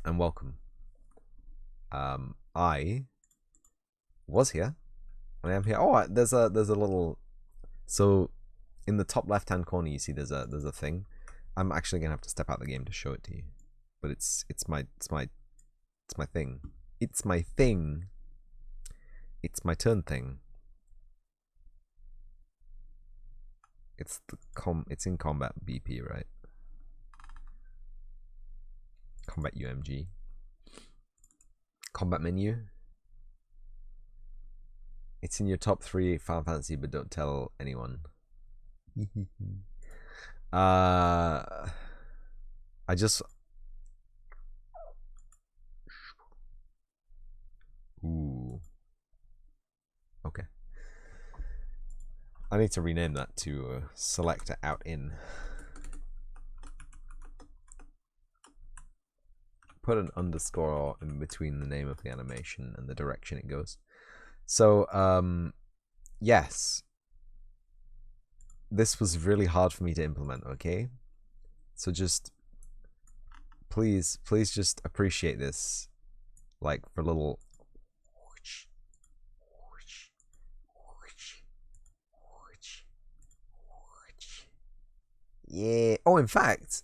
and welcome. I was here. I am here. Oh, there's a little. So, in the top left-hand corner, you see there's a thing. I'm actually gonna have to step out the game to show it to you, but it's my thing. It's my thing. It's my turn thing. It's in combat BP, right? Combat UMG. Combat menu. It's in your top 3 Final Fantasy, but don't tell anyone. I just. Ooh. Okay. I need to rename that to select out in. Put an underscore in between the name of the animation and the direction it goes. So, yes. This was really hard for me to implement, okay? So just please just appreciate this. Like for a little yeah. Oh, in fact,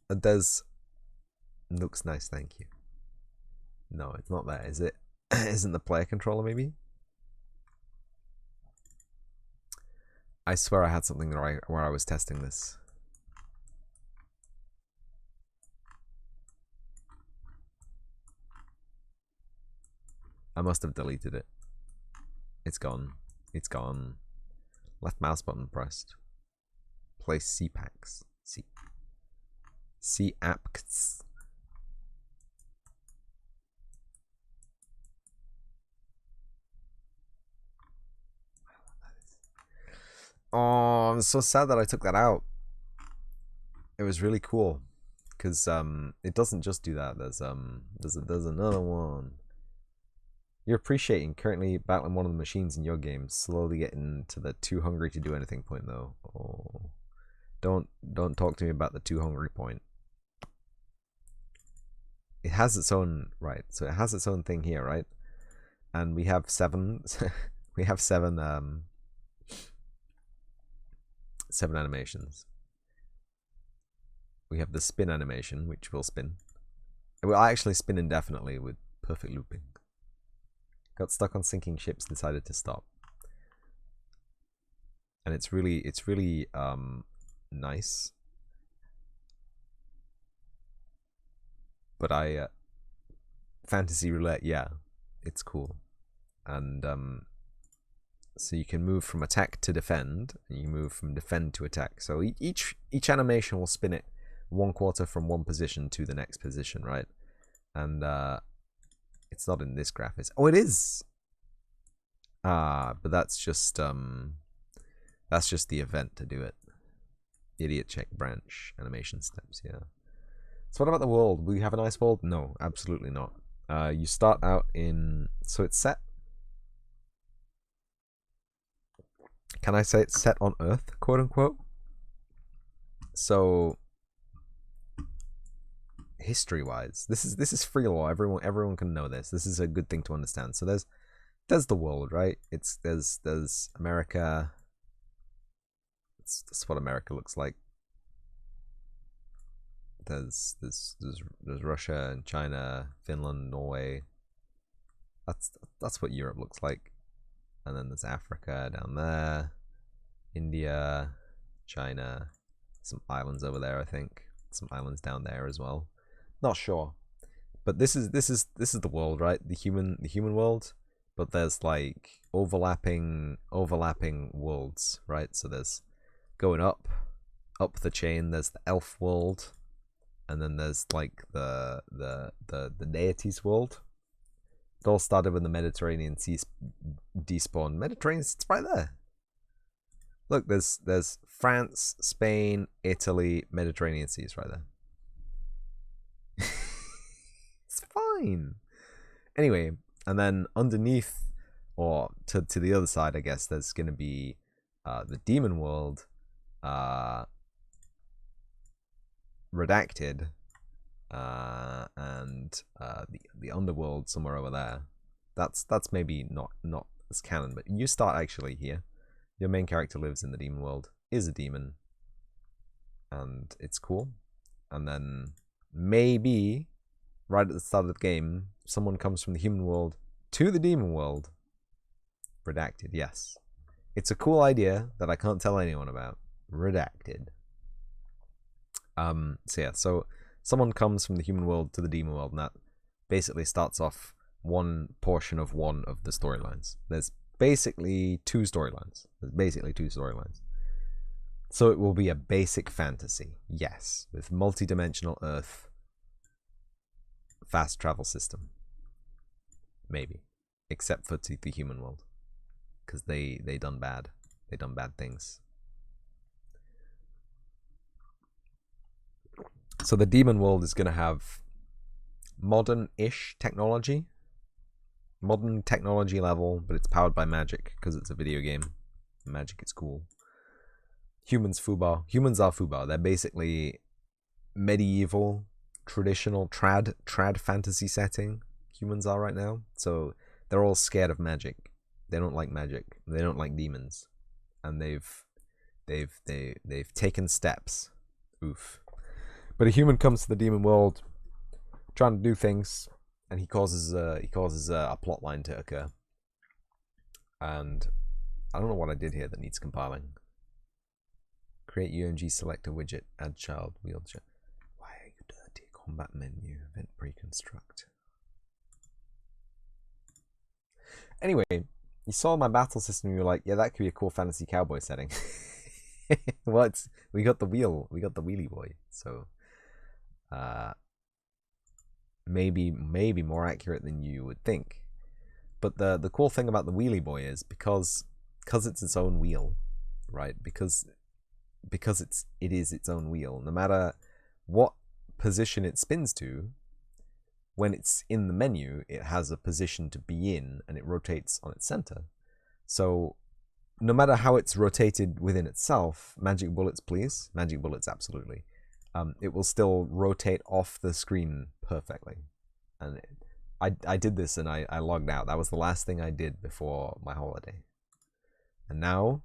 there's looks nice, thank you. No, it's not that, is it? Isn't the player controller maybe? I swear I had something where I was testing this. I must have deleted it. It's gone. It's gone. Left mouse button pressed. Place CPACs. CAPCs. Oh, I'm so sad that I took that out. It was really cool, because it doesn't just do that. There's another one. You're appreciating currently battling one of the machines in your game, slowly getting to the too hungry to do anything point though. Oh, don't talk to me about the too hungry point. It has its own right, so it has its own thing here, right? And we have 7 we have 7 animations. We have the spin animation, which will spin. It will actually spin indefinitely with perfect looping. Got stuck on sinking ships, decided to stop. And it's really nice. But Fantasy Roulette, yeah, it's cool. And so you can move from attack to defend, and you move from defend to attack. So each animation will spin it 1/4 from one position to the next position, right? And it's not in this graph. Oh, it is. But that's just the event to do it. Idiot check branch animation steps. Yeah. So what about the world? Will you have a nice world? No, absolutely not. You start out in, so it's set. Can I say it's set on Earth, quote unquote? So history-wise, this is free lore. Everyone can know this. This is a good thing to understand. So there's the world, right? There's America. That's what America looks like. There's Russia and China, Finland, Norway. That's what Europe looks like. And then there's Africa down there, India, China, some islands over there, I think. Some islands down there as well. Not sure. But this is the world, right? The human world. But there's like overlapping worlds, right? So there's going up the chain, there's the elf world, and then there's like the deities world. It all started when the Mediterranean Sea despawned. Mediterranean, it's right there. Look, there's France, Spain, Italy, Mediterranean Seas right there. It's fine. Anyway, and then underneath, or to the other side, I guess, there's going to be the demon world, redacted, the underworld somewhere over there. That's maybe not as canon, but you start actually here. Your main character lives in the demon world, is a demon, and it's cool. And then maybe right at the start of the game, someone comes from the human world to the demon world. Redacted, yes. It's a cool idea that I can't tell anyone about. Redacted. So someone comes from the human world to the demon world, and that basically starts off one portion of one of the storylines. There's basically two storylines. So it will be a basic fantasy, yes, with multi-dimensional Earth, fast travel system. Maybe. Except for the human world. Because they done bad. They done bad things. So the demon world is going to have modern-ish technology. Modern technology level, but it's powered by magic because it's a video game. Magic is cool. Humans are FUBAR. They're basically medieval, traditional, trad fantasy setting. Humans are right now. So they're all scared of magic. They don't like magic. They don't like demons. And they've taken steps. Oof. But a human comes to the demon world trying to do things, and he causes a plot line to occur. And I don't know what I did here that needs compiling. Create UMG selector widget, add child wheelchair. Why are you dirty? Combat menu, event pre-construct. Anyway, you saw my battle system, you were like, yeah, that could be a cool fantasy cowboy setting. Well, we got the wheelie boy, so maybe more accurate than you would think. But the cool thing about the wheelie boy is because it's its own wheel, right? Because it is its own wheel. No matter what position it spins to, when it's in the menu, it has a position to be in, and it rotates on its center. So no matter how it's rotated within itself, magic bullets, please. Magic bullets, absolutely. It will still rotate off the screen perfectly. And I did this and I logged out. That was the last thing I did before my holiday. And now,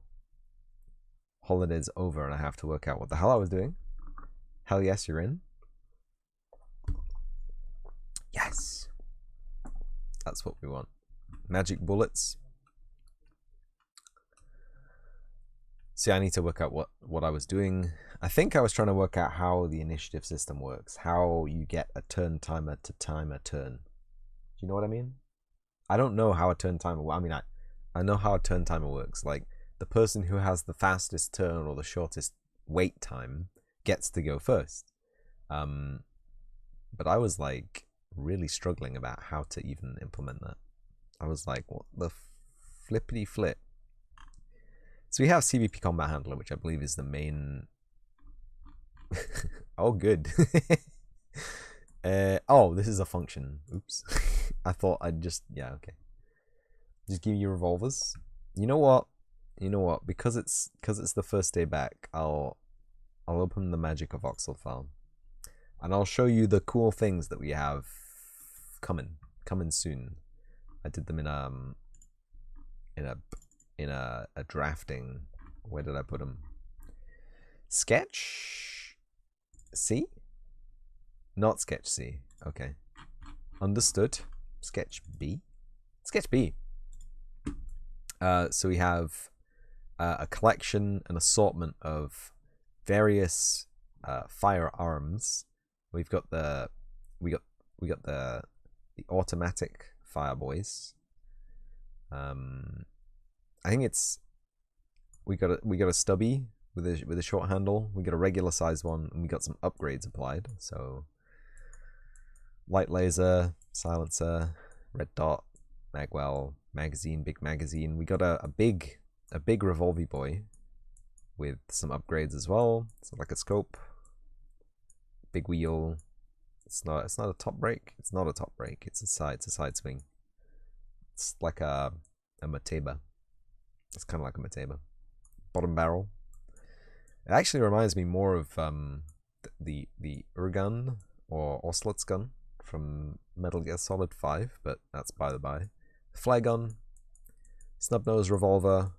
holiday's over and I have to work out what the hell I was doing. Hell yes, you're in. Yes. That's what we want. Magic bullets. See, I need to work out what I was doing. I think I was trying to work out how the initiative system works. How you get a turn timer to time a turn. Do you know what I mean? I don't know how a turn timer works. I mean, I know how a turn timer works. Like, the person who has the fastest turn or the shortest wait time gets to go first. But I was like really struggling about how to even implement that. I was like, what the flippity flip? So we have Cvp Combo Handler, which I believe is the main. Oh, good. Oh, this is a function. Oops. I thought I'd just, yeah, okay. Just give you revolvers. You know what? Because it's the first day back, I'll open the magic of Voxel file, and I'll show you the cool things that we have coming soon. I did them in a drafting. Where did I put them? Sketch C? Not sketch C. Okay. Understood. Sketch B. Sketch B. So we have a collection, an assortment of various firearms. We've got the automatic fireboys. I think it's we got a stubby with a short handle. We got a regular size one, and we got some upgrades applied. So light laser, silencer, red dot, magwell, magazine, big magazine. We got a big revolvy boy with some upgrades as well. So like a scope, big wheel. It's not a top brake. It's not a top brake. It's a side swing. It's like a Mateba. It's kind of like a Mateba. Bottom barrel. It actually reminds me more of the Urgun or Oslet's gun from Metal Gear Solid 5, but that's by the by. Flare gun, snub-nose revolver,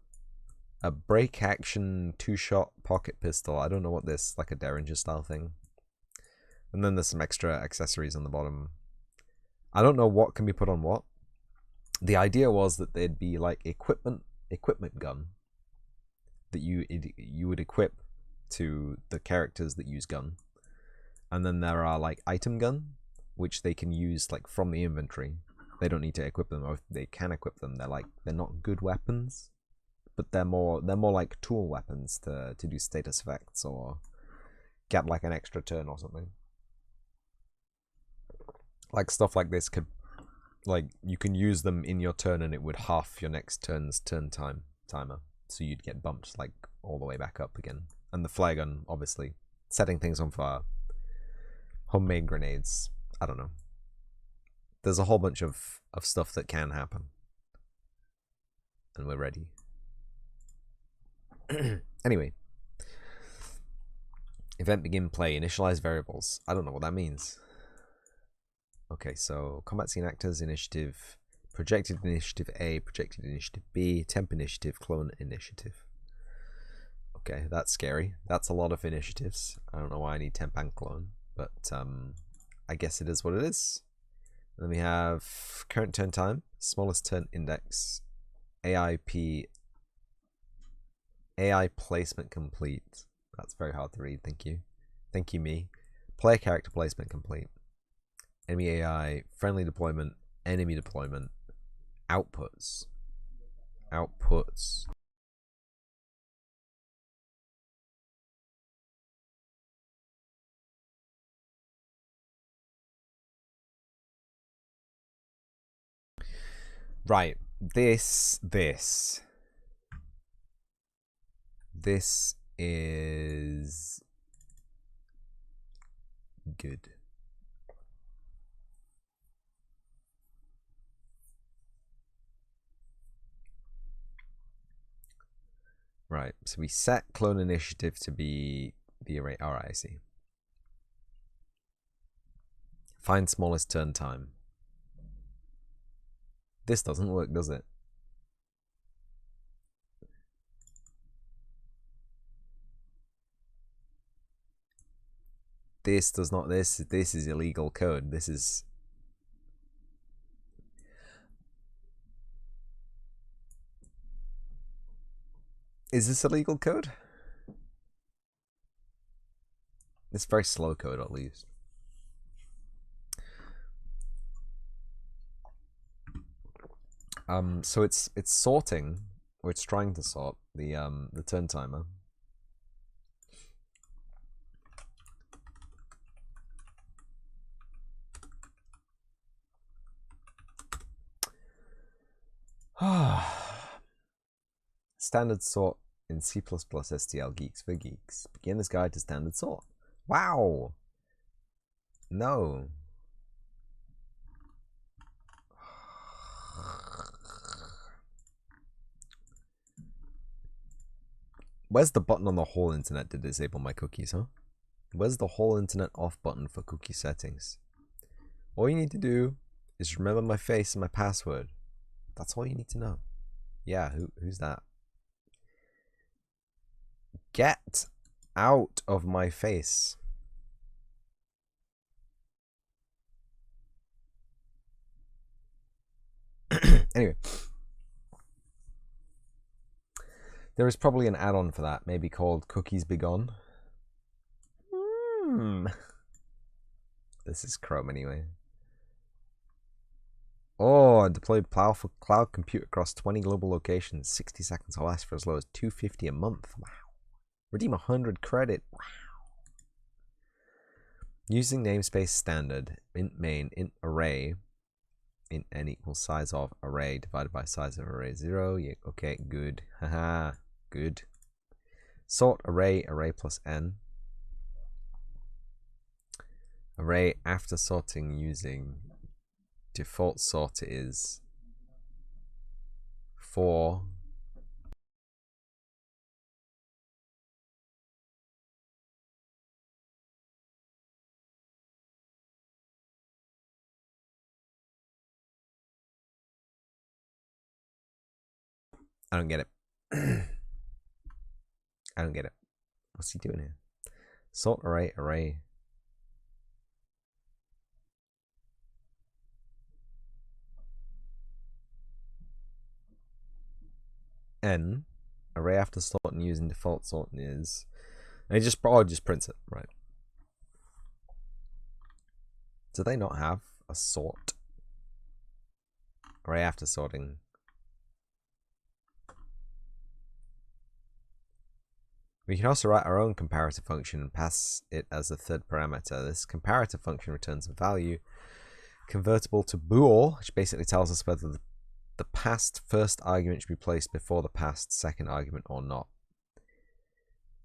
a break action 2-shot pocket pistol. I don't know what this, like a Derringer style thing. And then there's some extra accessories on the bottom. I don't know what can be put on what. The idea was that there'd be like equipment gun that you would equip to the characters that use gun. And then there are like item gun, which they can use like from the inventory. They don't need to equip them, or they can equip them. They're not good weapons, but they're more like tool weapons to do status effects or get like an extra turn or something. Like stuff like this could, like, you can use them in your turn and it would half your next turn's timer. So you'd get bumped like all the way back up again. And the flare gun, obviously, setting things on fire. Homemade grenades. I don't know. There's a whole bunch of stuff that can happen. And we're ready. Anyway. Event begin play. Initialize variables. I don't know what that means. Okay, so combat scene actors, initiative, projected initiative A, projected initiative B, temp initiative, clone initiative. Okay, that's scary. That's a lot of initiatives. I don't know why I need temp and clone, but I guess it is what it is. And then we have current turn time, smallest turn index, AI placement complete. That's very hard to read, thank you. Thank you, me. Player character placement complete. Enemy AI, friendly deployment, enemy deployment, outputs. Right, this is good. Right, so we set clone initiative to be the array. Alright, I see. Find smallest turn time. This doesn't work, does it? This does not. This is illegal code. This is. Is this illegal code? It's very slow code, at least. So it's sorting, or it's trying to sort the turn timer. Standard sort in C++ STL Geeks for Geeks. Beginner's Guide to Standard Sort. Wow. No. Where's the button on the whole internet to disable my cookies, huh? Where's the whole internet off button for cookie settings? All you need to do is remember my face and my password. That's all you need to know. Yeah, who's that? Get out of my face. Anyway. There is probably an add-on for that, maybe called Cookies Be Gone. This is Chrome anyway. Oh, deployed powerful cloud compute across 20 global locations, 60 seconds or less for as low as $2.50 a month. Wow. Redeem 100 credit. Wow. Using namespace standard, int main, int array, int n equals size of array divided by size of array 0. Yeah, okay, good. Haha, good. Sort array plus n. Array after sorting using default sort is 4 I don't get it. I don't get it. What's he doing here? Sort array. N array after sorting using default sorting is, and it just probably just prints it, right? Do they not have a sort array after sorting? We can also write our own comparative function and pass it as a third parameter. This comparative function returns a value convertible to bool, which basically tells us whether the past first argument should be placed before the past second argument or not.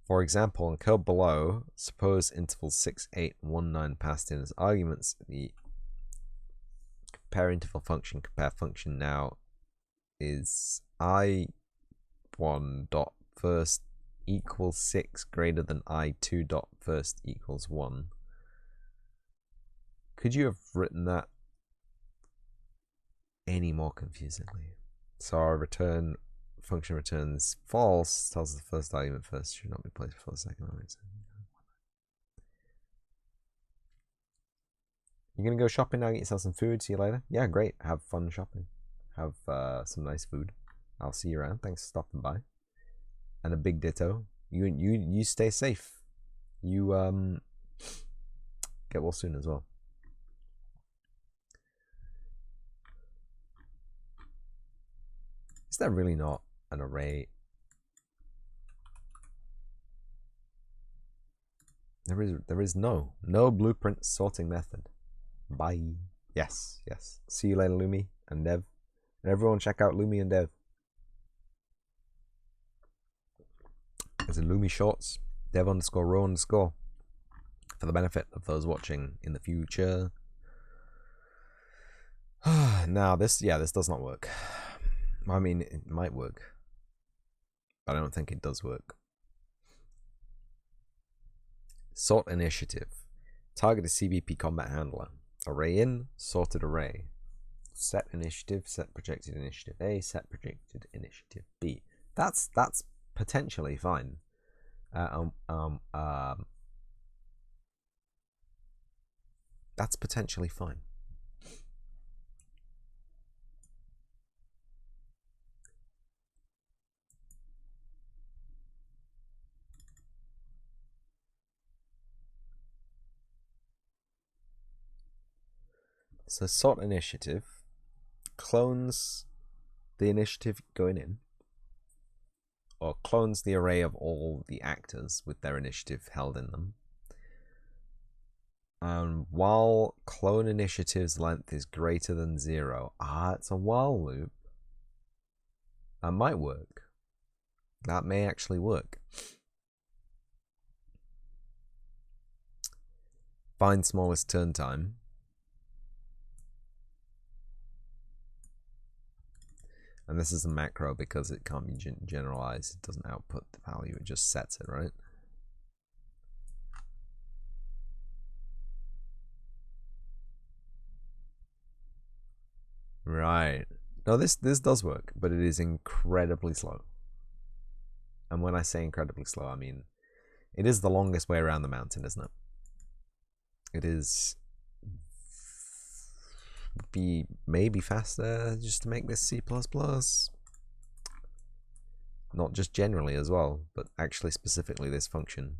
For example, in code below, suppose intervals 6, 8, and 1, 9 passed in as arguments. The compare interval function, compare function now is I1 dot first equals 6 greater than I2 dot first equals 1. Could you have written that any more confusingly? So our return function returns false, tells the first argument first should not be placed before the second argument. You're gonna go shopping now, get yourself some food, see you later? Yeah, great, have fun shopping. Have some nice food. I'll see you around. Thanks for stopping by. And a big ditto. You stay safe. You get well soon as well. Is there really not an array? There is no blueprint sorting method. Bye. Yes. See you later, Lumi and Dev. And everyone check out Lumi and Dev. As in Lumi Shorts, Dev_row_ for the benefit of those watching in the future. Now this does not work. I mean, it might work, but I don't think it does work. Sort initiative. Target is Cvp Combo Handler. Array in, sorted array. Set initiative, set projected initiative A, set projected initiative B. That's potentially fine. That's potentially fine. So sort initiative clones the initiative going in, or clones the array of all the actors with their initiative held in them. And while clone initiative's length is greater than 0, it's a while loop. That might work. That may actually work. Find smallest turn time. And this is a macro because it can't be generalized. It doesn't output the value, it just sets it, right? Right. No, this does work, but it is incredibly slow. And when I say incredibly slow, I mean it is the longest way around the mountain, isn't it? It is be maybe faster just to make this C++. Not just generally as well, but actually specifically this function.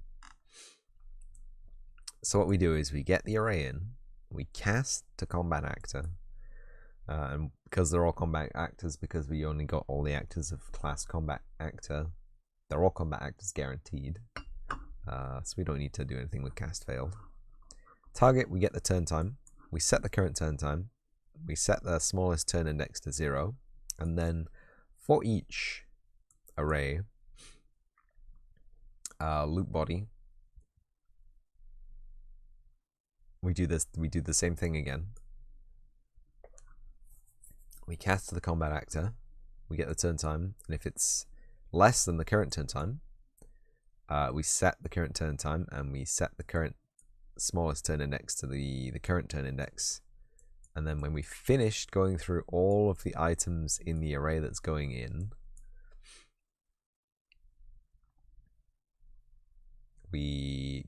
So what we do is we get the array in, we cast to combat actor, and because they're all combat actors, because we only got all the actors of class combat actor, they're all combat actors guaranteed. So we don't need to do anything with cast failed. Target, we get the turn time, we set the current turn time, we set the smallest turn index to 0, and then for each array loop body, we do the same thing again. We cast to the combat actor, we get the turn time, and if it's less than the current turn time, we set the current turn time and we set the current smallest turn index to the current turn index. And then when we finished going through all of the items in the array that's going in, we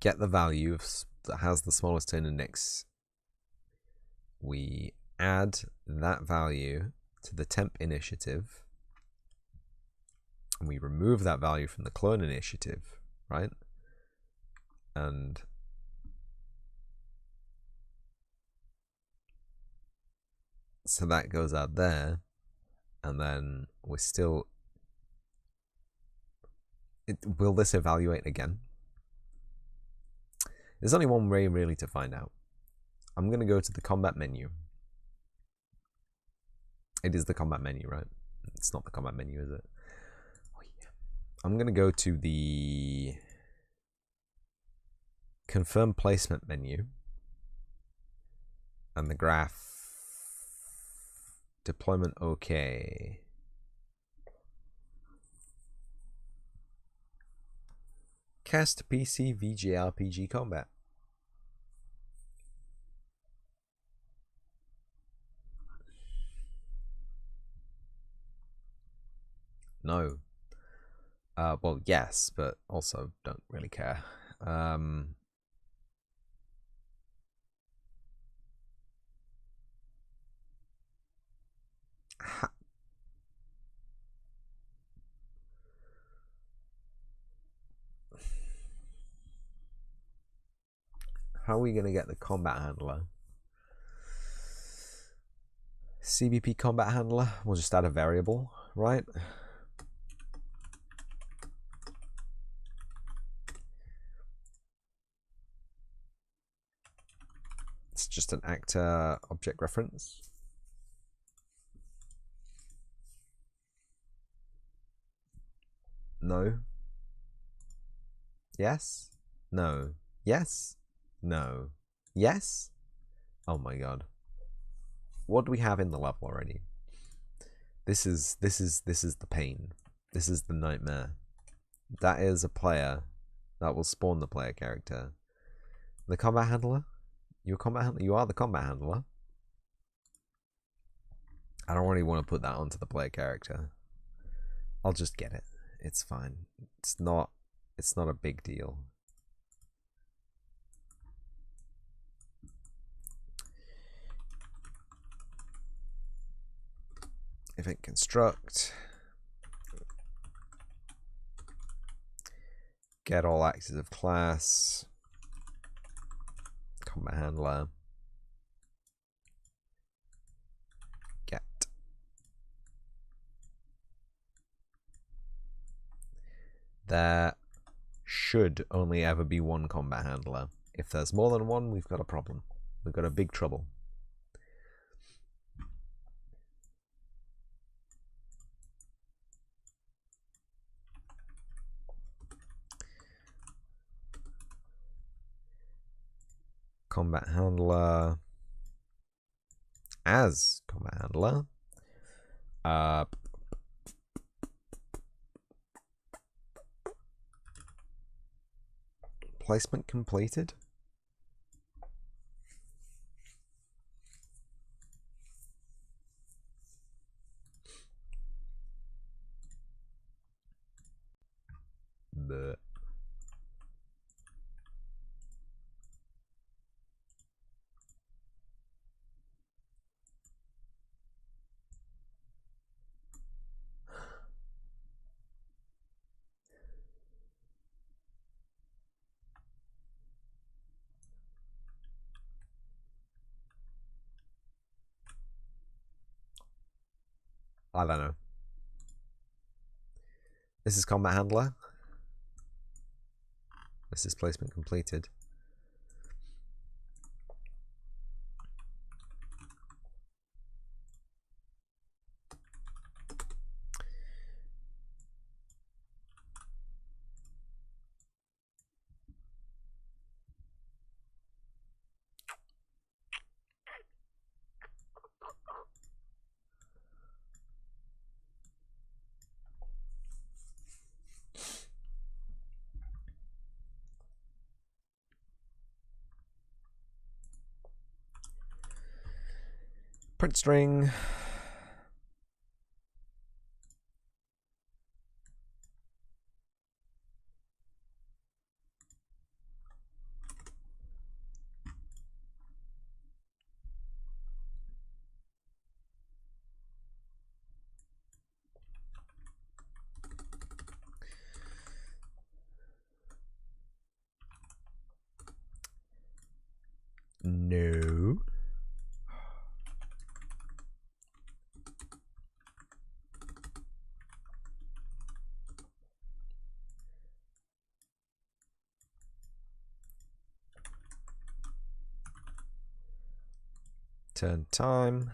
get the value that has the smallest turn index. We add that value to the temp initiative, and we remove that value from the clone initiative, right? And so that goes out there, and then we're still. Will this evaluate again? There's only one way really to find out. I'm going to go to the combat menu. It is the combat menu, right? It's not the combat menu, is it? Oh, yeah. I'm going to go to the confirm placement menu and the graph deployment OK. Cast PC VJRPG combat. No. Well, yes, but also don't really care. How are we going to get the combat handler? Cvp Combat Handler, we'll just add a variable, right? It's just an actor object reference. No. Yes. No. Yes. No. Yes. Oh my god. What do we have in the level already? This is the pain. This is the nightmare. That is a player that will spawn the player character. The combat handler? You're a combat handler? You are the combat handler. I don't really want to put that onto the player character. I'll just get it. It's fine. It's not a big deal. Event construct. Get all actors of class. Combat handler. Get. There should only ever be one combat handler. If there's more than one, we've got a problem. We've got a big trouble. Combat handler as combat handler. Placement completed. Bleh. I don't know. This is combat handler. This is placement completed. Print string. Turn time.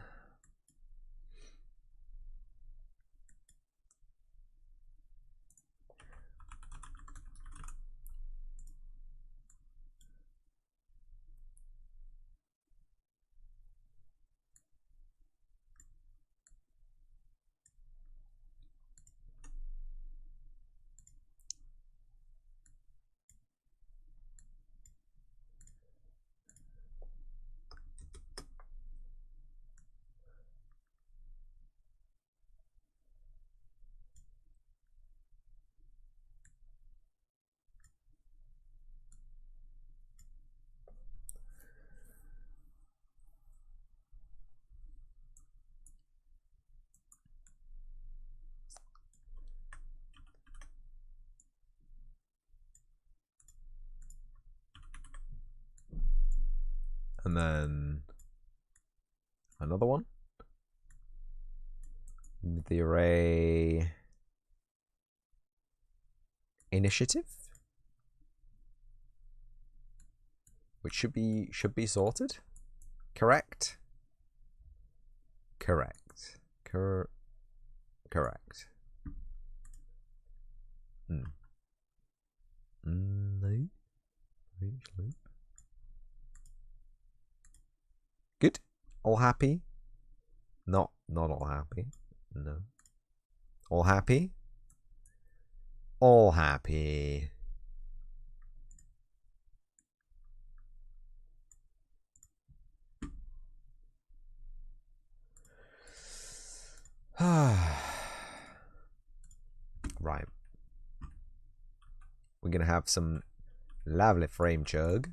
And then another one. The array initiative, which should be sorted. Correct. Correct. Correct. No. Good. All happy? Not all happy. No. All happy? All happy. Right. We're gonna have some lovely frame chug.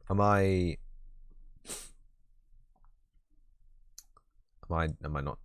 Am I not?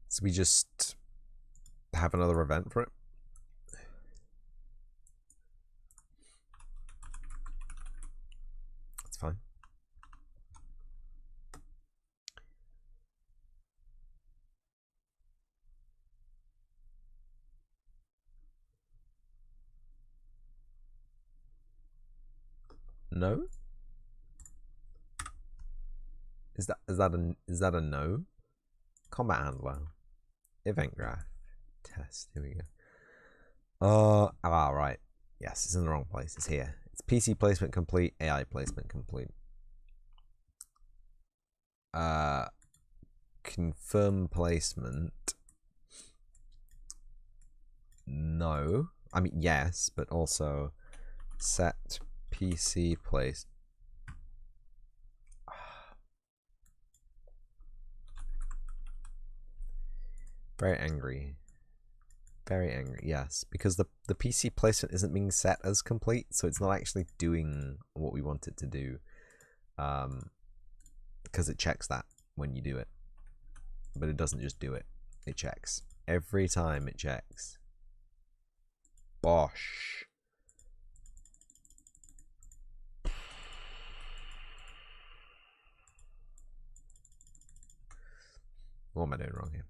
So we just have another event for it. That's fine. No? Is that a no? Combat handler. Event graph. Test. Here we go. Right. Yes, it's in the wrong place. It's here. It's PC placement complete, AI placement complete. Confirm placement. No. I mean, yes, but also set PC place. Very angry. Very angry, yes. Because the PC placement isn't being set as complete, so it's not actually doing what we want it to do. Because it checks that when you do it. But it doesn't just do it. It checks. Every time it checks. Bosh. What am I doing wrong here?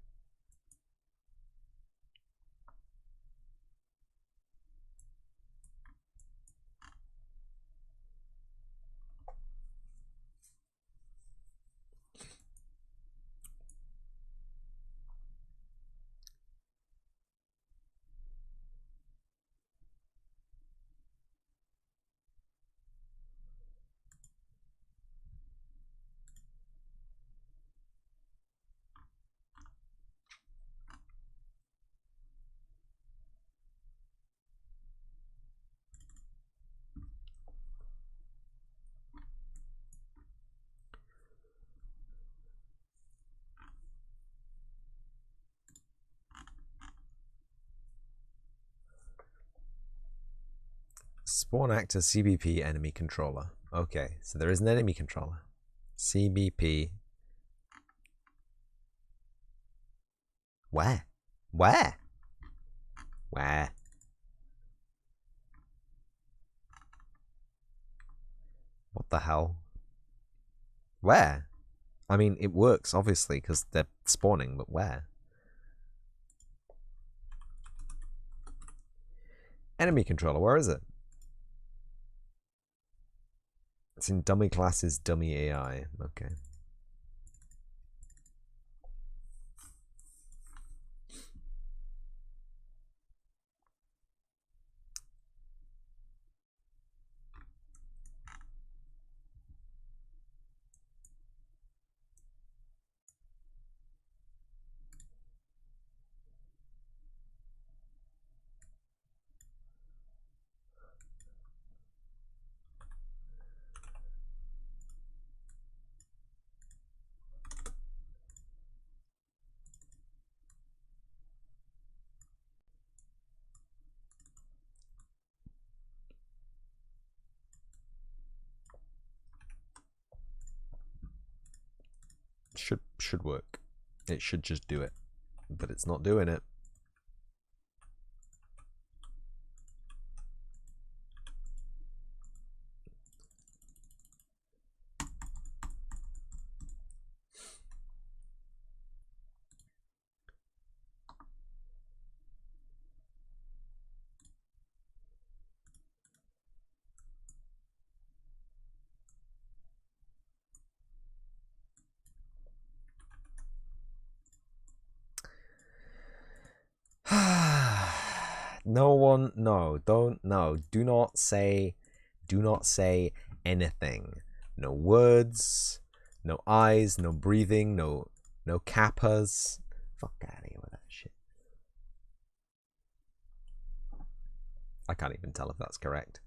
Spawn actor CBP enemy controller. Okay, so there is an enemy controller. CBP. Where? Where? Where? What the hell? Where? I mean, it works, obviously, because they're spawning, but where? Enemy controller, where is it? It's in dummy classes, dummy AI. Okay. Should work. It should just do it, but it's not doing it. No one, no, don't, no, do not say anything. No words, no eyes, no breathing, no kappas. Fuck out of here with that shit. I can't even tell if that's correct.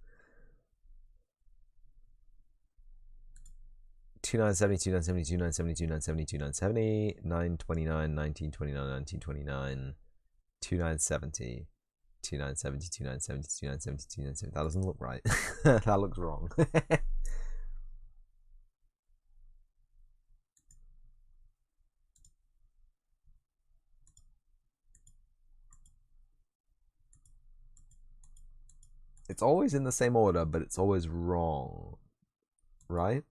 2970, 2970, 2970, 2970, 2970, 929, 1929, 1929, 2970. 2970, 2970, 2970, 2970. That doesn't look right. That looks wrong. It's always in the same order, but it's always wrong. Right?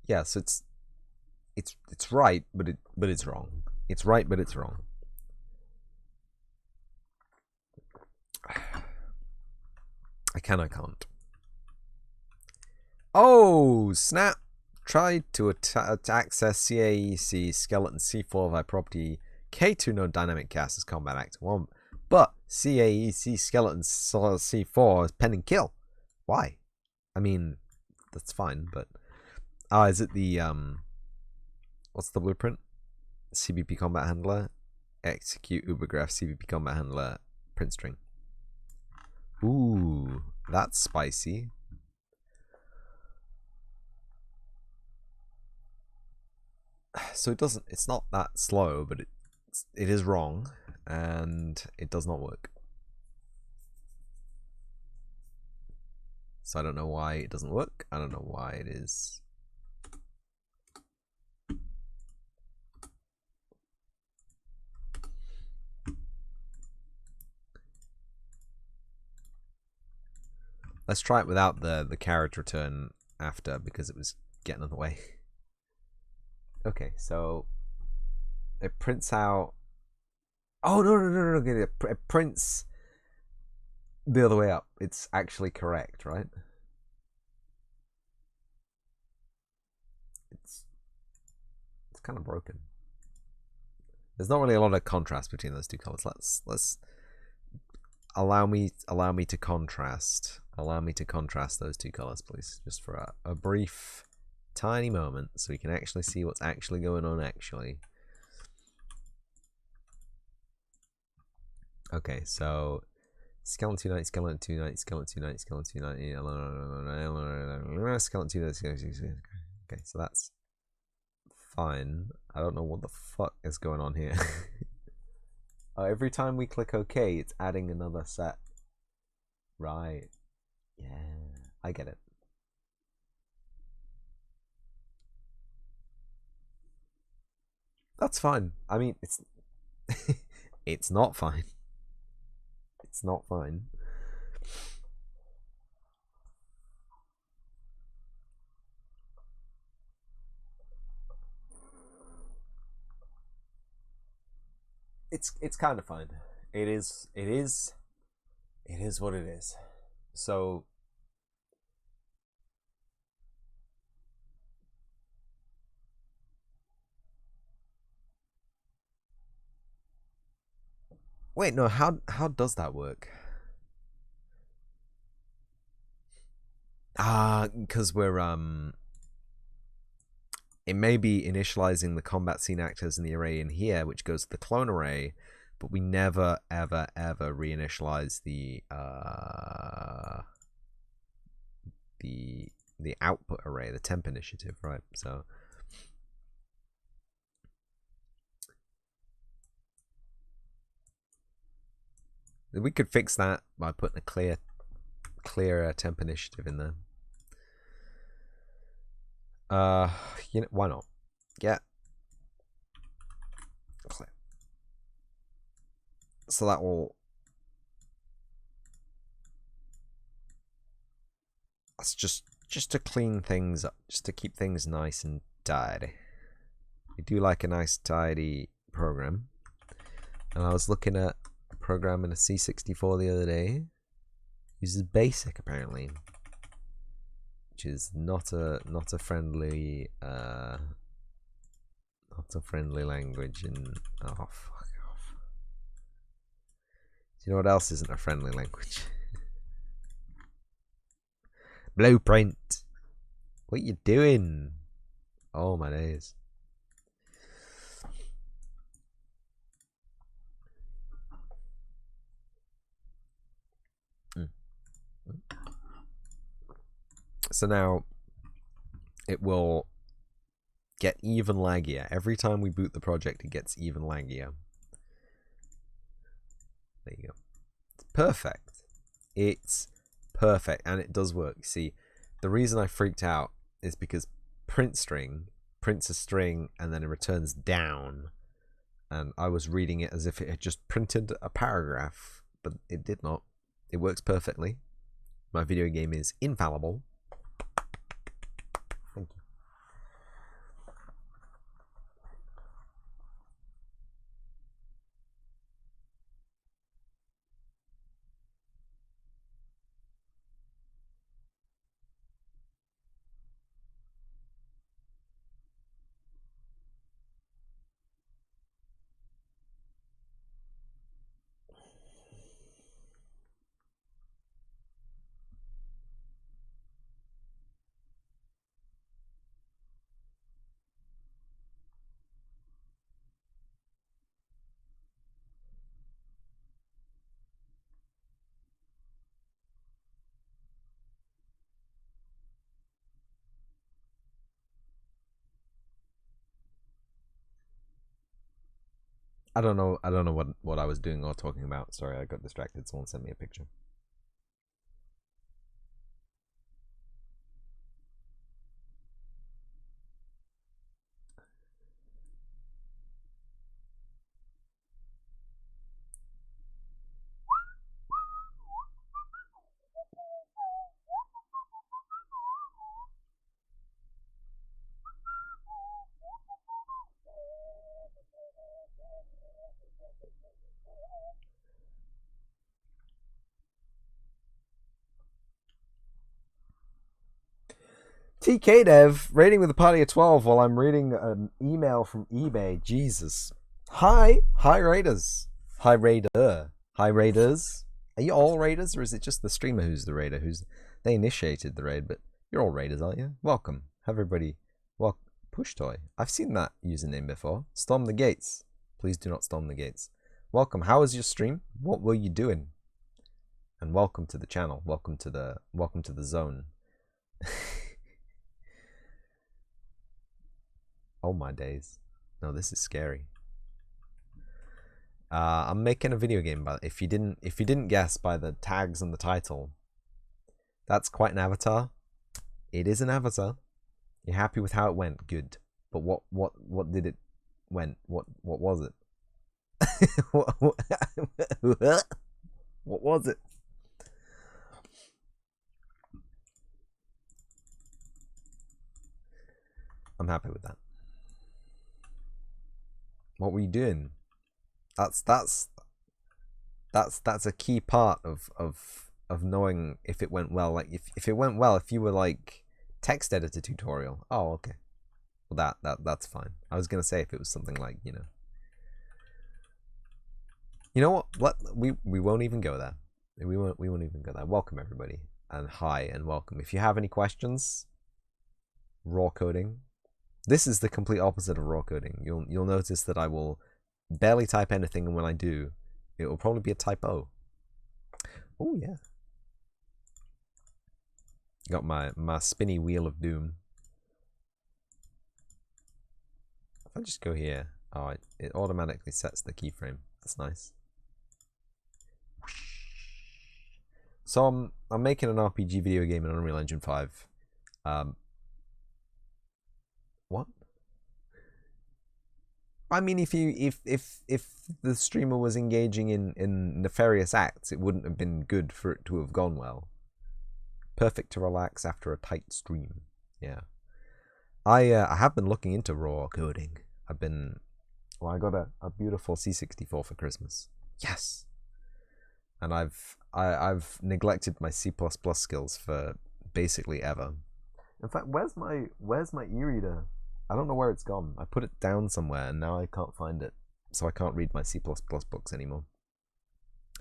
Yeah, so it's right, but it's wrong. It's right, but it's wrong. I can't. Oh, snap! Tried to access CAEC Skeleton C4 via property K2 node dynamic cast as combat actor 1, but CAEC Skeleton C4 is pending kill. Why? I mean, that's fine, but is it the what's the blueprint? Cvp Combat Handler, execute Ubergraph Cvp Combat Handler print string. Ooh, that's spicy. So it's not that slow, but it is wrong, and it does not work. So I don't know why it doesn't work. I don't know why it is. Let's try it without the carriage return after, because it was getting in the way. Okay, so it prints out. Oh no! It prints the other way up. It's actually correct, right? It's kind of broken. There's not really a lot of contrast between those two colors. Let's allow me to contrast. Allow me to contrast those two colors, please, just for a brief, tiny moment, so we can actually see what's actually going on. Actually, Okay, so skeleton 290, skeleton 290, skeleton 290, skeleton 290, skeleton 290. Okay, so that's fine. I don't know what the fuck is going on here. Oh, every time we click OK, it's adding another set. Right. Yeah, I get it. That's fine. I mean, it's it's not fine. It's not fine. It's kind of fine. It is what it is. So wait, no, how does that work? Because we're it may be initializing the combat scene actors in the array in here, which goes to the clone array, but we never ever reinitialize the output array, the temp initiative, right? So we could fix that by putting a clear temp initiative in there. You know, why not? Yeah. Clear. So that will. That's just to clean things up, just to keep things nice and tidy. We do like a nice tidy program. And I was looking at a program in a C64 the other day. Uses BASIC apparently, which is not a friendly not a friendly language. And oh fuck off. Do you know what else isn't a friendly language? Blueprint. What you doing? Oh my days. So now it will get even laggier. Every time we boot the project, it gets even laggier. There you go. It's perfect. It's perfect, and it does work. See, the reason I freaked out is because print string prints a string and then it returns down, and I was reading it as if it had just printed a paragraph, but it did not. It works perfectly. My video game is infallible. Thank you. I don't know what I was doing or talking about. Sorry, I got distracted. Someone sent me a picture. TK Dev rating with a party of 12 while I'm reading an email from eBay. Jesus. Hi raiders. Hi raider. Hi raiders. Are you all raiders, or is it just the streamer who's the raider? They initiated the raid, but you're all raiders, aren't you? Welcome. Everybody. Well, Push Toy. I've seen that username before. Storm the gates. Please do not storm the gates. Welcome. How was your stream? What were you doing? And welcome to the channel. Welcome to the zone. Oh my days. No, this is scary. I'm making a video game, but if you didn't guess by the tags and the title, that's quite an avatar. It is an avatar. You're happy with how it went? Good. But what did it went? What was it? what was it? I'm happy with that. What were you doing? That's a key part of knowing if it went well. Like if it went well, if you were like text editor tutorial. Oh, okay. Well, that's fine. I was gonna say if it was something like, you know what? What we won't even go there. We won't even go there. Welcome everybody, and hi and welcome. If you have any questions, raw coding. This is the complete opposite of raw coding. You'll notice that I will barely type anything, and when I do, it will probably be a typo. Oh yeah. Got my spinny wheel of doom. If I just go here, oh, it automatically sets the keyframe. That's nice. So I'm making an RPG video game in Unreal Engine 5. What? I mean, if the streamer was engaging in nefarious acts, it wouldn't have been good for it to have gone well. Perfect to relax after a tight stream. Yeah. I have been looking into raw coding. I got a beautiful C64 for Christmas. Yes. And I've neglected my C++ skills for basically ever. In fact, where's my e-reader? I don't know where it's gone. I put it down somewhere and now I can't find it. So I can't read my C++ books anymore.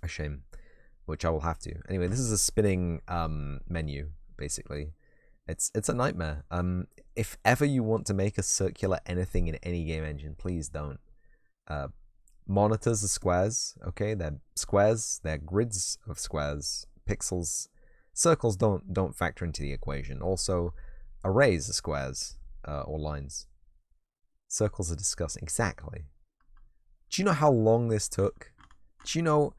A shame. Which I will have to. Anyway, this is a spinning menu, basically. It's a nightmare. If ever you want to make a circular anything in any game engine, please don't. Monitors are squares, okay? They're squares, they're grids of squares, pixels. Circles don't factor into the equation. Also, arrays are squares. Or lines. Circles are discussing. Exactly. Do you know how long this took? Do you know?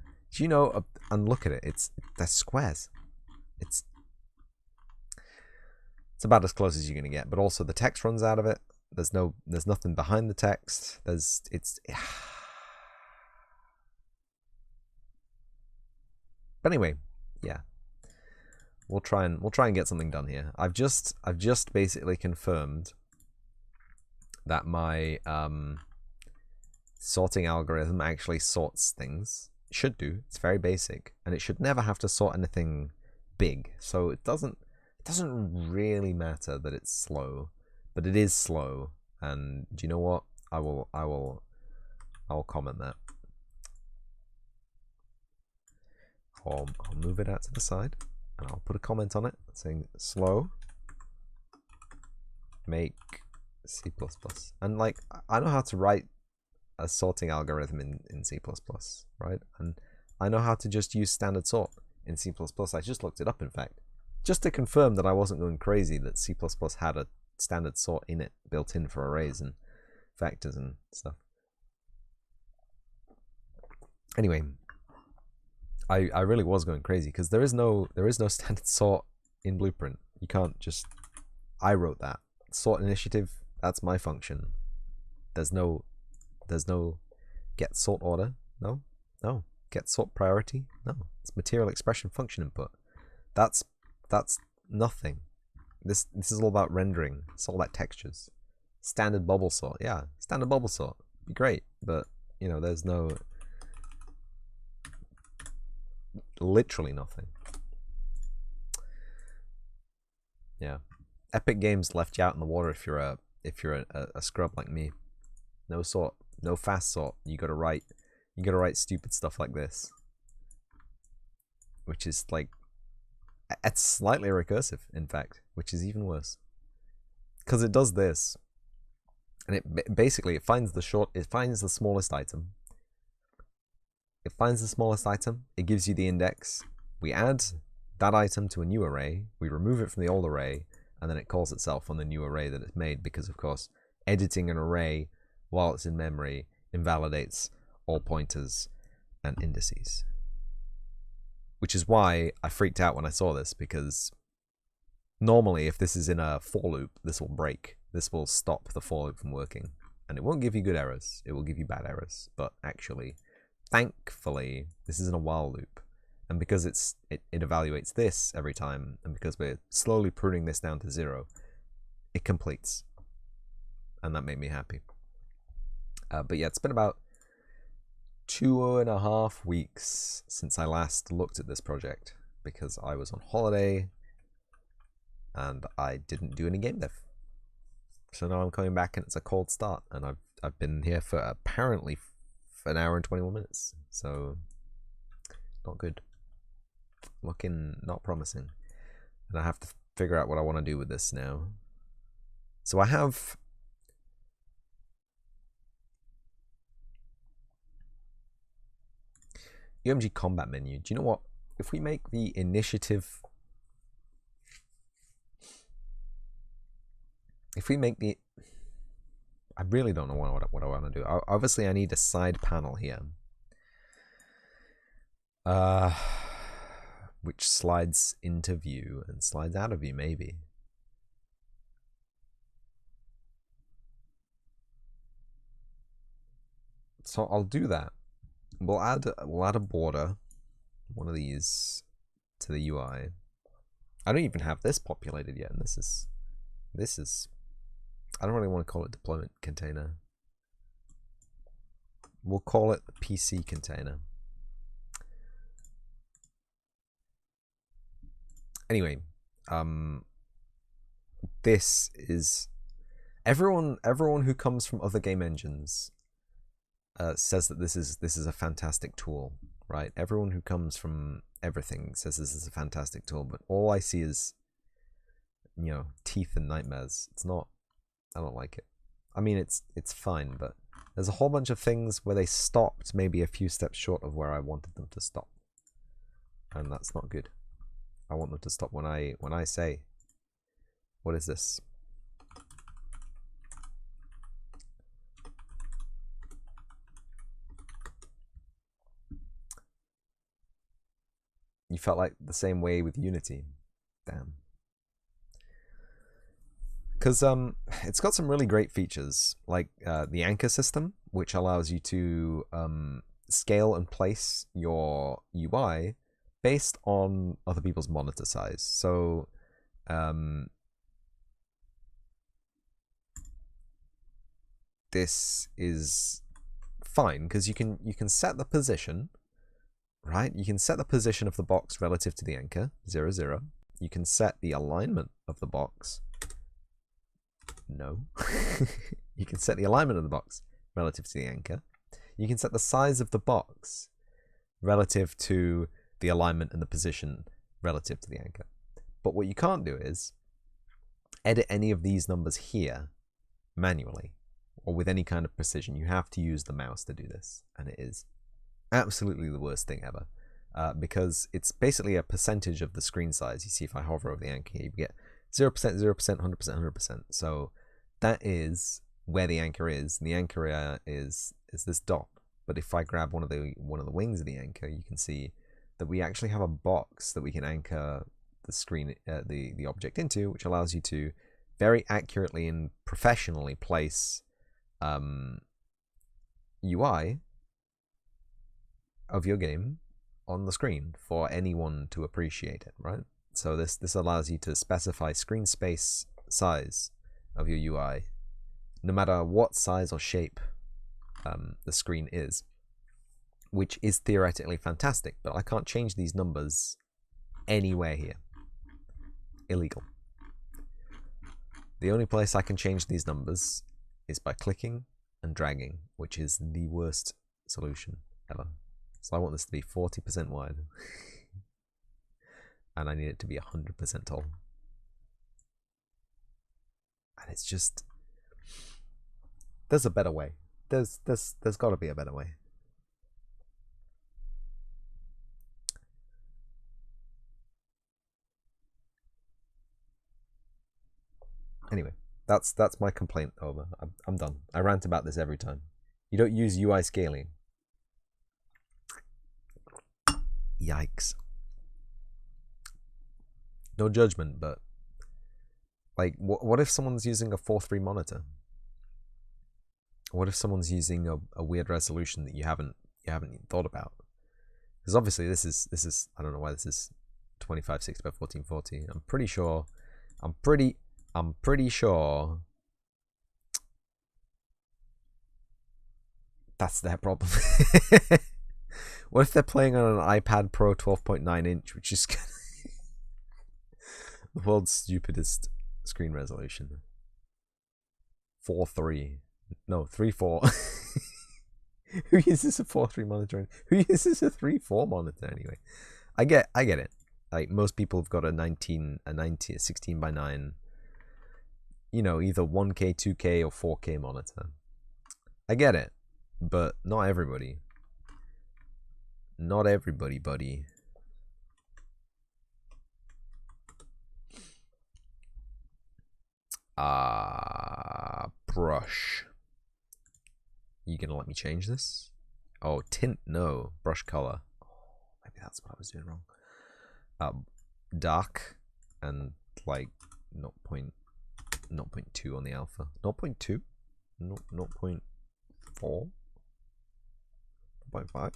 And look at it. They're squares. It's about as close as you're gonna get. But also the text runs out of it. There's nothing behind the text. But anyway, yeah. We'll try and get something done here. I've just basically confirmed that my sorting algorithm actually sorts things. It should do. It's very basic, and it should never have to sort anything big. So it doesn't really matter that it's slow, but it is slow. And do you know what? I will comment that. I'll move it out to the side. And I'll put a comment on it saying slow make C++. And like, I know how to write a sorting algorithm in C++, right? And I know how to just use standard sort in C++. I just looked it up, in fact, just to confirm that I wasn't going crazy, that C++ had a standard sort in it, built in for arrays and factors and stuff. Anyway, I really was going crazy because there is no standard sort in Blueprint. You can't just. I wrote that sort initiative. That's my function. There's no get sort order. No. Get sort priority. No. It's material expression function input. That's nothing. This is all about rendering. It's all about textures. Standard bubble sort. Yeah, standard bubble sort. Be great, but you know, there's no. Literally nothing. Yeah, Epic Games left you out in the water if you're a scrub like me. No sort, no fast sort. You gotta write stupid stuff like this, which is like, it's slightly recursive, in fact, which is even worse, because it does this, and it basically finds the smallest item, it finds the smallest item, it gives you the index, we add that item to a new array, we remove it from the old array, and then it calls itself on the new array that it's made, because of course editing an array while it's in memory invalidates all pointers and indices. Which is why I freaked out when I saw this, because normally if this is in a for loop, this will break. This will stop the for loop from working. And it won't give you good errors, it will give you bad errors. But actually, thankfully, this isn't a while loop. And because it evaluates this every time, and because we're slowly pruning this down to 0, it completes. And that made me happy. But yeah, it's been about 2.5 weeks since I last looked at this project, because I was on holiday and I didn't do any game dev. So now I'm coming back and it's a cold start, and I've been here for apparently for 1 hour and 21 minutes. So not good. Looking not promising. And I have to figure out what I want to do with this now. So I have UMG combat menu. Do you know what? If we make the initiative, I really don't know what I want to do. Obviously, I need a side panel here, which slides into view and slides out of view, maybe. So I'll do that. We'll add a border, one of these, to the UI. I don't even have this populated yet, and this is. I don't really want to call it deployment container. We'll call it the PC container. Anyway, this is everyone who comes from other game engines says that this is a fantastic tool, right? Everyone who comes from everything says this is a fantastic tool, but all I see is, you know, teeth and nightmares. It's not. I don't like it. I mean, it's fine, but there's a whole bunch of things where they stopped maybe a few steps short of where I wanted them to stop, and that's not good. I want them to stop when I say, what is this? You felt like the same way with Unity. Damn. Because it's got some really great features, like the anchor system, which allows you to scale and place your UI based on other people's monitor size. So this is fine, because you can set the position, right? You can set the position of the box relative to the anchor, 0, 0. You can set the alignment of the box. No. You can set the alignment of the box relative to the anchor. You can set the size of the box relative to the alignment and the position relative to the anchor. But what you can't do is edit any of these numbers here manually or with any kind of precision. You have to use the mouse to do this, and it is absolutely the worst thing ever, because it's basically a percentage of the screen size. You see, if I hover over the anchor here, you get 0%, 0%, 100%, 100%. So that is where the anchor is. And the anchor is this dot. But if I grab one of the wings of the anchor, you can see that we actually have a box that we can anchor the screen, the object into, which allows you to very accurately and professionally place UI of your game on the screen for anyone to appreciate it, right? So this allows you to specify screen space size of your UI, no matter what size or shape the screen is, which is theoretically fantastic, but I can't change these numbers anywhere here. Illegal. The only place I can change these numbers is by clicking and dragging, which is the worst solution ever. So I want this to be 40% wide. And I need it to be 100% tall. And it's just, there's a better way. There's got to be a better way. Anyway, that's my complaint over. I'm done. I rant about this every time. You don't use UI scaling. Yikes. No judgment, but like, what if someone's using a 4:3 monitor? What if someone's using a weird resolution that you haven't even thought about? Because obviously this is I don't know why this is 2560 by 1440. I'm pretty sure that's their problem. What if they're playing on an iPad Pro 12.9 inch, which is the world's stupidest screen resolution? 4:3. No, 3:4. Who uses a 4:3 monitor? Who uses a 3:4 monitor anyway? I get it. Like, most people have got a 16 by 9, you know, either 1K, 2K, or 4K monitor. I get it, but not everybody. Not everybody, buddy. Brush. You gonna let me change this? Oh, tint, no. Brush color. Oh, maybe that's what I was doing wrong. Dark and like 0.2 on the alpha. 0.2? 0.4? 0.5?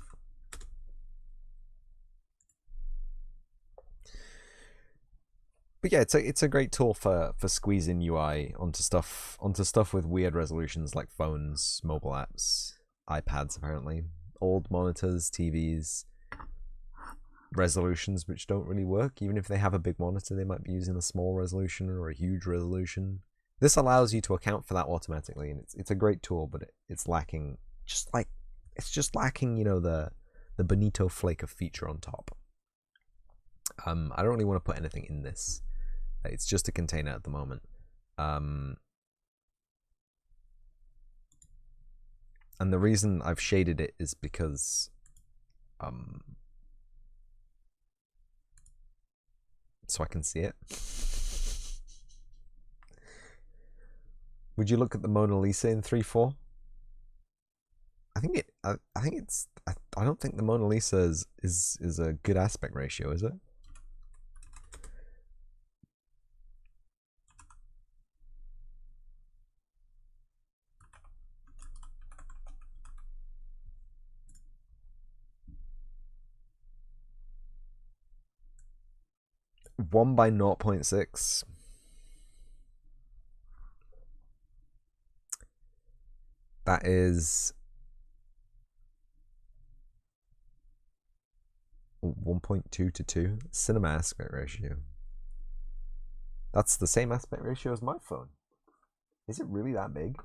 But yeah, it's a great tool for squeezing UI onto stuff with weird resolutions like phones, mobile apps, iPads apparently, old monitors, TVs, resolutions which don't really work. Even if they have a big monitor, they might be using a small resolution or a huge resolution. This allows you to account for that automatically, and it's a great tool, but it's lacking just lacking, you know, the bonito flake of feature on top. I don't really want to put anything in this. It's just a container at the moment. And the reason I've shaded it is because so I can see it. Would you look at the Mona Lisa in 3:4? I don't think the Mona Lisa is a good aspect ratio, is it? One by 0.6. That is 1.2 to 2. Cinema aspect ratio. That's the same aspect ratio as my phone. Is it really that big?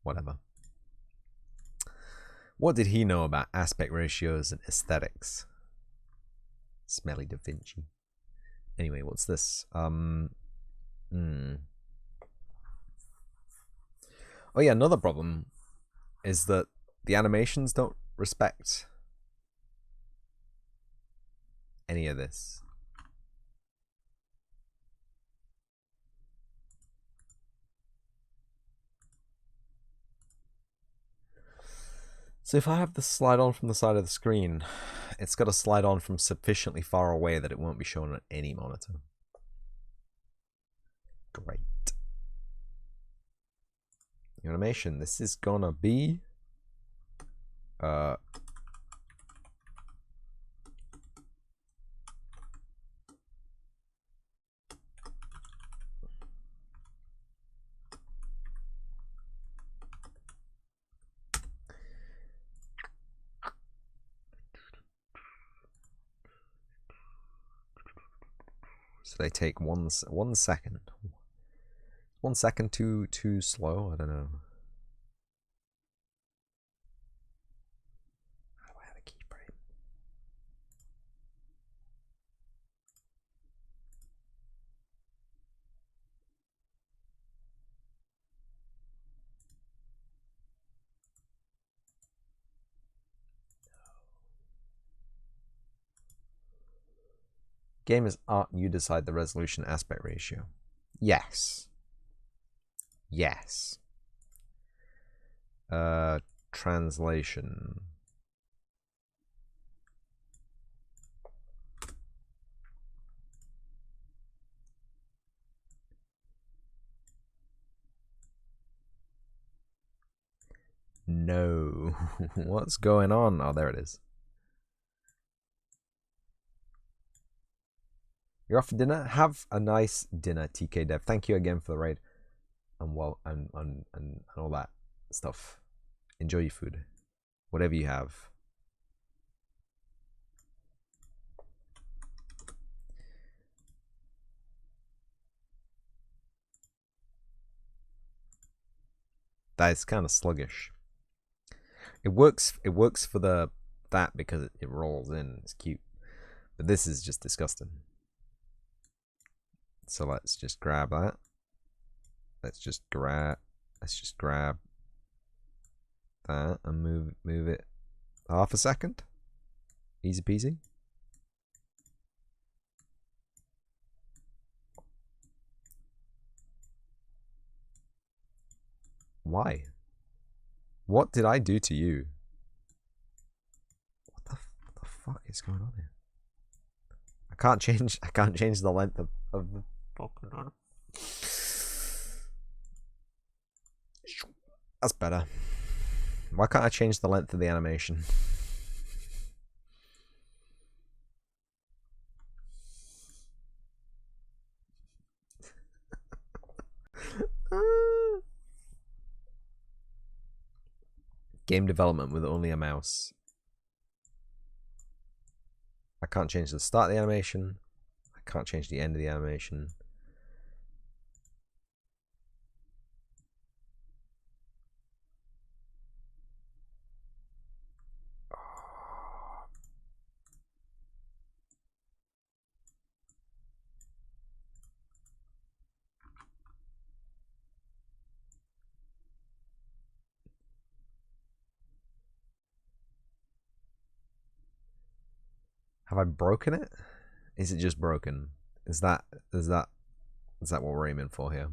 Whatever. What did he know about aspect ratios and aesthetics? Smelly Da Vinci. Anyway, what's this? Oh yeah, another problem is that the animations don't respect any of this. So if I have this slide on from the side of the screen, it's got to slide on from sufficiently far away that it won't be shown on any monitor. Great. Animation, this is gonna be so they take one second. 1 second too slow? I don't know. How do I add a keyframe? Game is art, you decide the resolution aspect ratio. Yes. Yes. Translation. No. What's going on? Oh, there it is. You're off for dinner? Have a nice dinner, TK Dev. Thank you again for the raid. And well and all that stuff. Enjoy your food. Whatever you have. That is kind of sluggish. It works for that because it rolls in. It's cute. But this is just disgusting. So let's just grab that. Let's just grab that and move it half a second. Easy peasy. Why? What did I do to you? What the fuck is going on here? I can't change the length of the fucking arm. That's better. Why can't I change the length of the animation? Game development with only a mouse. I can't change the start of the animation. I can't change the end of the animation. Have I broken it? Is it just broken? Is that what we're aiming for here?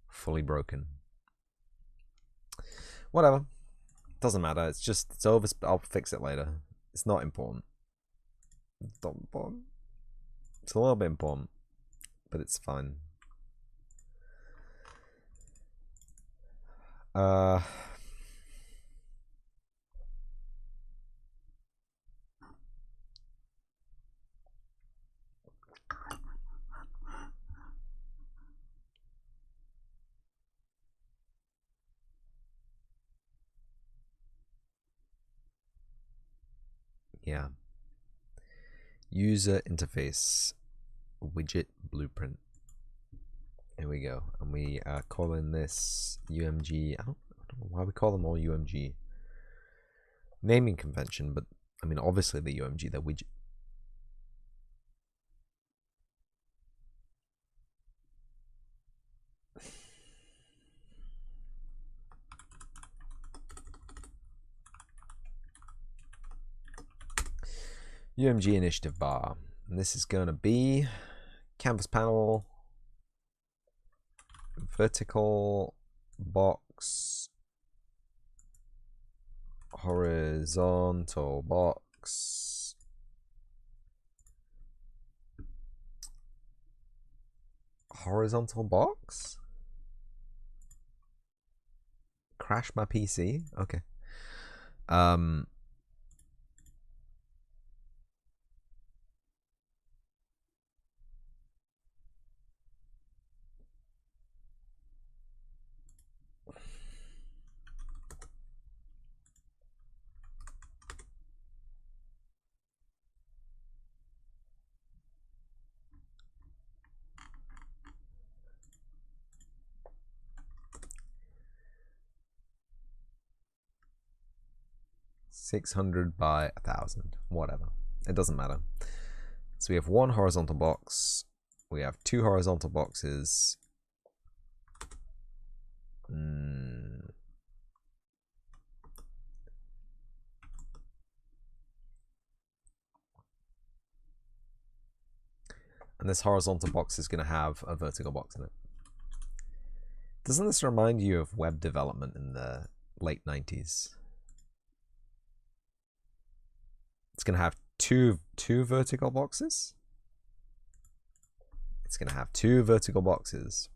Fully broken. Whatever. Doesn't matter. It's over. I'll fix it later. It's not important. It's not important. It's a little bit important, but it's fine. Yeah. User interface widget blueprint. Here we go. And we are calling this UMG. I don't know why we call them all UMG. Naming convention, but I mean, obviously the UMG, the widget. UMG initiative bar. And this is going to be canvas panel, vertical box, horizontal box, horizontal box. Crash my PC. Okay. 600 by 1000, whatever. It doesn't matter. So we have one horizontal box. We have two horizontal boxes. And this horizontal box is going to have a vertical box in it. Doesn't this remind you of web development in the late 90s? It's going to have two vertical boxes. It's going to have two vertical boxes.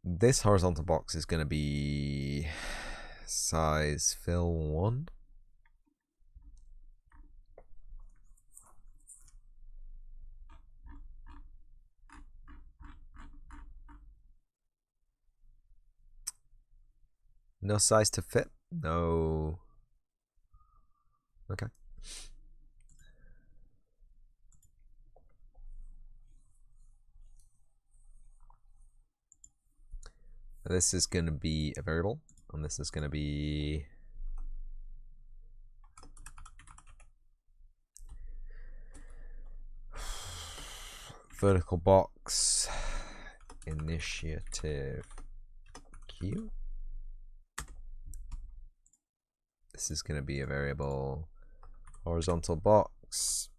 This horizontal box is going to be size fill 1. No size to fit? No. Okay. This is going to be a variable, and this is going to be vertical box initiative Q. This is going to be a variable horizontal box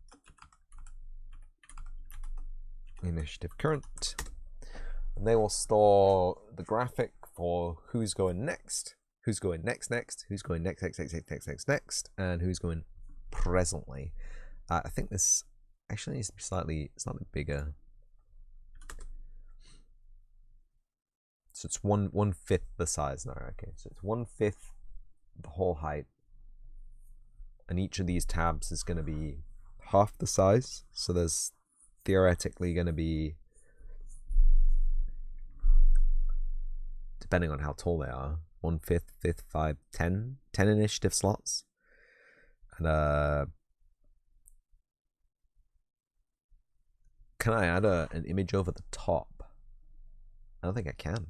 initiative current. And they will store the graphic for who's going next, who's going next, who's going next, and who's going presently. I think this actually needs to be slightly bigger. So it's one fifth the size now. Okay, so it's 1/5 the whole height, and each of these tabs is going to be half the size. So there's theoretically going to be, depending on how tall they are, 1/5, 5th, 5, 10 initiative slots. And can I add an image over the top? I don't think I can.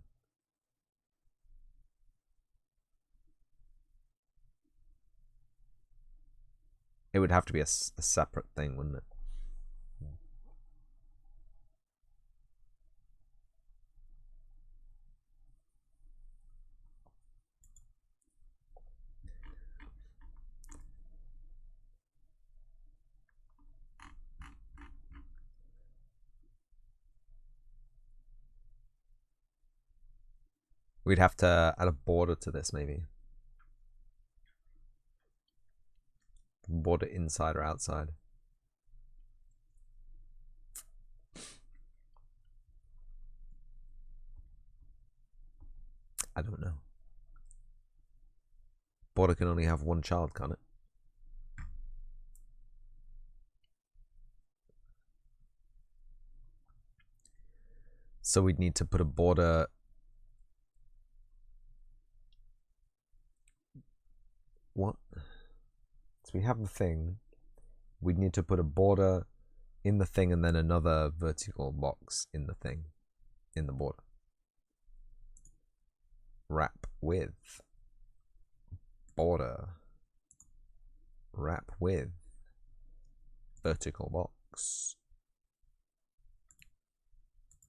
It would have to be a separate thing, wouldn't it? We'd have to add a border to this, maybe. Border inside or outside. I don't know. Border can only have one child, can't it? So we'd need to put a border. What? So we have the thing. We'd need to put a border in the thing and then another vertical box in the thing, in the border. Wrap with border. Wrap with vertical box.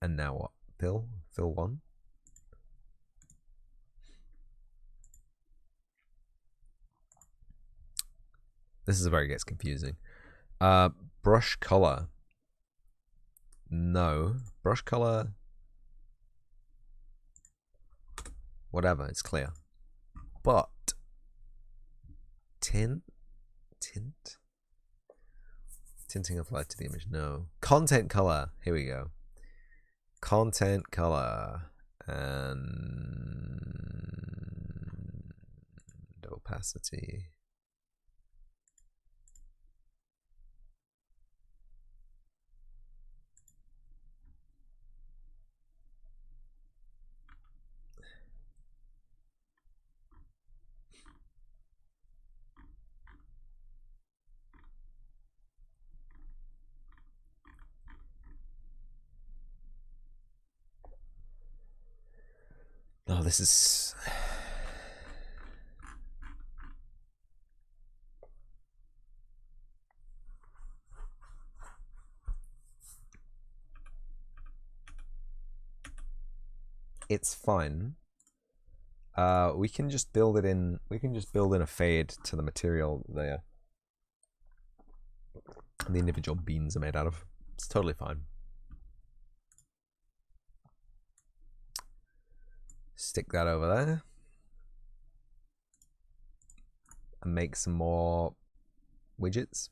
And now what? Fill 1. This is where it gets confusing. Brush color. No. Brush color. Whatever, it's clear. But tint? Tinting applied to the image. No. Content color. Here we go. Content color. And opacity. Oh, this is... it's fine. We can just build it in. We can just build in a fade to the material there. The individual beans are made out of. It's totally fine. Stick that over there. And make some more widgets.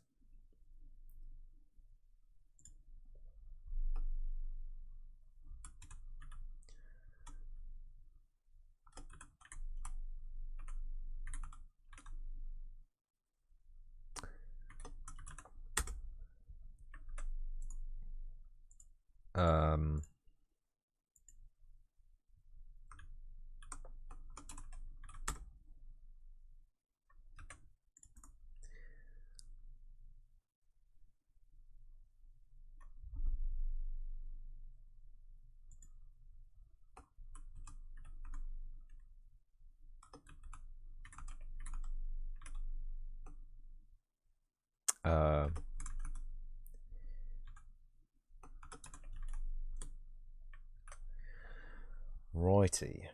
Righty.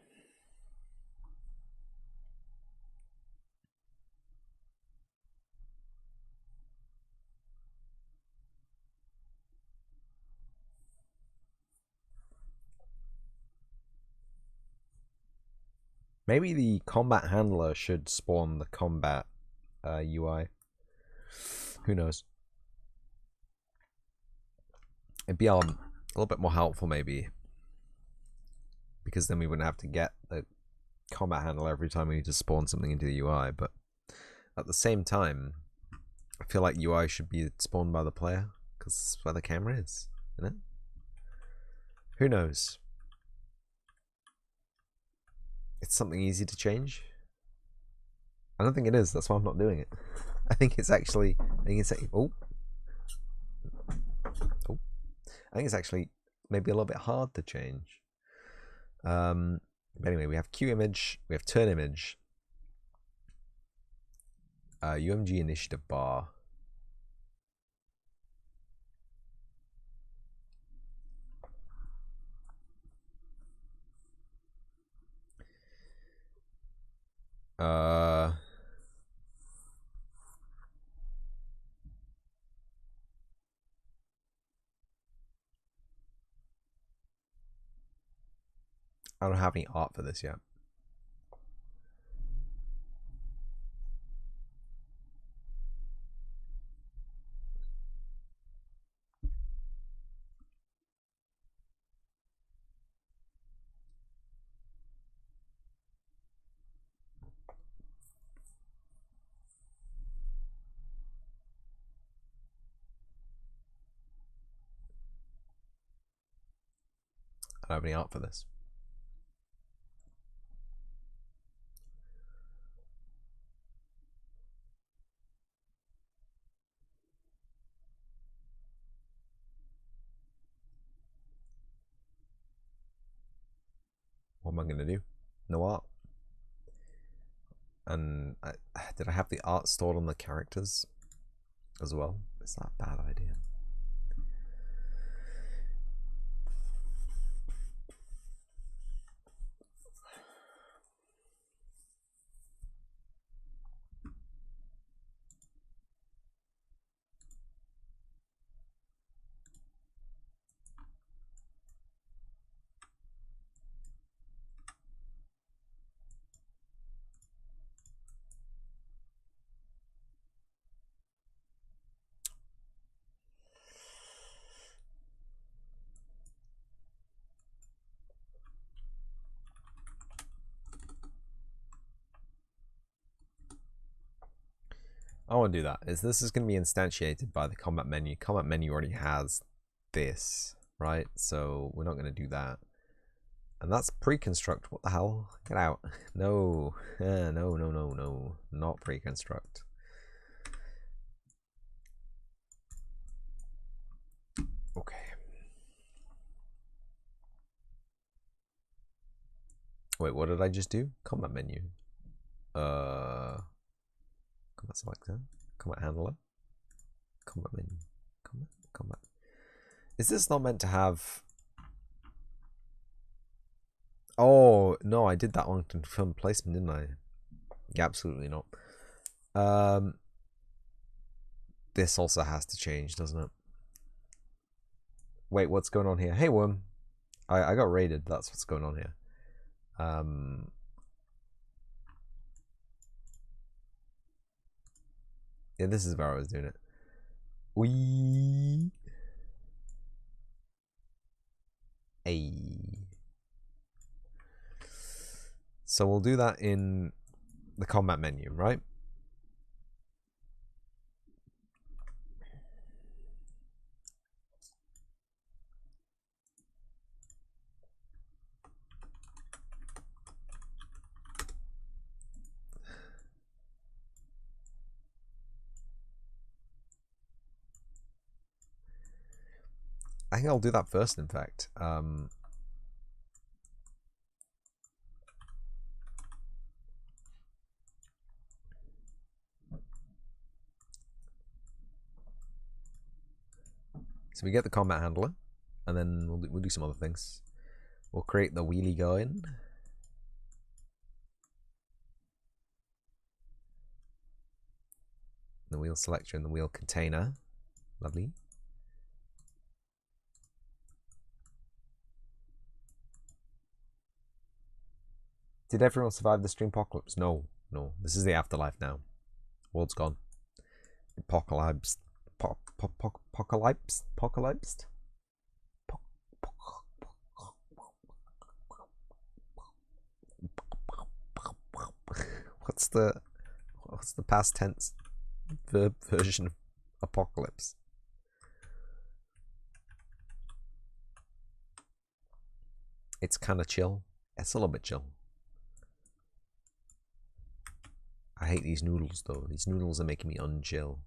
Maybe the combat handler should spawn the combat UI. Who knows? It'd be a little bit more helpful, maybe, because then we wouldn't have to get the combat handler every time we need to spawn something into the UI. But at the same time, I feel like UI should be spawned by the player, because that's where the camera is, isn't it? Who knows? It's something easy to change. I don't think it is. That's why I'm not doing it. I think it's actually. I think it's actually maybe a little bit hard to change. But anyway, we have Q image, we have turn image, UMG initiative bar. I don't have any art for this yet. I don't have any art for this. What am I going to do? No art. And did I have the art stored on the characters as well? It's not a bad idea. I want to do that. This is going to be instantiated by the combat menu. Combat menu already has this, right? So we're not going to do that. And that's pre-construct. What the hell? Get out. No. No. Not pre-construct. Okay. Wait, what did I just do? Combat menu. Combat selector. Combat handler. Combat menu. Combat. Is this not meant to have... Oh no, I did that on confirm placement, didn't I? Yeah, absolutely not. This also has to change, doesn't it? Wait, what's going on here? Hey, worm. I got raided. That's what's going on here. Yeah, this is where I was doing it. Wee. Ay. So we'll do that in the combat menu, right? I think I'll do that first, in fact. So we get the combat handler, and then we'll do some other things. We'll create the wheelie going. The wheel selector and the wheel container. Lovely. Did everyone survive the stream apocalypse? No, no. This is the afterlife now. World's gone. Apocalypse. Apocalypse. Apocalypse. What's the past tense verb version of apocalypse? It's kind of chill. It's a little bit chill. I hate these noodles though. These noodles are making me unchill.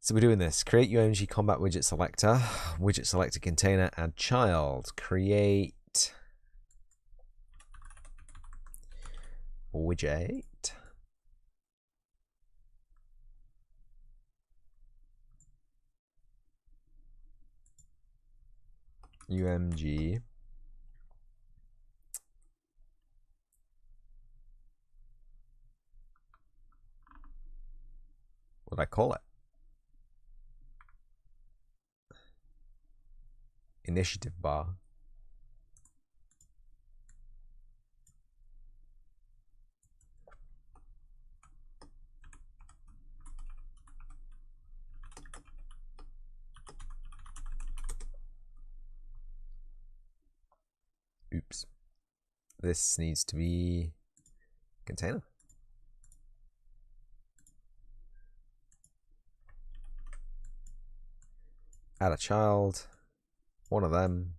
So we're doing this. Create UMG combat widget selector. Widget selector container. Add child. Create widget. UMG. What did I call it? Initiative bar. Oops. This needs to be container. Add a child. One of them.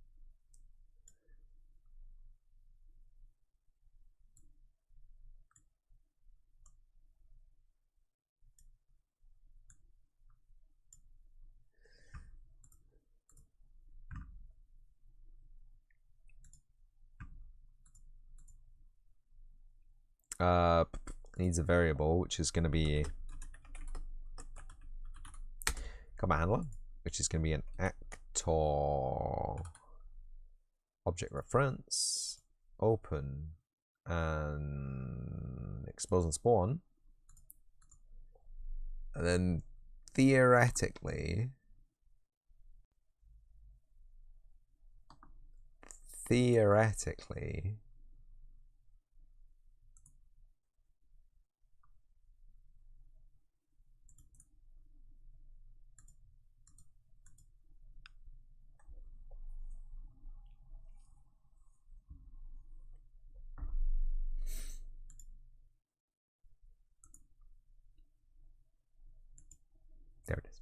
Needs a variable, which is going to be combat handler, which is going to be an actor object reference, open, and expose and spawn. And then theoretically, there it is.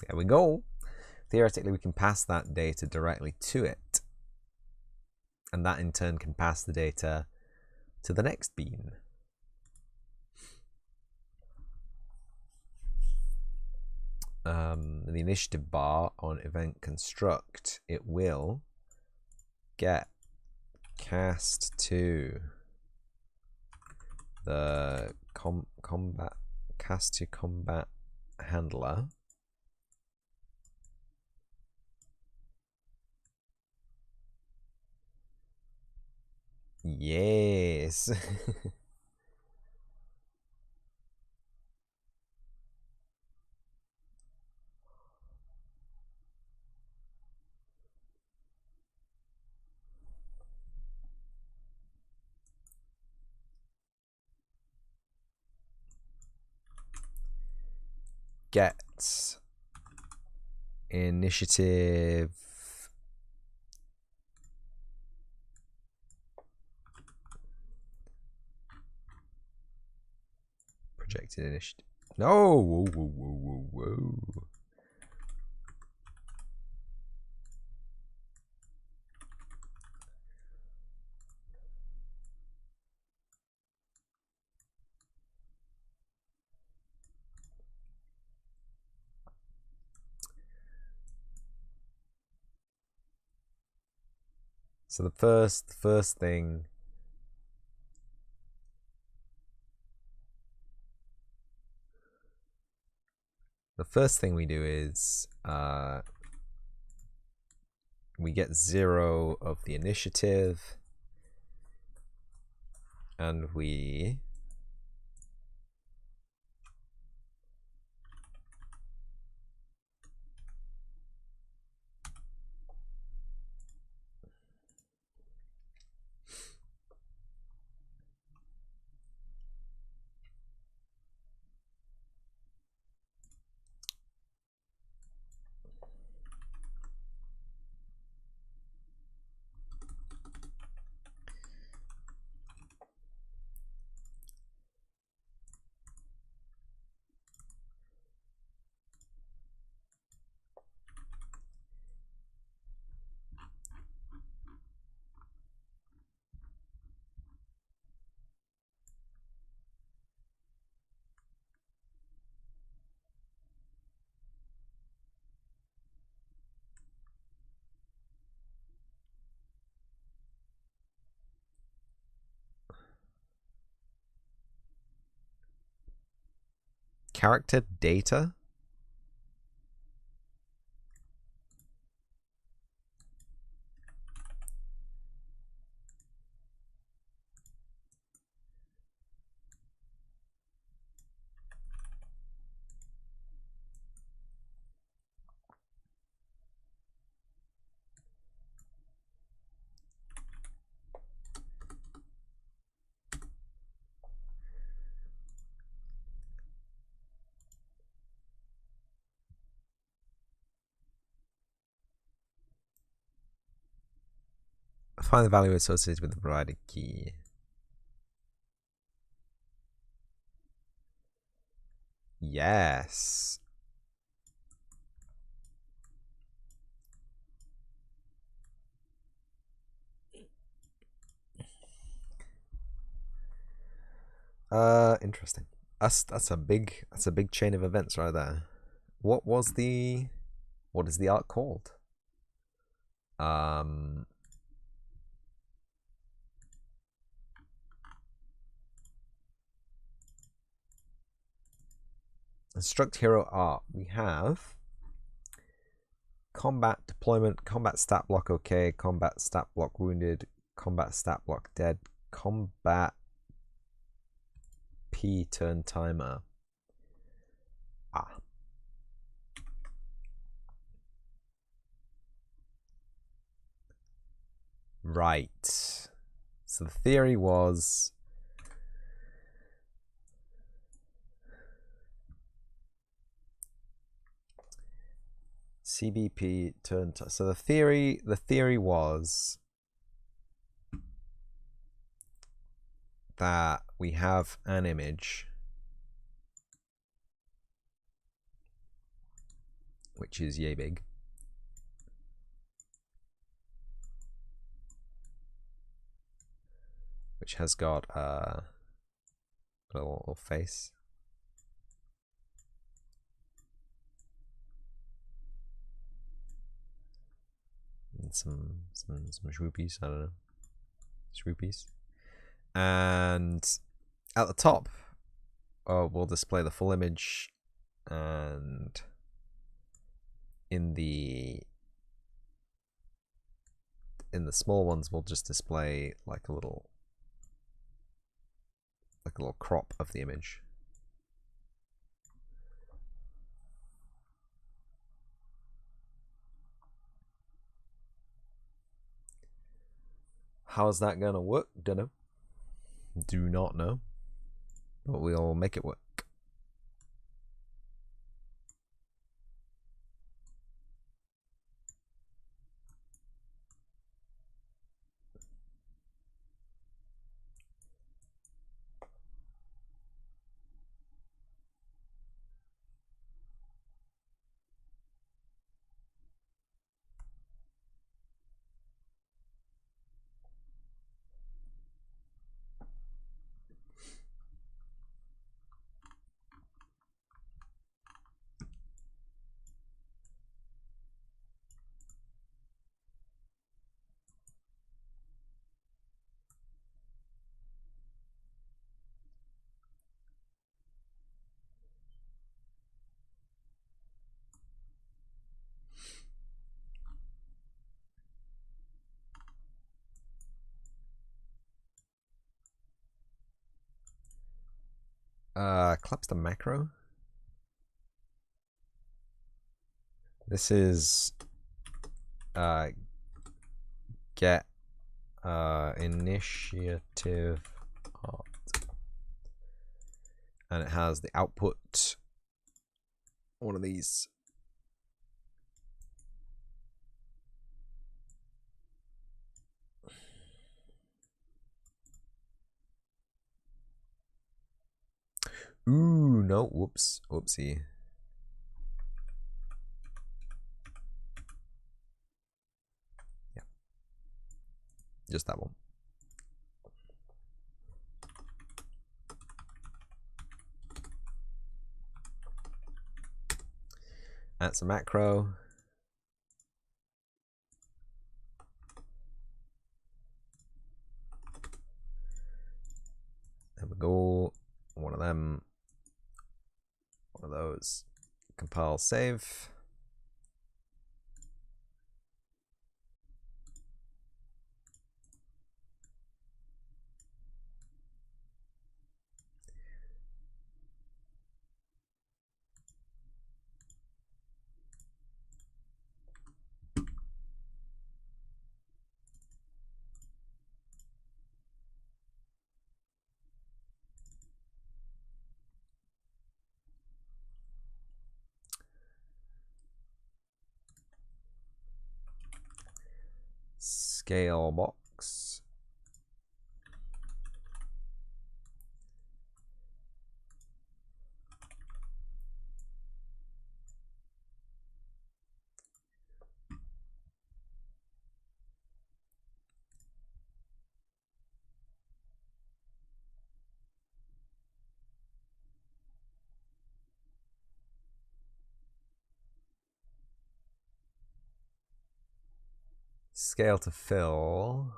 There we go. Theoretically, we can pass that data directly to it. And that in turn can pass the data to the next bean. The initiative bar on event construct, it will get cast to the combat handler Yes. Get initiative. Projected initiative. No! Whoa, whoa, whoa, whoa, whoa. So the first thing we do is we get 0 of the initiative, and we character data. Find the value associated with the provided key. Yes. Interesting. That's a big chain of events right there. What is the art called? Instruct hero art. We have combat deployment, combat stat block okay, combat stat block wounded, combat stat block dead, combat P turn timer. Right. So the theory was Cvp turn. So the theory was that we have an image which is yay big, which has got a little face. And some shwoopies, I don't know. Shwoopies. And at the top, we'll display the full image, and in the small ones we'll just display like a little like a little crop of the image. How's that gonna work? Dunno. Do not know. But we'll make it work. Collapse the macro. This is get initiative art, and it has the output, one of these. Ooh, no, whoops, whoopsie. Yeah, just that one. That's a macro. There we go. One of them. One of those. Compile, save. Scale box. Scale to fill.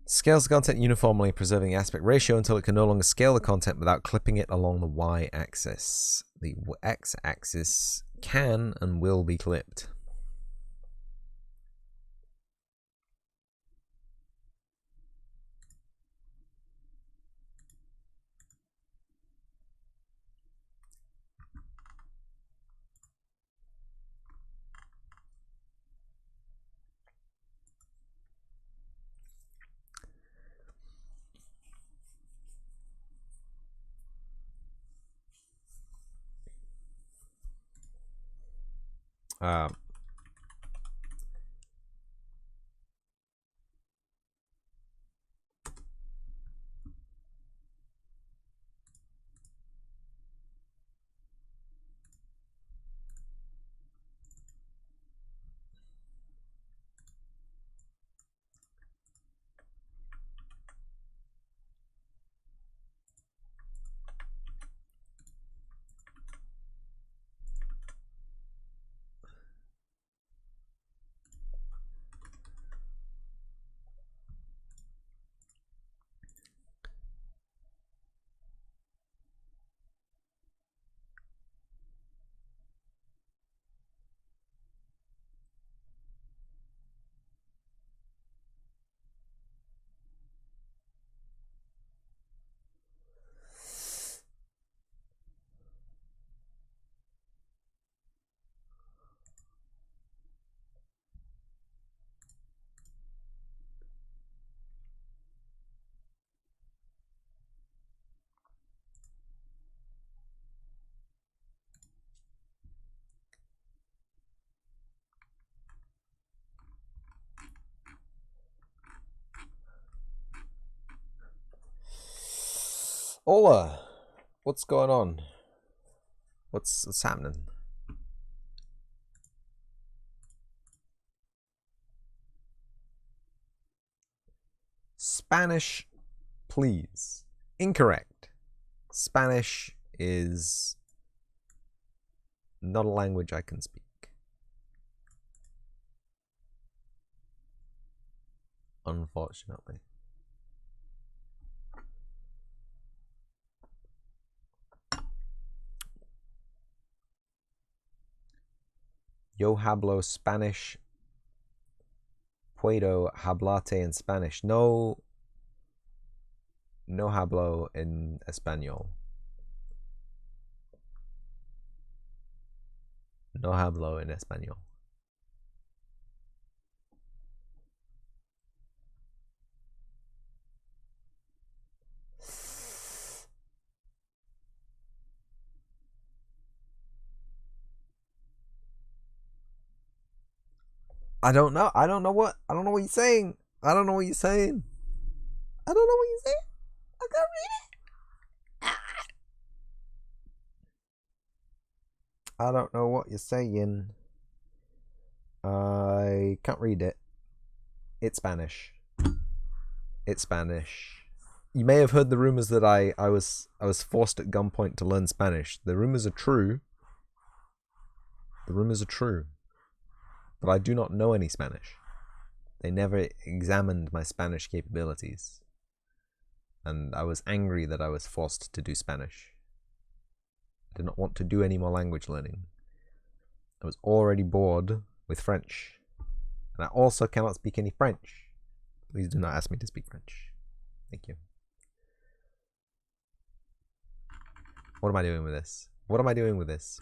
Scales the content uniformly, preserving the aspect ratio until it can no longer scale the content without clipping it along the y-axis. The x-axis can and will be clipped. Um, Hola, what's going on? What's happening? Spanish, please. Incorrect. Spanish is not a language I can speak. Unfortunately. Yo hablo Spanish. Puedo hablarte en Spanish. No hablo en español. No hablo en español. I don't know. I don't know what you're saying. I don't know what you're saying. I don't know what you're saying. I can't read it. I don't know what you're saying. I can't read it. It's Spanish. It's Spanish. You may have heard the rumors that I was forced at gunpoint to learn Spanish. The rumors are true. The rumors are true. But I do not know any Spanish. They never examined my Spanish capabilities. And I was angry that I was forced to do Spanish. I did not want to do any more language learning. I was already bored with French. And I also cannot speak any French. Please do not ask me to speak French. Thank you. What am I doing with this? What am I doing with this?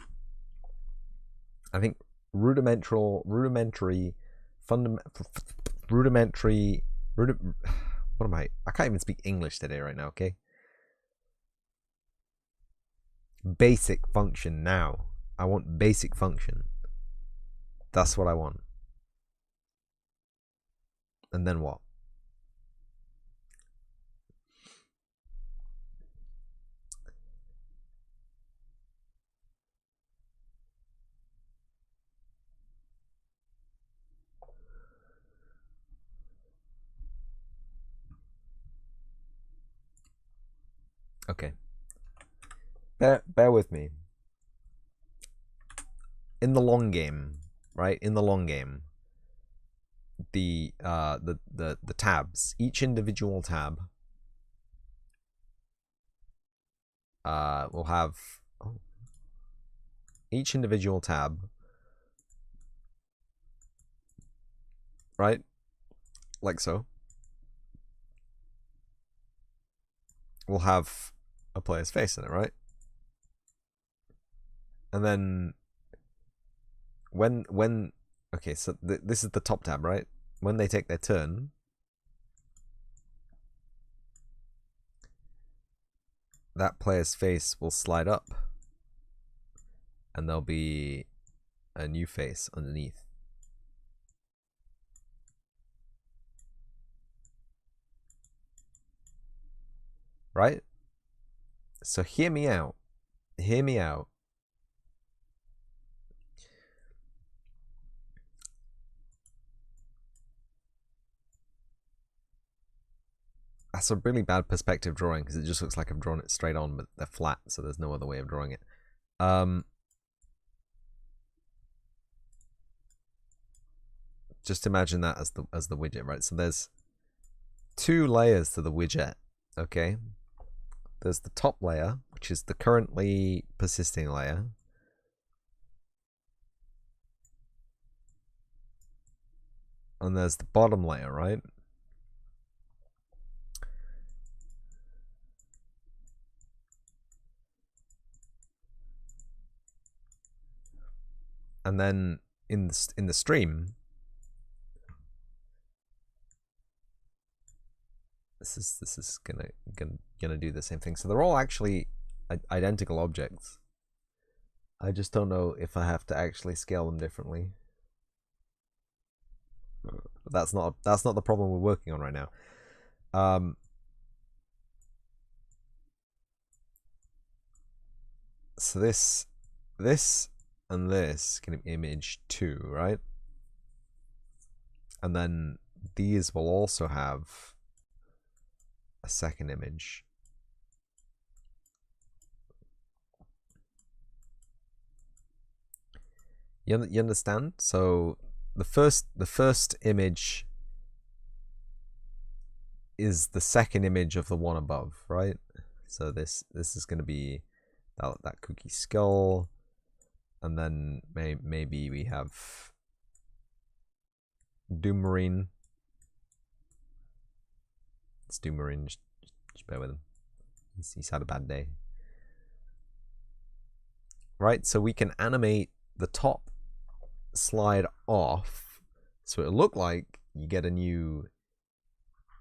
I think rudimentary, what am I? I can't even speak English today right now, okay? Basic function now. I want basic function. That's what I want. And then what? Okay. Bear with me. In the long game, right? In the long game, the tabs, each individual tab will have each individual tab, right? Like so. Will have a player's face in it, right? And then when okay, so this is the top tab, right? When they take their turn, that player's face will slide up, and there'll be a new face underneath. Right? So hear me out. Hear me out. That's a really bad perspective drawing because it just looks like I've drawn it straight on, but they're flat, so there's no other way of drawing it. Just imagine that as the widget, right? So there's two layers to the widget, okay? There's the top layer, which is the currently persisting layer. And there's the bottom layer, right? And then in the stream, this is gonna do the same thing. So they're all actually identical objects. I just don't know if I have to actually scale them differently. But that's not the problem we're working on right now. So this, and this can be image 2, right? And then these will also have a second image. You understand? So the first image is the second image of the one above, right? So this is going to be that cookie skull, and then maybe we have Doomarine. It's Doomarine. Just bear with him. He's had a bad day, right? So we can animate the top slide off, so it'll look like you get a new.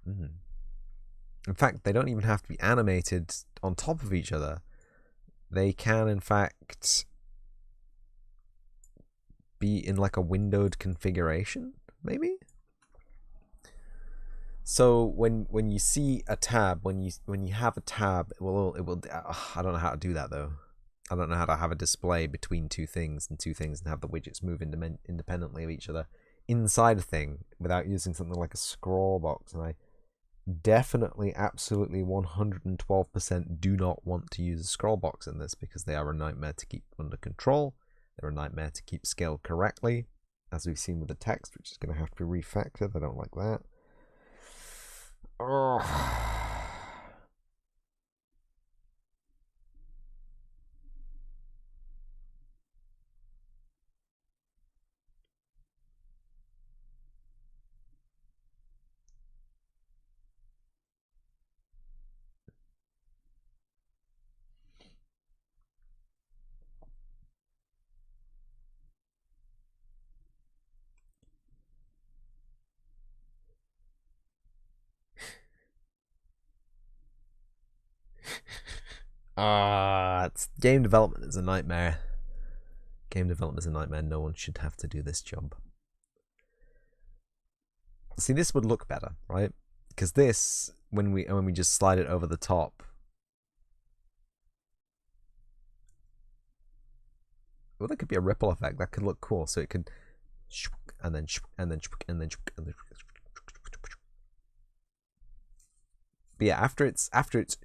In fact, they don't even have to be animated on top of each other. They can, in fact, be in like a windowed configuration, maybe. So when you see a tab, when you have a tab, it will. I don't know how to do that though. I don't know how to have a display between two things and have the widgets move independently of each other inside a thing without using something like a scroll box. And I definitely, absolutely, 112% do not want to use a scroll box in this, because they are a nightmare to keep under control. They're a nightmare to keep scaled correctly, as we've seen with the text, which is going to have to be refactored. I don't like that. Oh. It's game development is a nightmare. Game development is a nightmare. No one should have to do this job. See, this would look better, right? Because this, when we just slide it over the top, well, that could be a ripple effect. That could look cool. So it could, and then and then and then and then. But yeah, after it's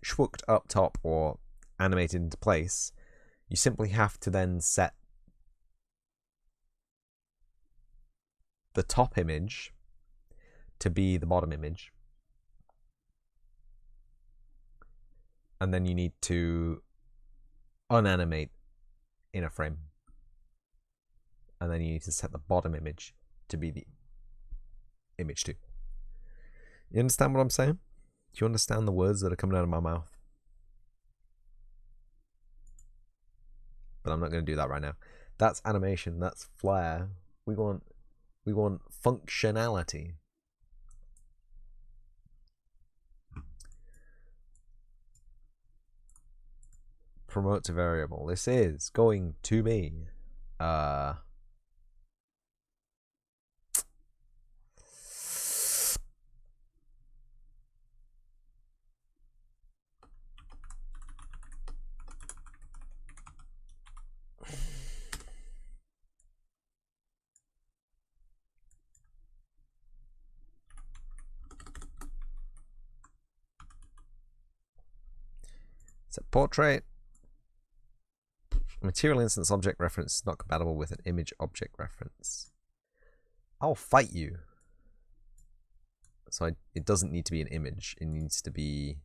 shwooked up top or animated into place, you simply have to then set the top image to be the bottom image, and then you need to unanimate in a frame, and then you need to set the bottom image to be the image 2. You understand what I'm saying? Do you understand the words that are coming out of my mouth? But I'm not going to do that right now. That's animation. That's flair. We want functionality. Promote to variable. This is going to be set portrait. Material instance object reference is not compatible with an image object reference. I'll fight you. So it doesn't need to be an image. It needs to be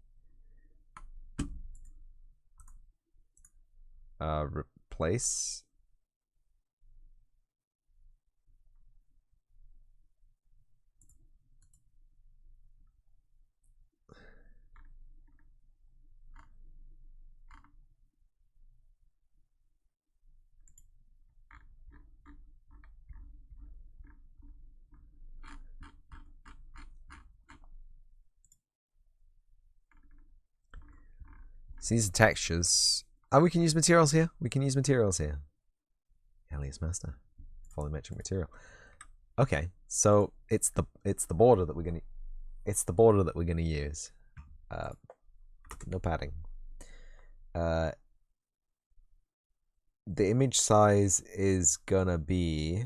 replace. So these are textures. Oh, we can use materials here. We can use materials here. Alias master, volumetric material. Okay, so it's the border that we're gonna use. No padding. the image size is gonna be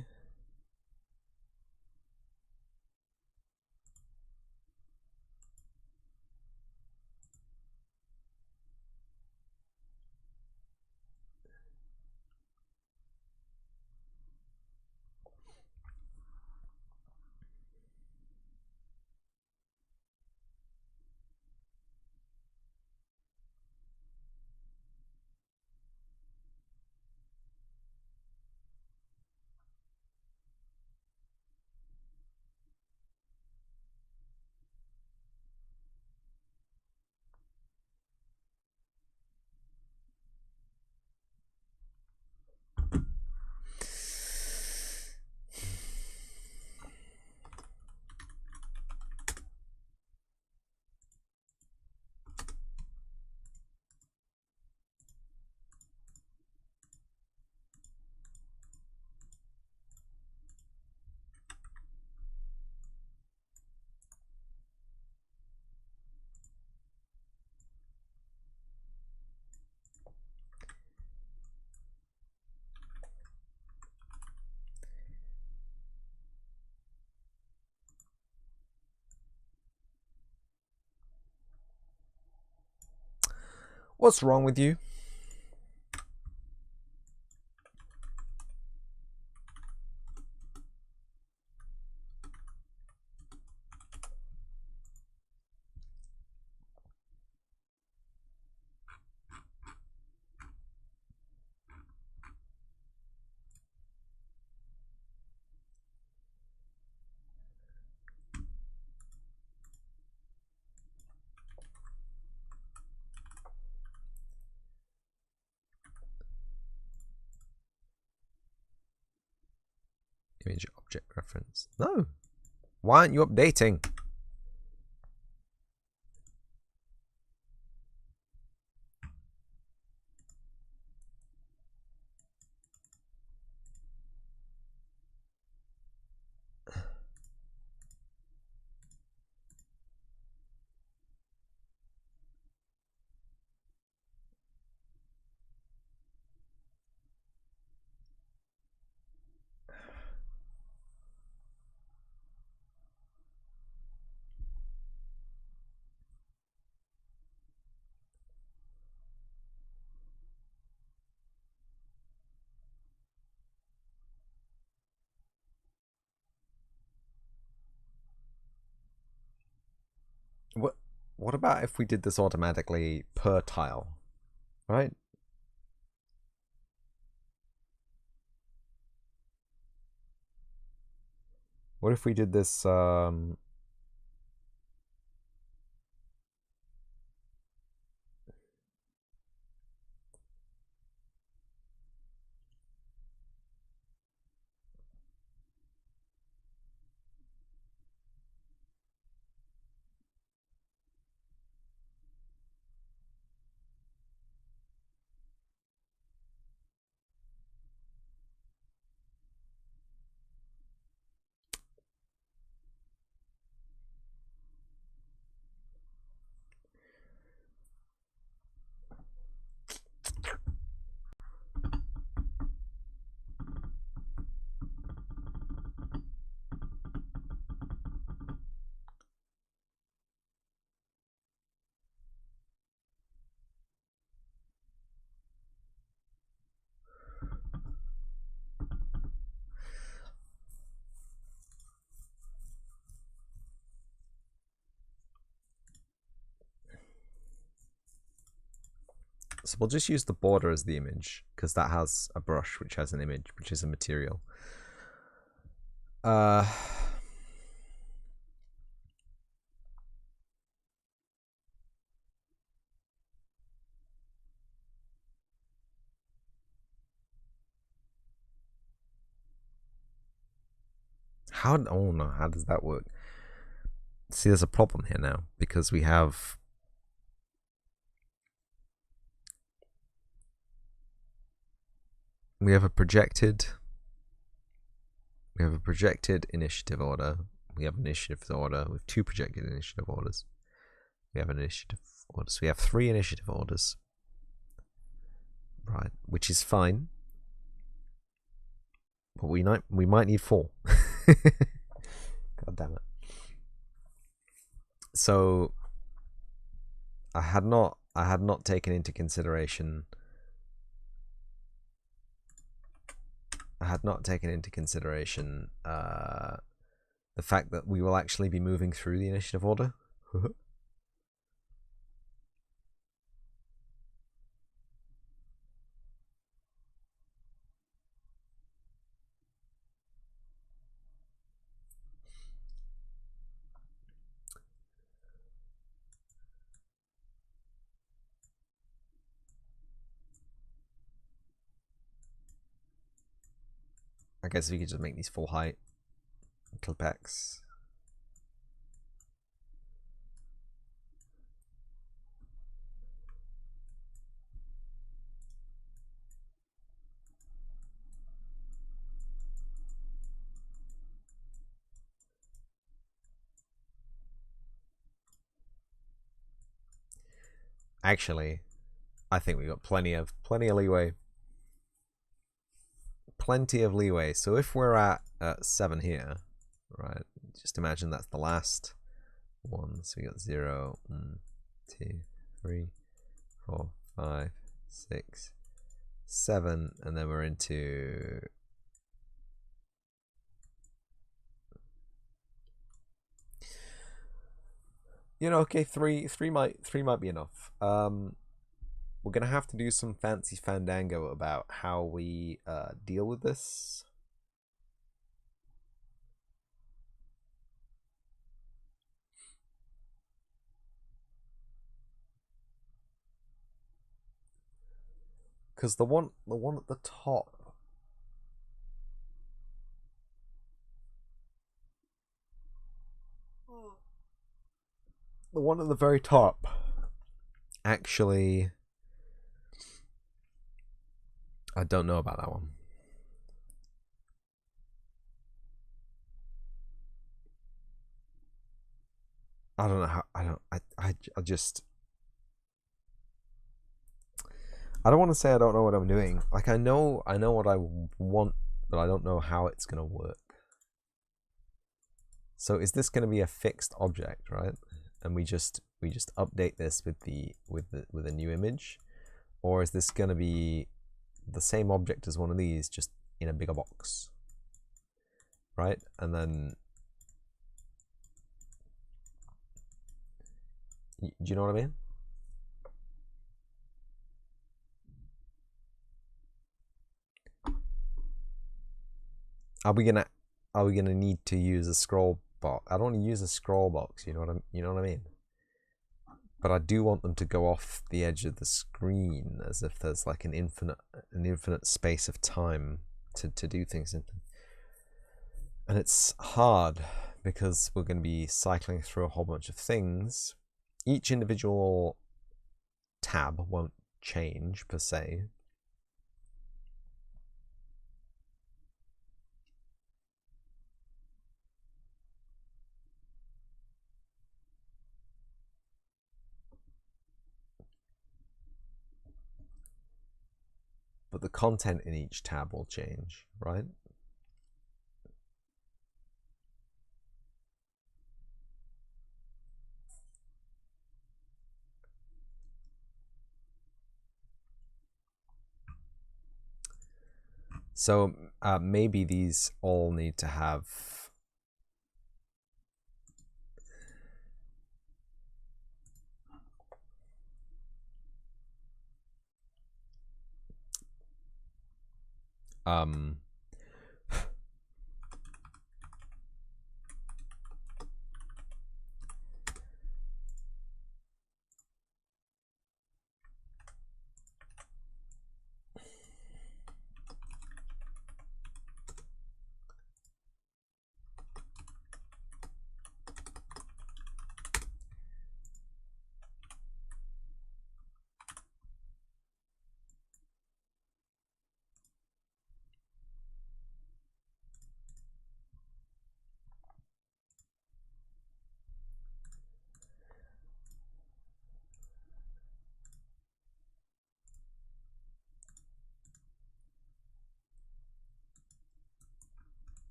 what's wrong with you? Image object reference. No. Why aren't you updating? What about if we did this automatically per tile? Right? What if we did this so we'll just use the border as the image, because that has a brush which has an image, which is a material. Oh no, how does that work? See, there's a problem here now, because we have a projected initiative order. We have an initiative order with 2 projected initiative orders. We have an initiative order. So we have 3 initiative orders. Right, which is fine. but we might need 4. God damn it. So I had not taken into consideration the fact that we will actually be moving through the initiative order. I guess we could just make these full height. Clip X. Actually, I think we got plenty of leeway. Plenty of leeway. So if we're at 7 here, right? Just imagine that's the last one. So we got 0, 1, 2, 3, 4, 5, 6, 7, and then we're into okay, 3 might be enough. We're gonna have to do some fancy fandango about how we deal with this. Because the one at the top, the one at the very top, actually, I don't know about that one. I don't know how. I don't want to say I don't know what I'm doing. Like I know what I want, but I don't know how it's gonna work. So is this gonna be a fixed object, right? And we just update this with a new image, or is this gonna be the same object as one of these, just in a bigger box, right? And then, do you know what I mean? Are we gonna need to use a scroll box? I don't want to use a scroll box. You know what I mean? But I do want them to go off the edge of the screen, as if there's like an infinite space of time to do things in. And it's hard because we're going to be cycling through a whole bunch of things. Each individual tab won't change per se. But the content in each tab will change, right? So maybe these all need to have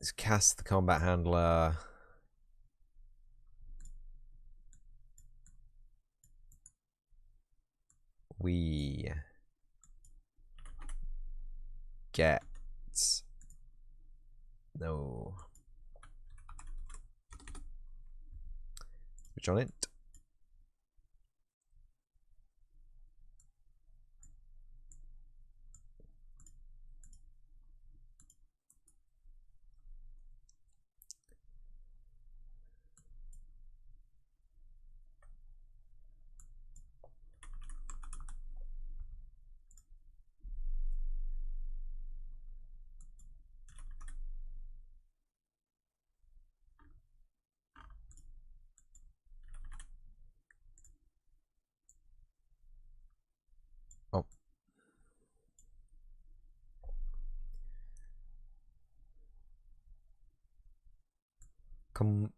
Let's cast the combat handler. We get no switch on it. Oh. Come.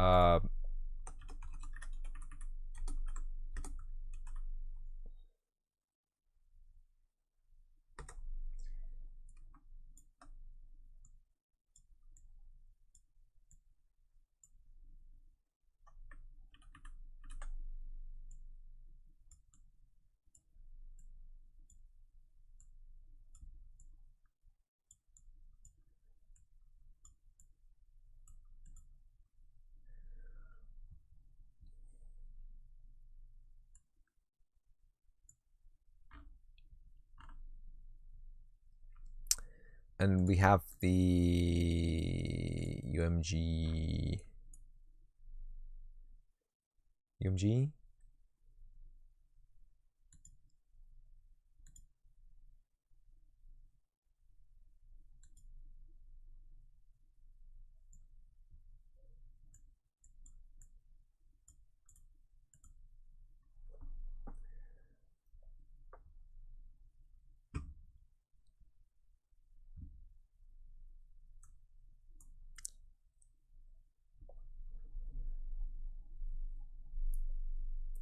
Uh, and we have the UMG.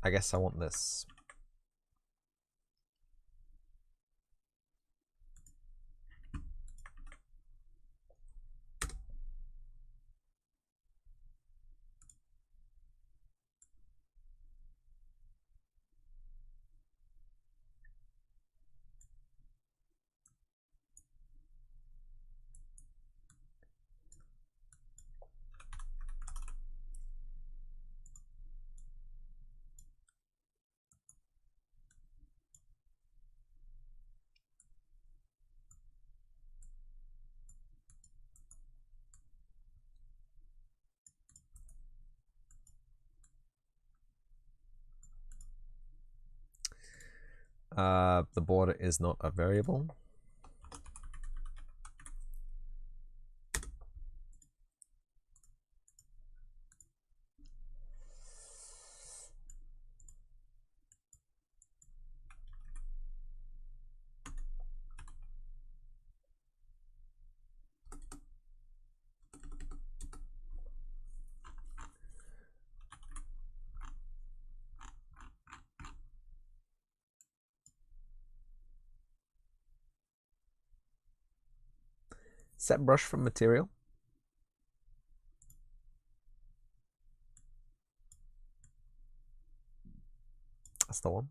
I guess I want this. The border is not a variable. Set brush from material. That's the one.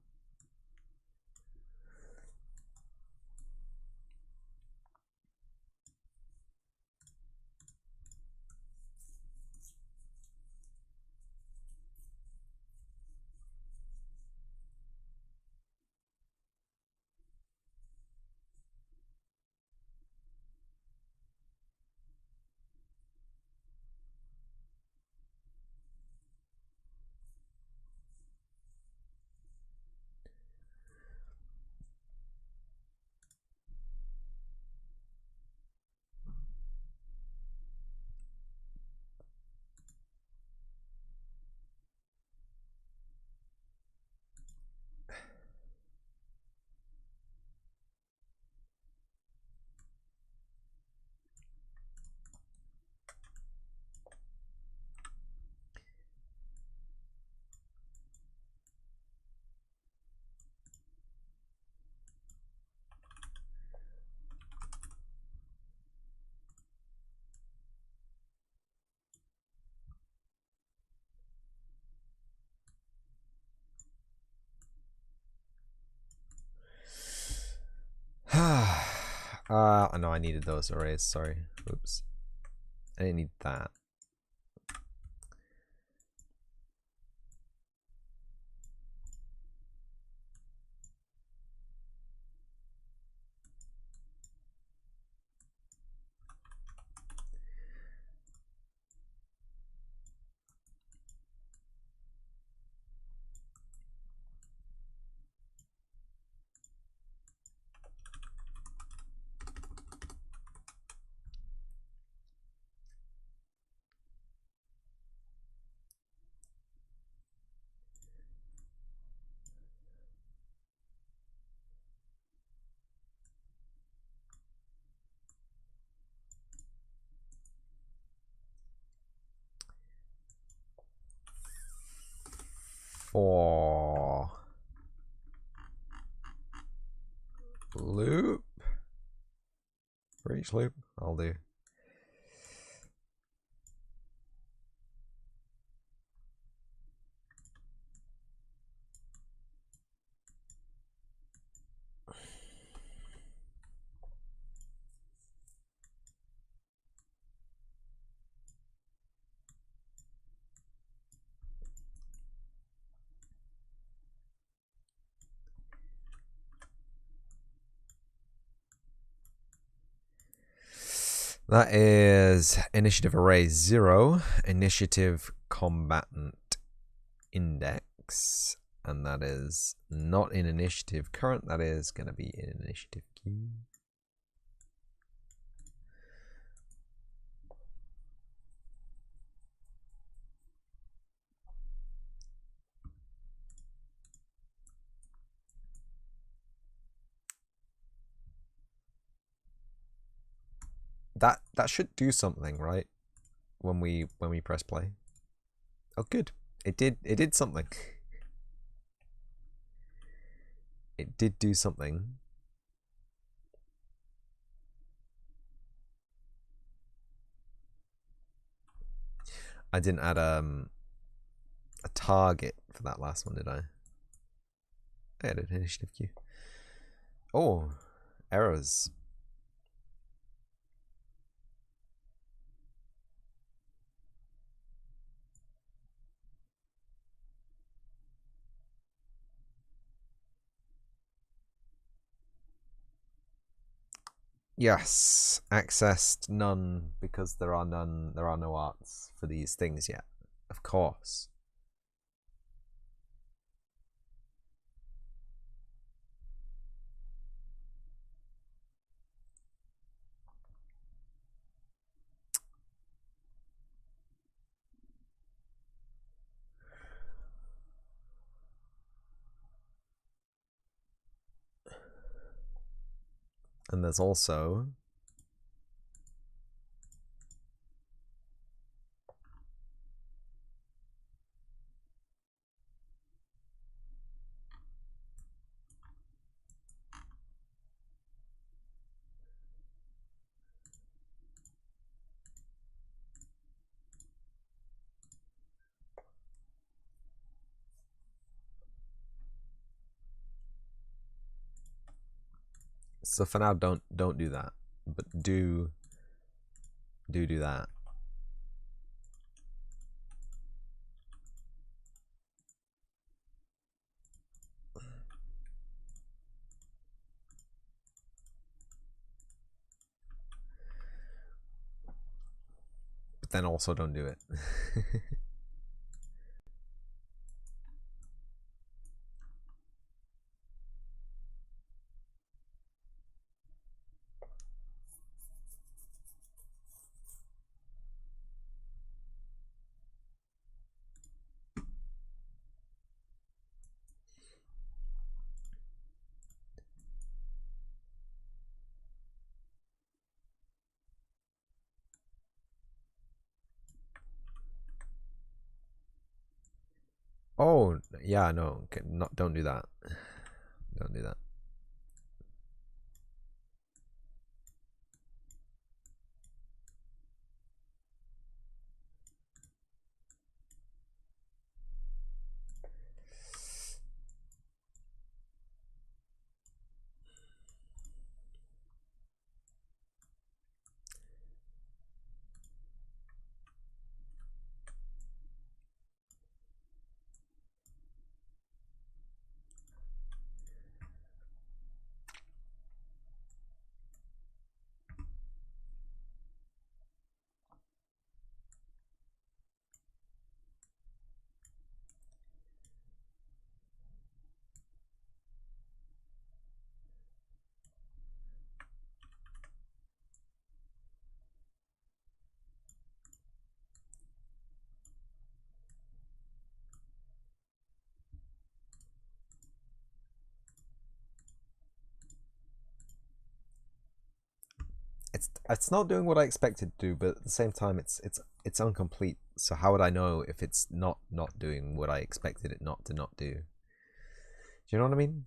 I know I needed those arrays, sorry. Oops. I didn't need that. For loop. For each loop, I'll do. That is initiative array 0, initiative combatant index, and that is not in initiative current, that is going to be in initiative queue. That should do something, right? When we press play. Oh, good. It did something. It did do something. I didn't add a target for that last one, did I? I added initiative queue. Oh, errors. Yes, accessed none because there are no arts for these things yet. Of course. And there's also so for now don't do that, but do that. But then also don't do it. Oh, yeah, no, don't do that. Don't do that. it's not doing what I expected to do, but at the same time, it's incomplete. So how would I know if it's not doing what I expected it not do? Do you know what I mean?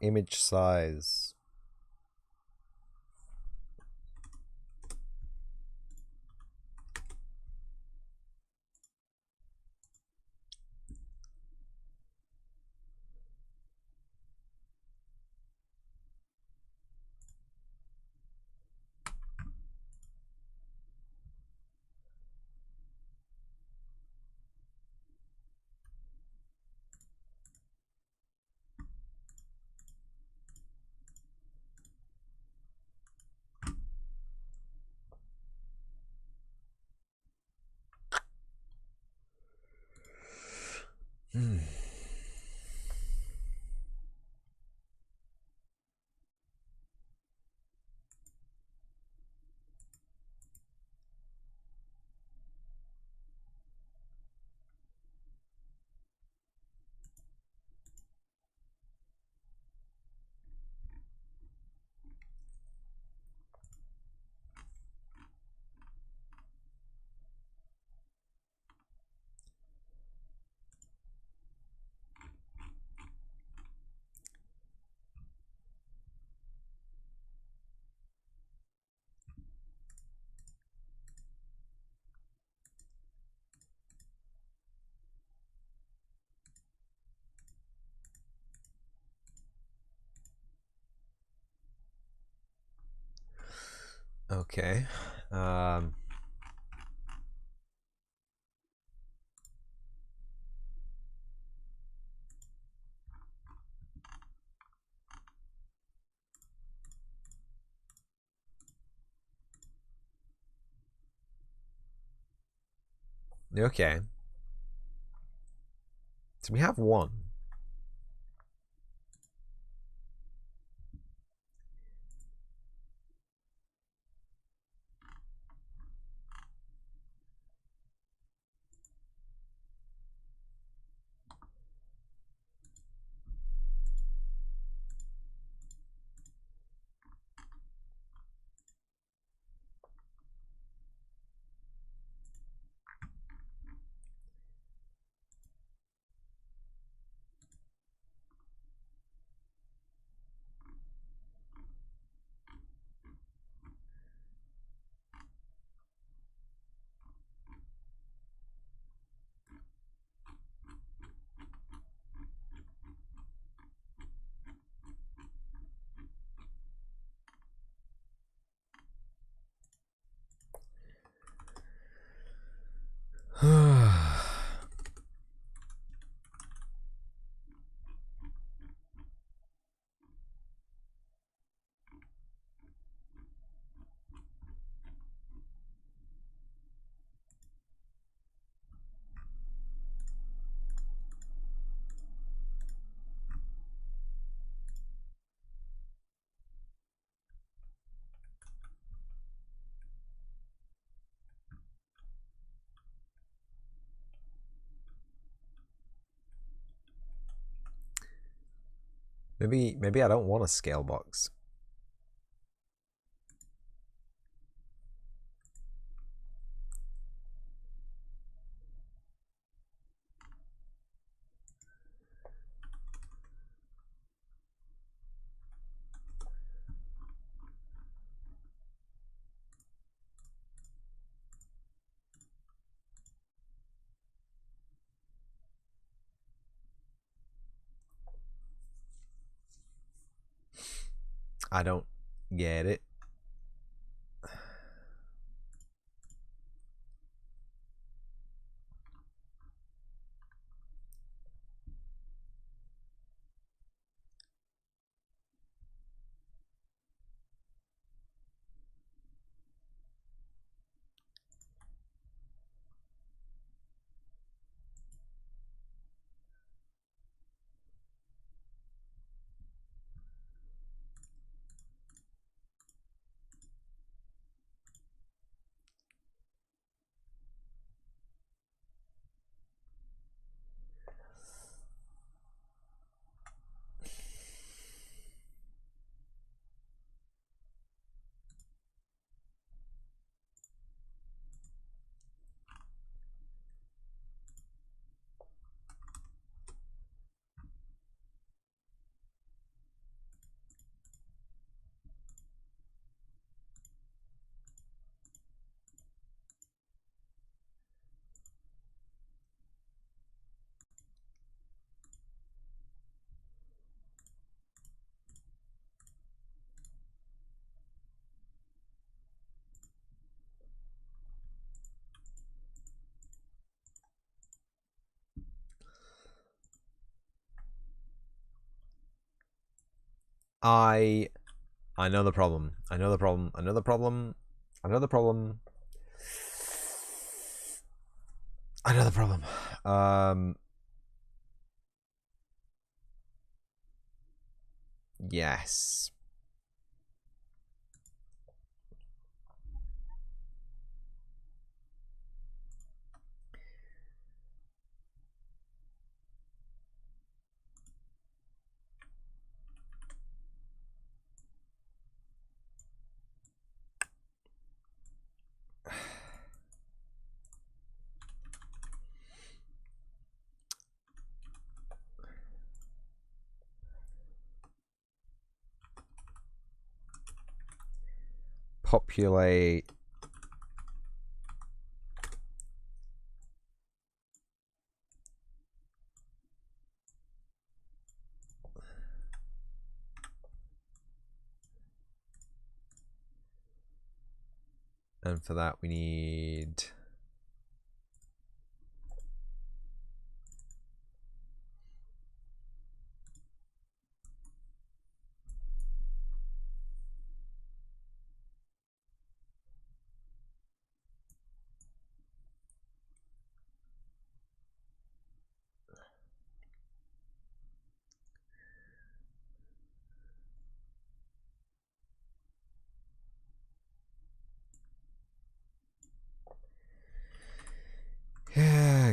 Image size. Okay. Okay. So we have one. Maybe I don't want a scale box. I don't get it. I know the problem. I know the problem. I know the problem. I know the problem. I know the problem. Yes. Populate. And for that we need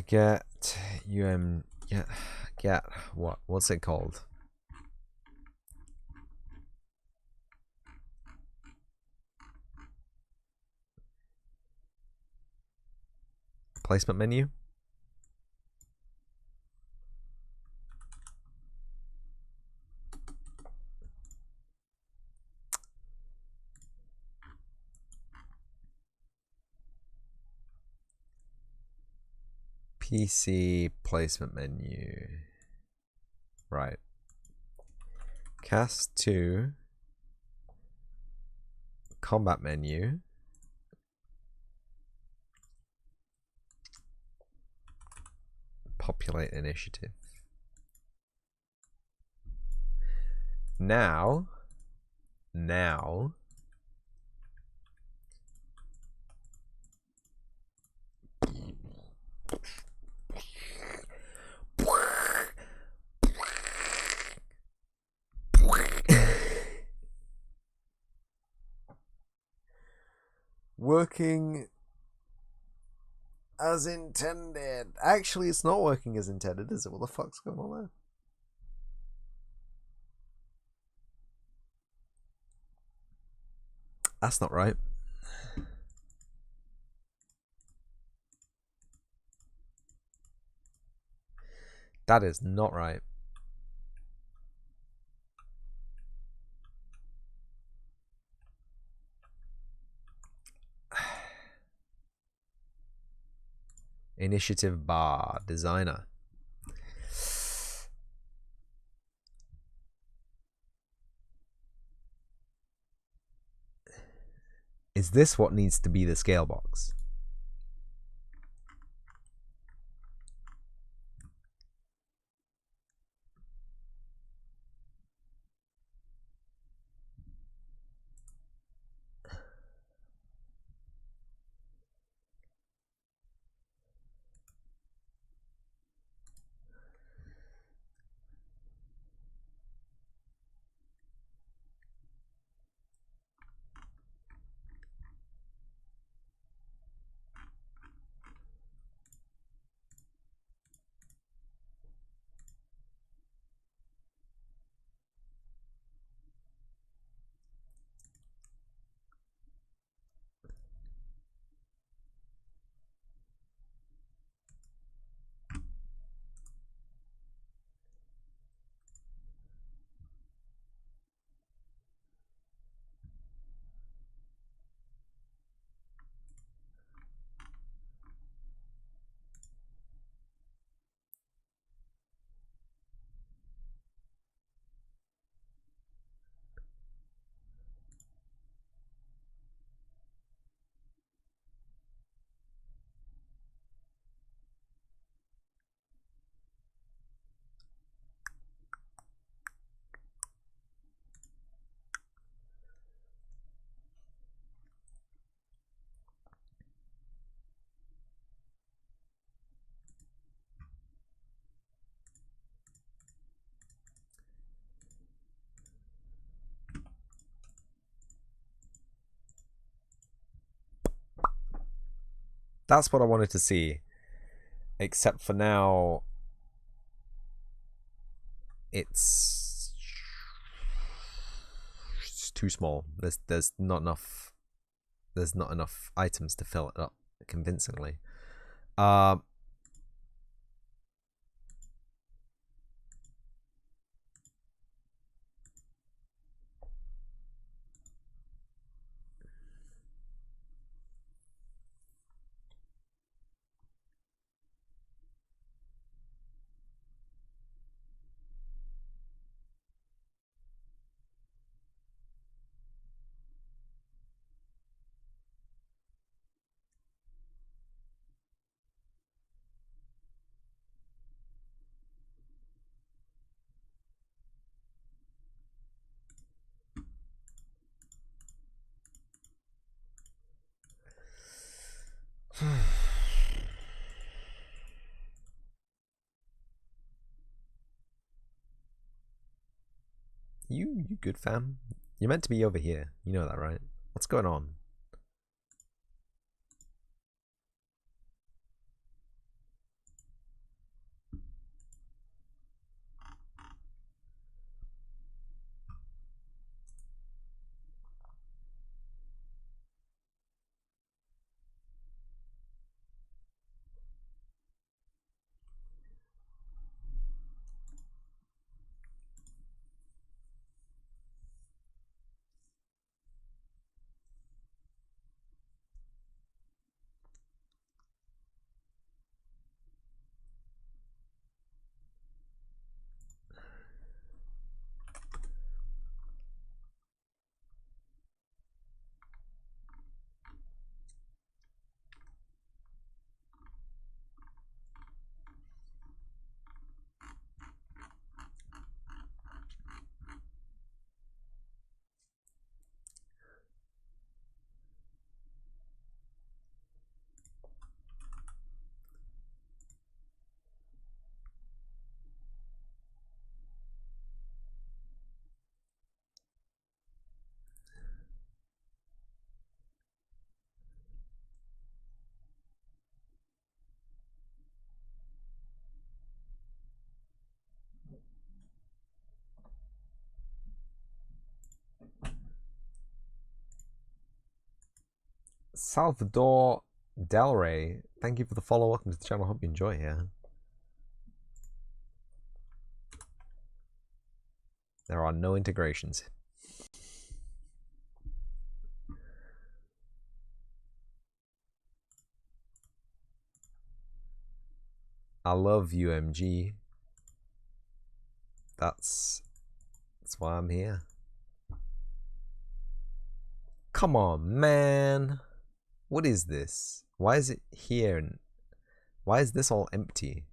get get what's it called? Placement menu. PC placement menu. Right. Cast to combat menu. Populate initiative. Now working as intended. Actually, it's not working as intended, is it? What the fuck's going on there? That's not right. That is not right. Initiative bar, designer. Is this what needs to be the scale box? That's what I wanted to see. Except for now, it's too small. There's not enough. There's not enough items to fill it up convincingly. You good fam? You're meant to be over here. You know that, right? What's going on? Salvador Del Rey, thank you for the follow. Welcome to the channel. Hope you enjoy here. There are no integrations. I love UMG. That's why I'm here. Come on, man. What is this? Why is it here? And why is this all empty?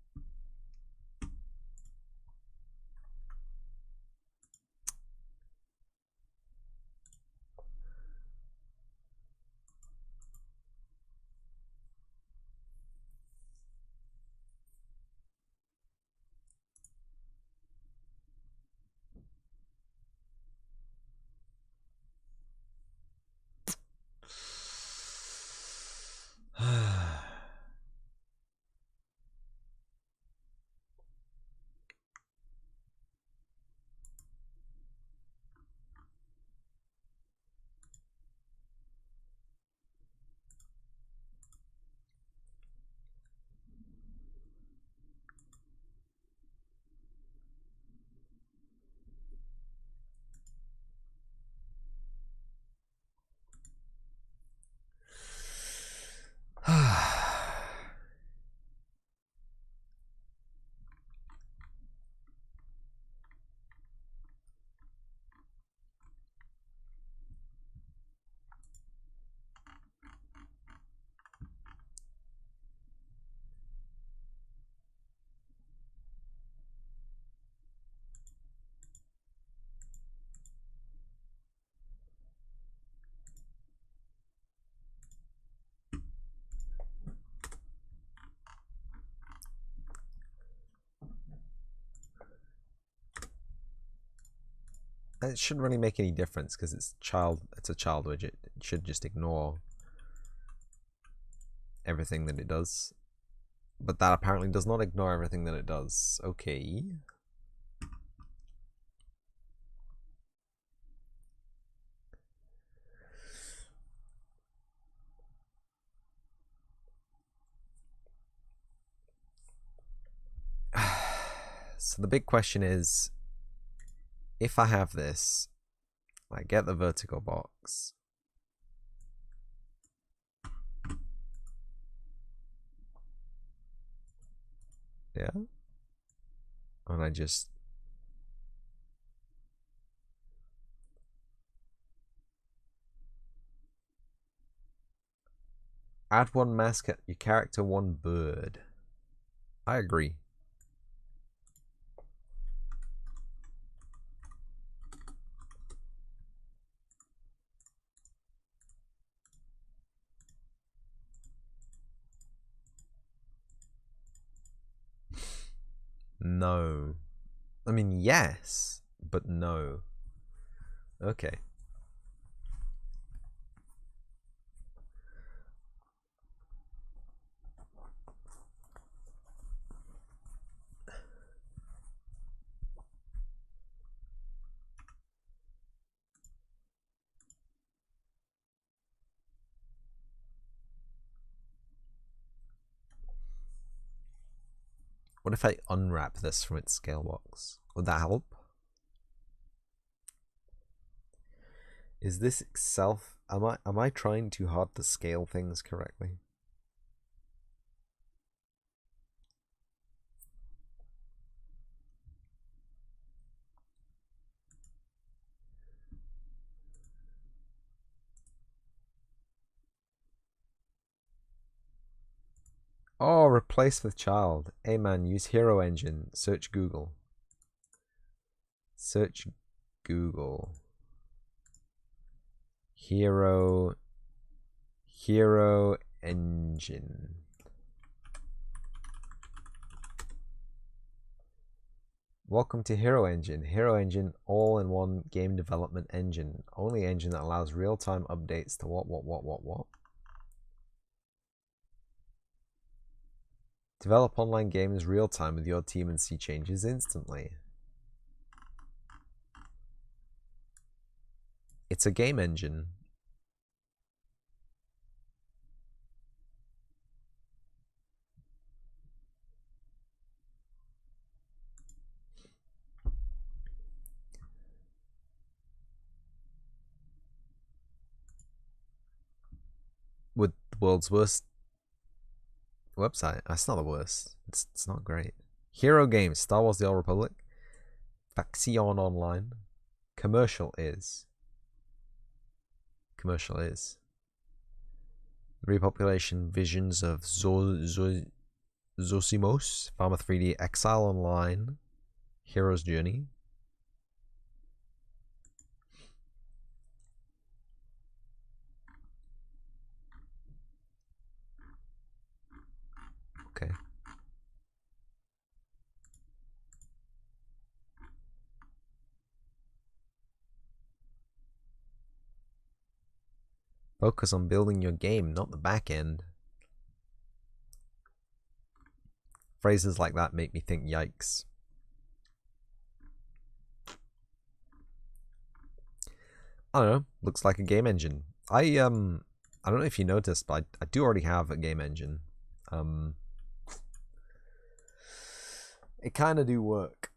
It shouldn't really make any difference because it's a child widget. It should just ignore everything that it does. But that apparently does not ignore everything that it does. Okay. So the big question is, if I have this, I get the vertical box. Yeah. And I just add one mask at your character, one bird. I agree. No. I mean, yes, but no. Okay. What if I unwrap this from its scale box? Would that help? Is this itself? Am I trying too hard to scale things correctly? Oh, replace with child. Hey man, use Hero Engine. Search Google. Search Google. Hero Engine. Welcome to Hero Engine. Hero Engine, all-in-one game development engine. Only engine that allows real-time updates to what? Develop online games real-time with your team and see changes instantly. It's a game engine. The world's worst website. That's not the worst. It's not great. Hero Games, Star Wars: The Old Republic, Faction Online, Commercial is. Repopulation Visions of Zosimos, Farmer 3D, Exile Online, Hero's Journey. Okay. Focus on building your game, not the back end. Phrases like that make me think yikes. I don't know. Looks like a game engine. I don't know if you noticed, but I do already have a game engine. It kind of do work.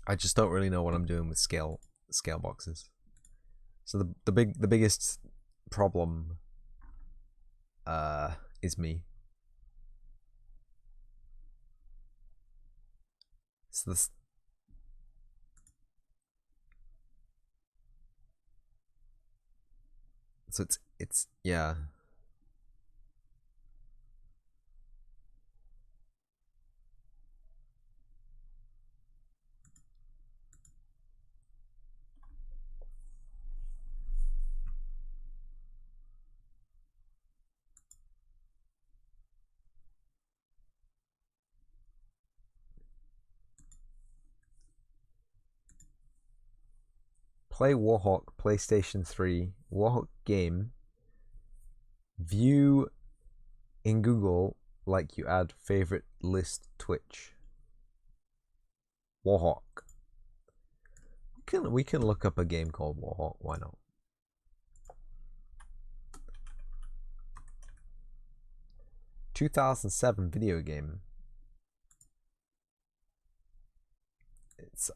I just don't really know what I'm doing with scale boxes. So the biggest problem is me. So this. So it's yeah. Play Warhawk, PlayStation 3, Warhawk game. View in Google like you add favorite list Twitch. Warhawk. We can look up a game called Warhawk. Why not? ...2007 video game. It's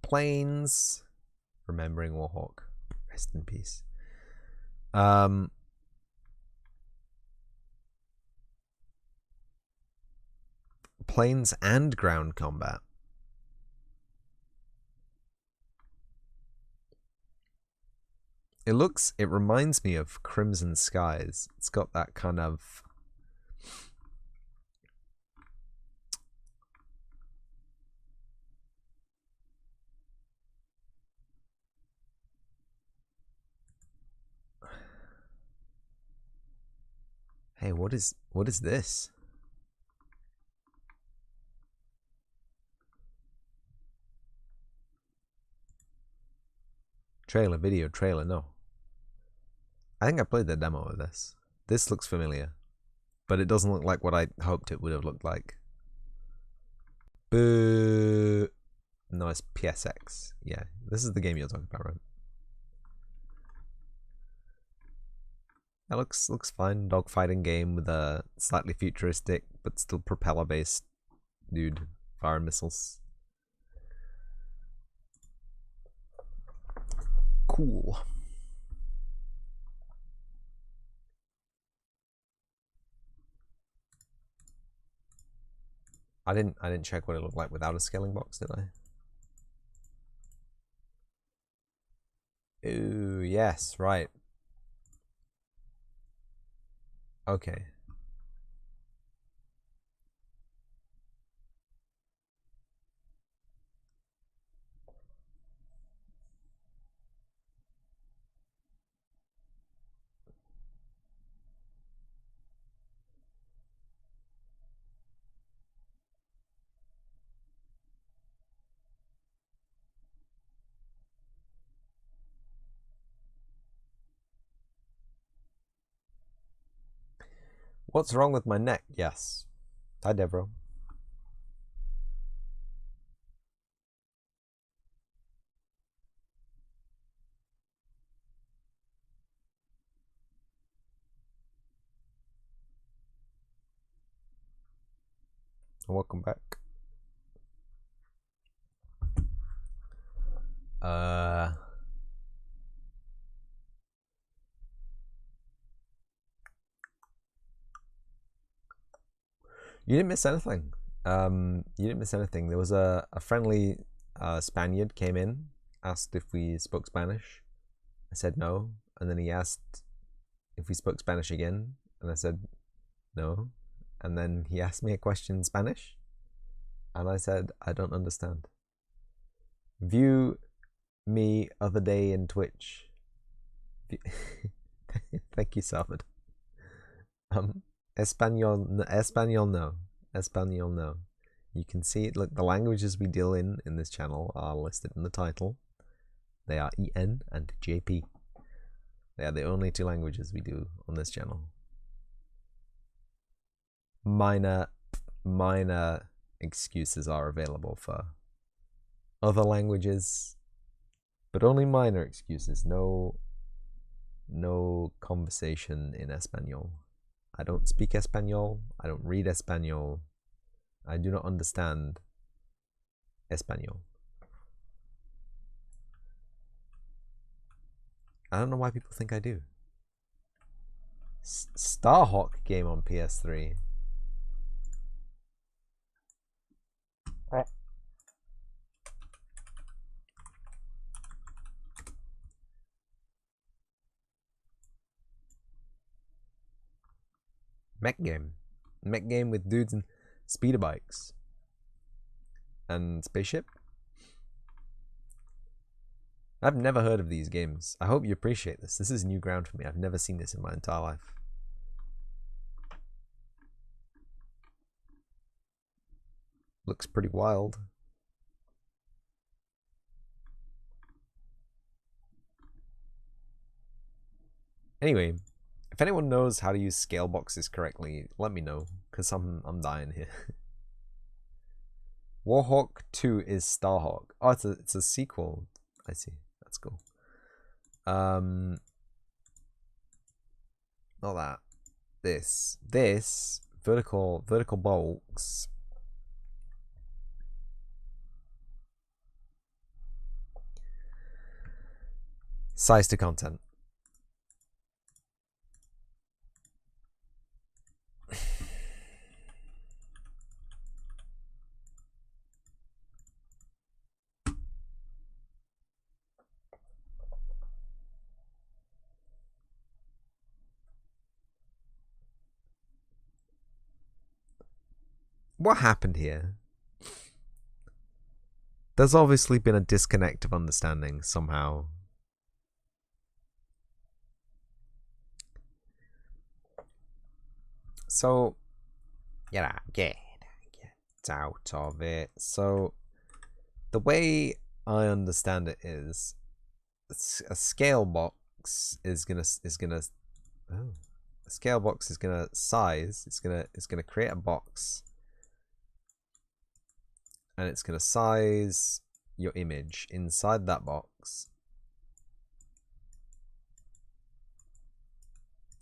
Planes. Remembering Warhawk. Rest in peace. Planes and ground combat. It reminds me of Crimson Skies. It's got that kind of Hey, what is this? Video trailer, no. I think I played the demo of this. This looks familiar. But it doesn't look like what I hoped it would have looked like. No, it's PSX. Yeah, this is the game you're talking about, right? That looks fine. Dogfighting game with a slightly futuristic but still propeller based dude firing missiles. Cool. I didn't check what it looked like without a scaling box, did I? Ooh, yes, right. Okay. What's wrong with my neck? Yes. Hi, Devro. welcome back. You didn't miss anything. You didn't miss anything. There was a friendly Spaniard came in, asked if we spoke Spanish. I said no, and then he asked if we spoke Spanish again, and I said no, and then he asked me a question in Spanish, and I said I don't understand. View me other day in Twitch. Thank you, Salmon. Espanol no. Espanol no. You can see it. Look, the languages we deal in this channel are listed in the title. They are EN and JP. They are the only two languages we do on this channel. Minor excuses are available for other languages, but only minor excuses. No conversation in Espanol. I don't speak Espanol. I don't read Espanol. I do not understand Espanol. I don't know why people think I do. Starhawk game on PS3. Mech game with dudes and speeder bikes and spaceship. I've never heard of these games. I hope you appreciate this. This is new ground for me. I've never seen this in my entire life. Looks pretty wild. Anyway, if anyone knows how to use scale boxes correctly, let me know, because I'm dying here. Warhawk 2 is Starhawk. Oh, it's a sequel. I see. That's cool. Not that. This vertical bulks. Size to content. What happened here? There's obviously been a disconnect of understanding somehow. So, get out of it. So, the way I understand it is, a scale box is gonna a scale box is gonna size. It's gonna create a box, and it's gonna size your image inside that box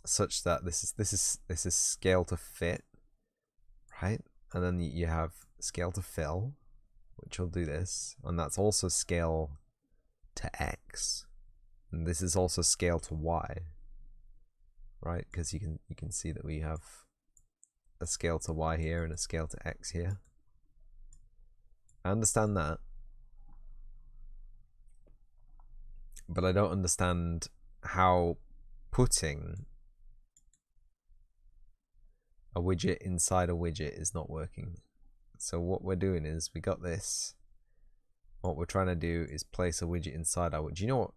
such that this is scale to fit, right? And then you have scale to fill, which will do this, and that's also scale to X, and this is also scale to Y, right? Because you can see that we have a scale to Y here and a scale to X here. I understand that, but I don't understand how putting a widget inside a widget is not working. So what we're doing is, we got this. What we're trying to do is place a widget inside our widget. Do you know what?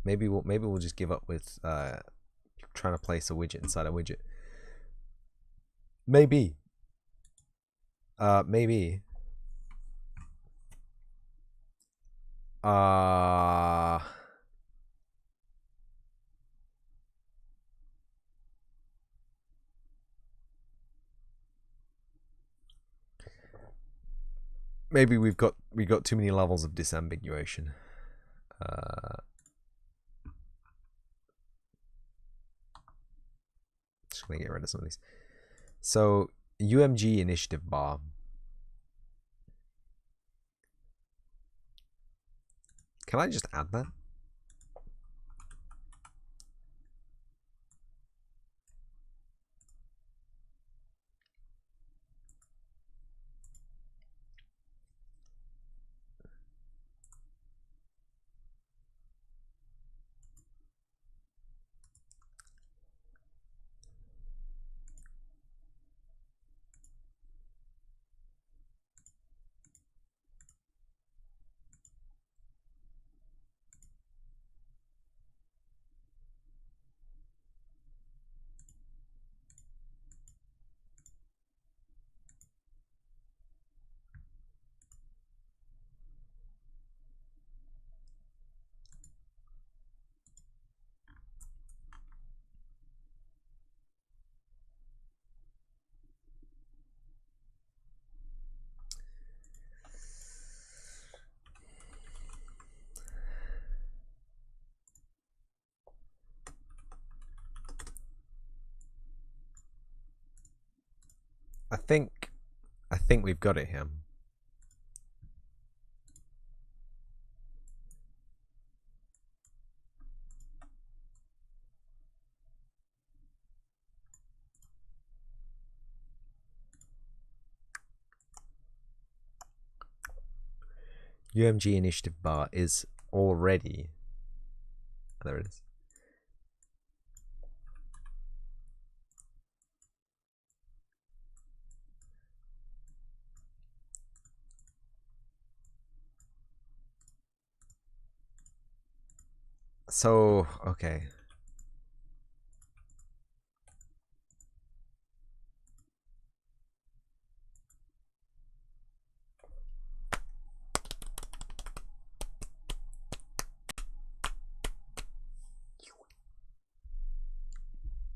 Maybe we'll just give up with trying to place a widget inside a widget. Maybe. Maybe we got too many levels of disambiguation. Just gonna get rid of some of these. So UMG initiative bar. Can I just add that? I think we've got it here. UMG initiative bar is already... There it is. So, okay.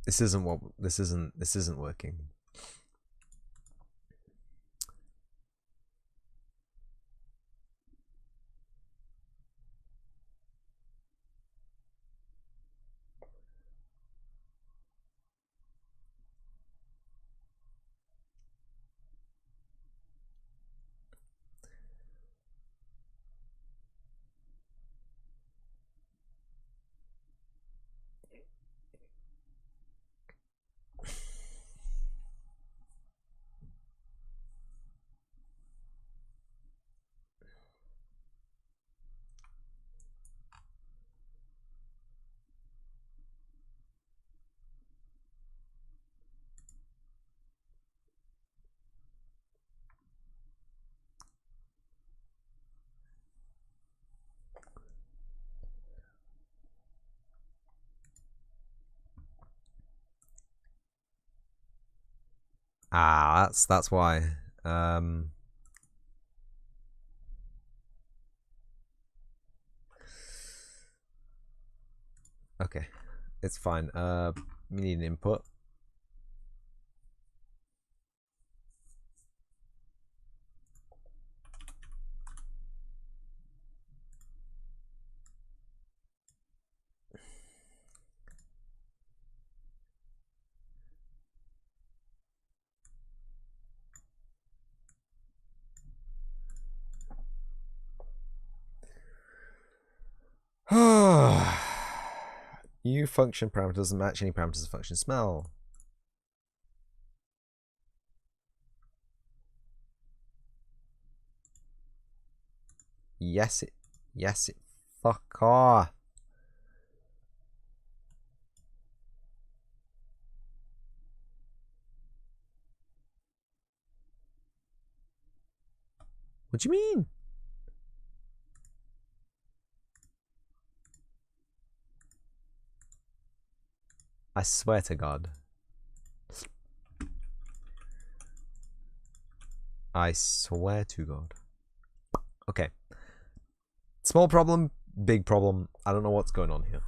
This isn't working. Ah, that's why. Okay, it's fine. We need an input. New function parameter doesn't match any parameters of function smell. Yes, it. Fuck off. What do you mean? I swear to God. I swear to God. Okay. Small problem, big problem. I don't know what's going on here.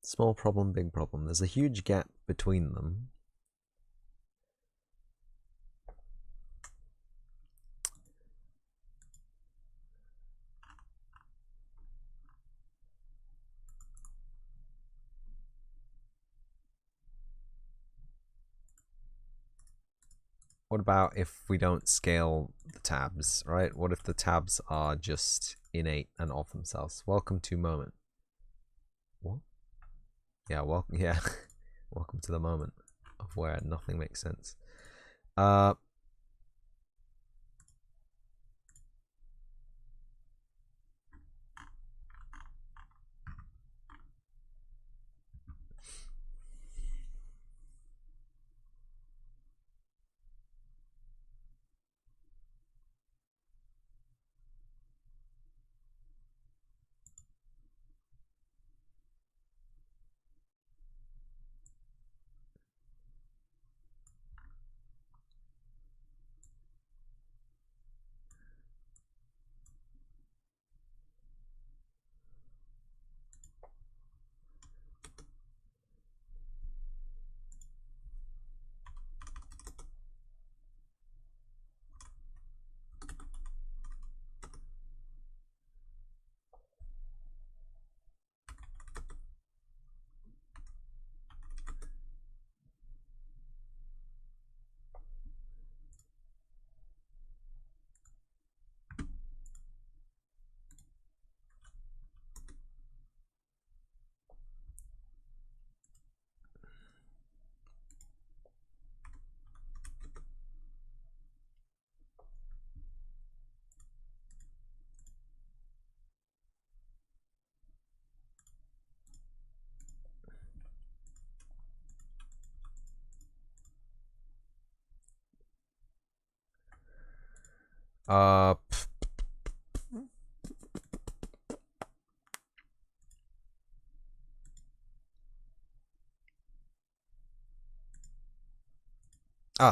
Small problem, big problem. There's a huge gap between them. What about if we don't scale the tabs, right? What if the tabs are just innate and of themselves? Welcome to moment. What? Yeah, welcome. Yeah, welcome to the moment of where nothing makes sense.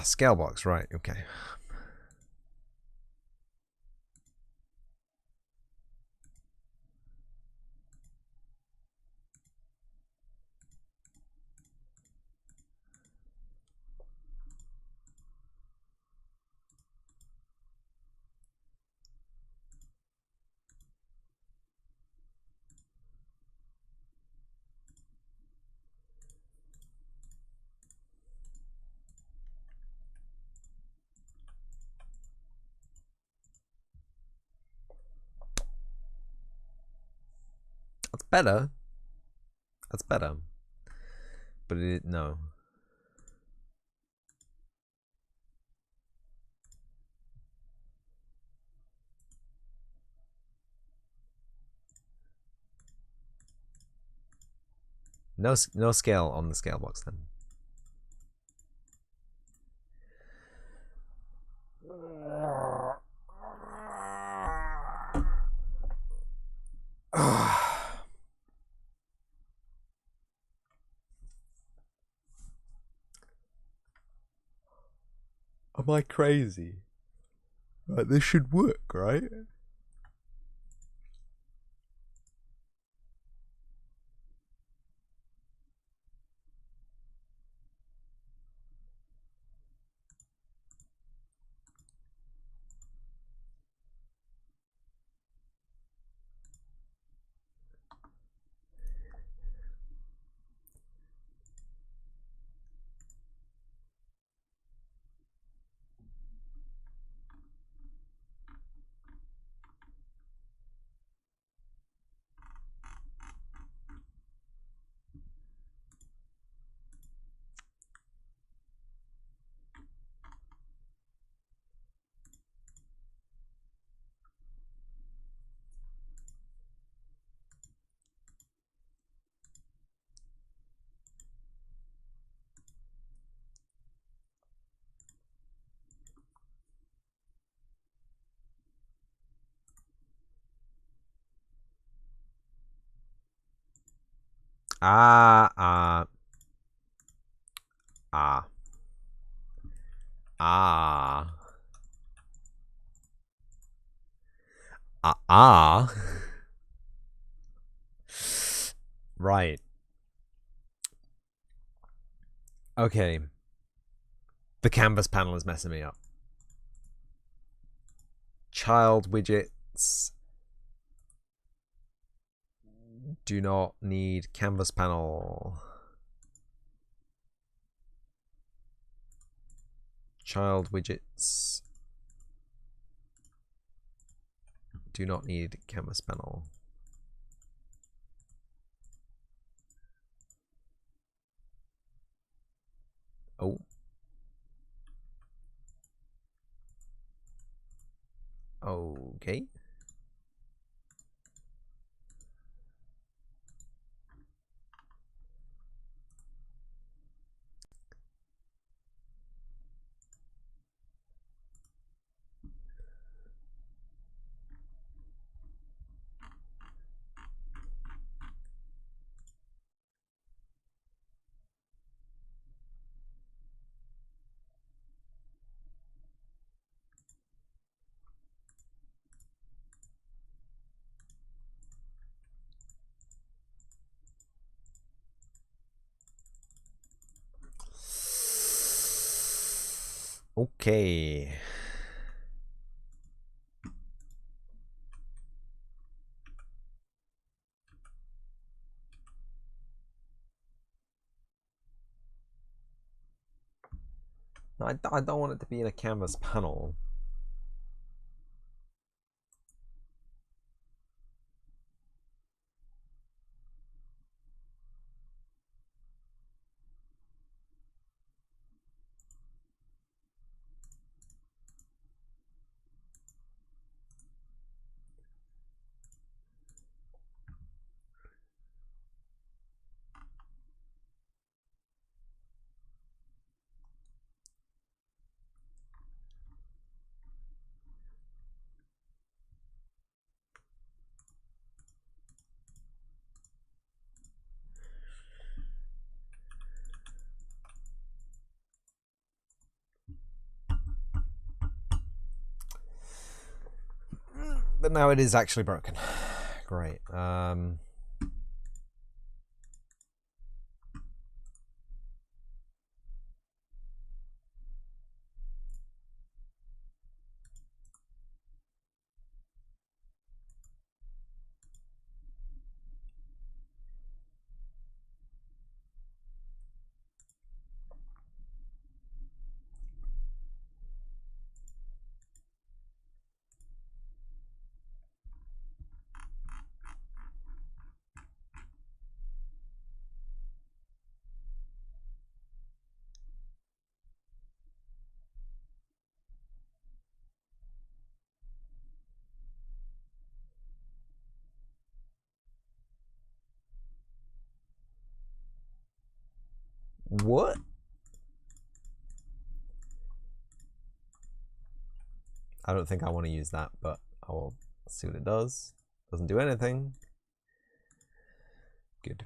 Scale box, right? Okay. That's better. That's better. But no. No scale on the scale box then. Am I crazy? Right, this should work, right? Ah, ah, ah, ah, ah, ah. Right. Okay. The canvas panel is messing me up. Child widgets do not need canvas panel. Child widgets do not need canvas panel. Oh. Okay. Okay. No, I don't want it to be in a canvas panel. But now it is actually broken. Great. What? I don't think I want to use that, but I will see what it does. Doesn't do anything. Good.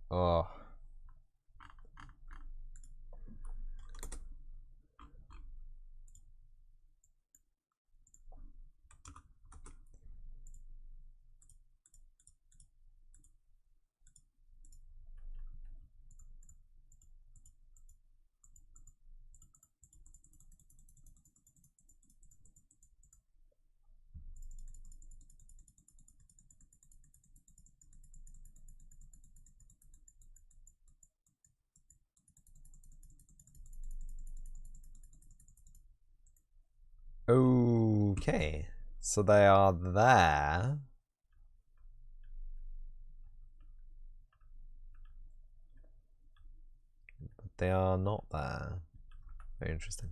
Oh. Okay. So they are there. But they are not there. Very interesting.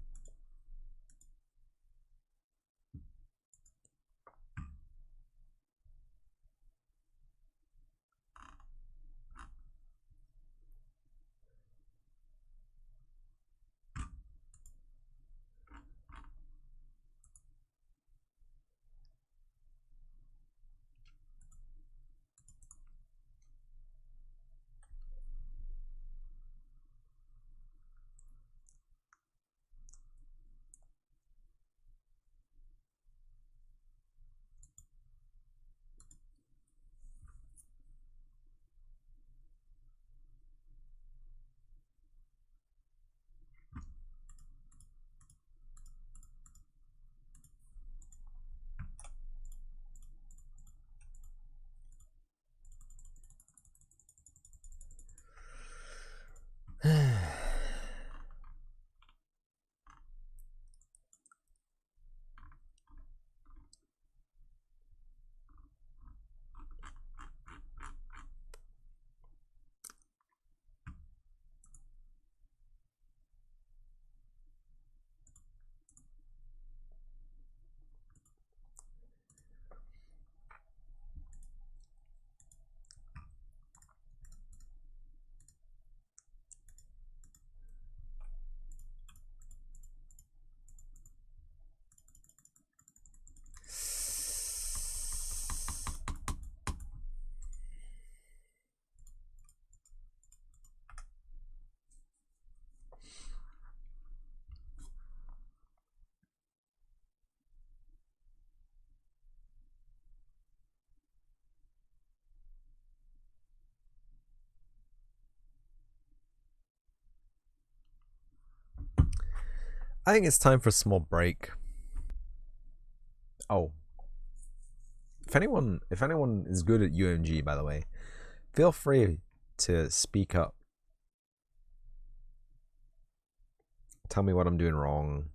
I think it's time for a small break. Oh, if anyone is good at UMG, by the way, feel free to speak up. Tell me what I'm doing wrong.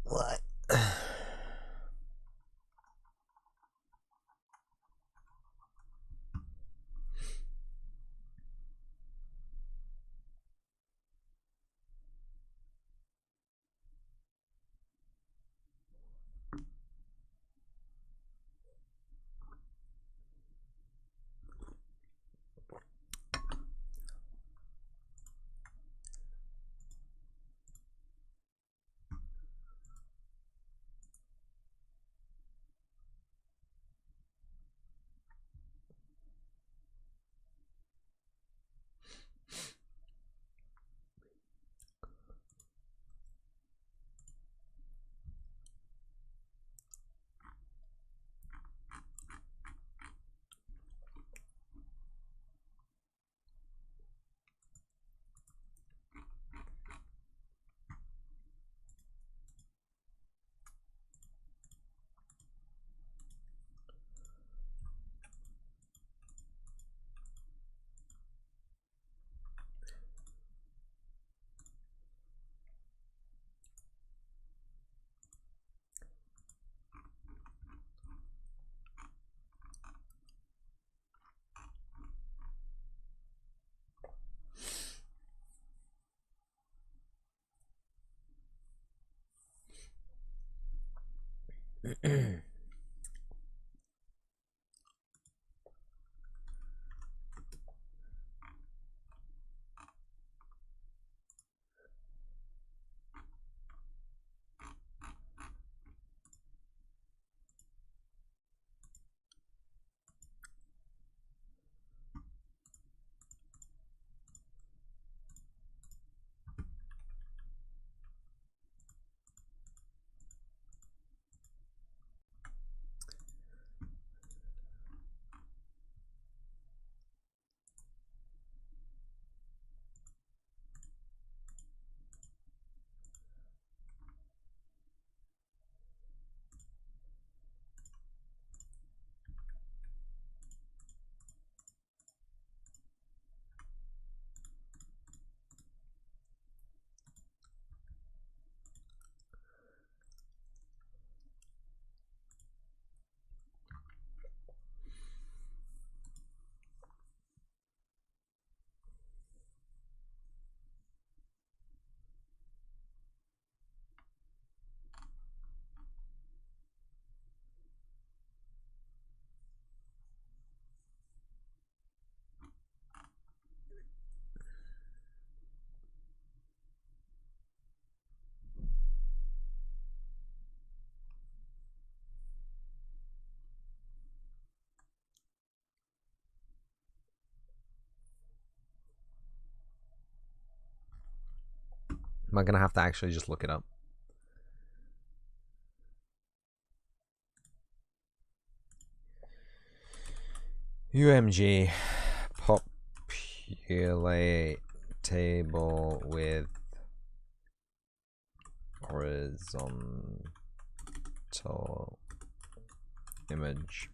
What? Am I gonna have to actually just look it up? UMG populate table with horizontal image.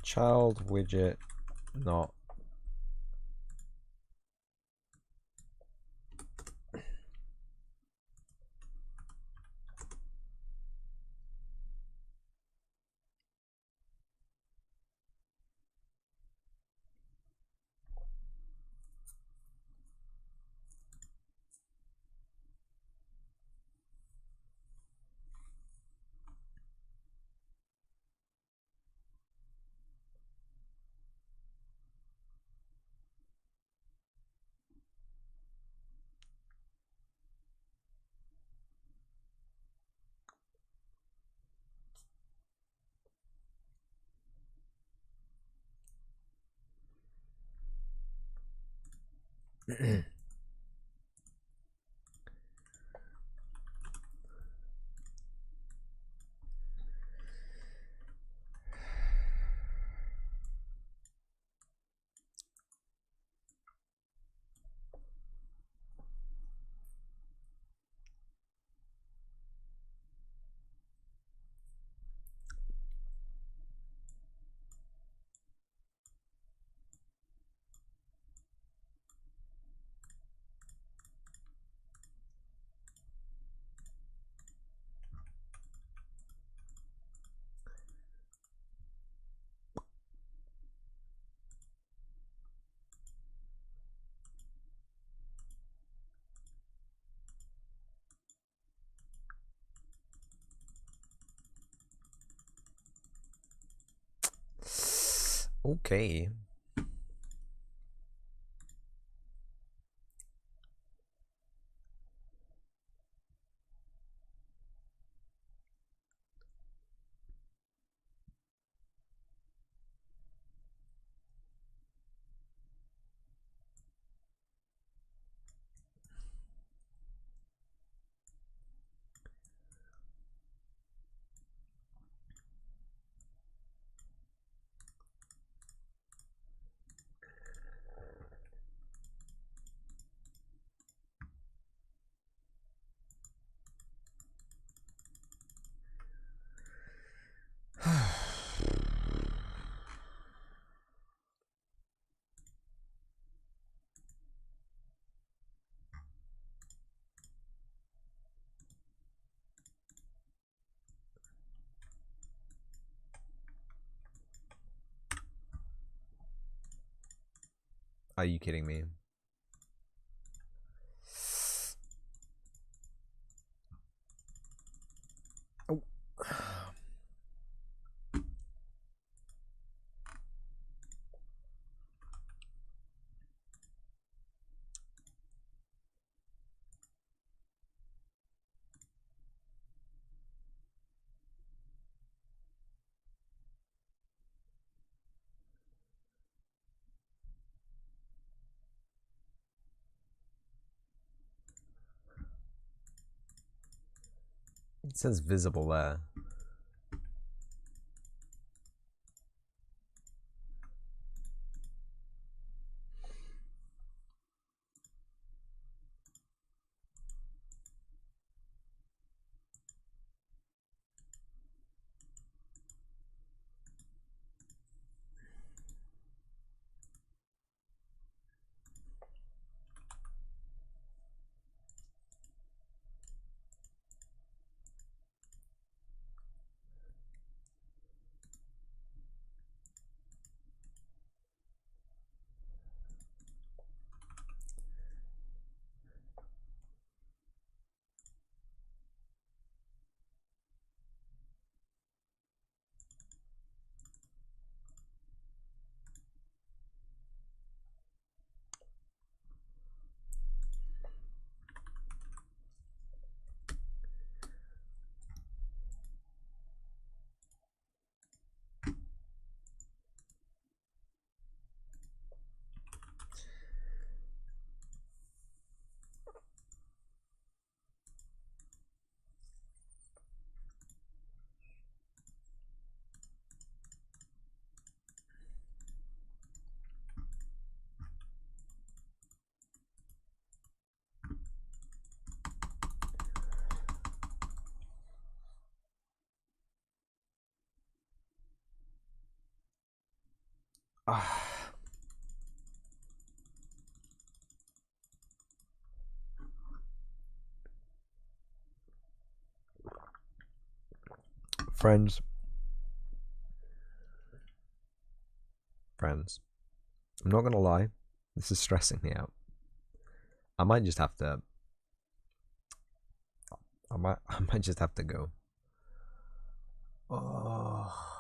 child widget not okay. Are you kidding me? Oh. It says visible there. Friends, I'm not gonna lie, this is stressing me out. I might just have to. I might just have to go. Oh.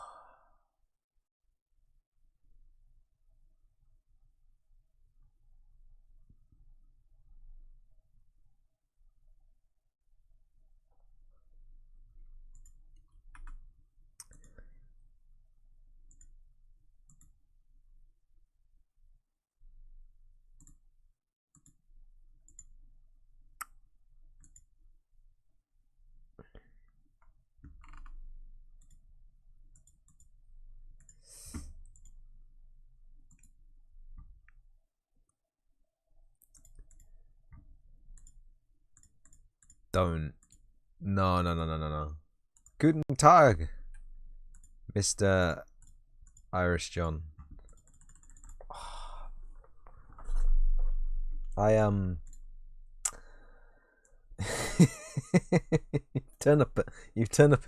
Don't. No. Guten Tag, Mr. Irish John. You turn up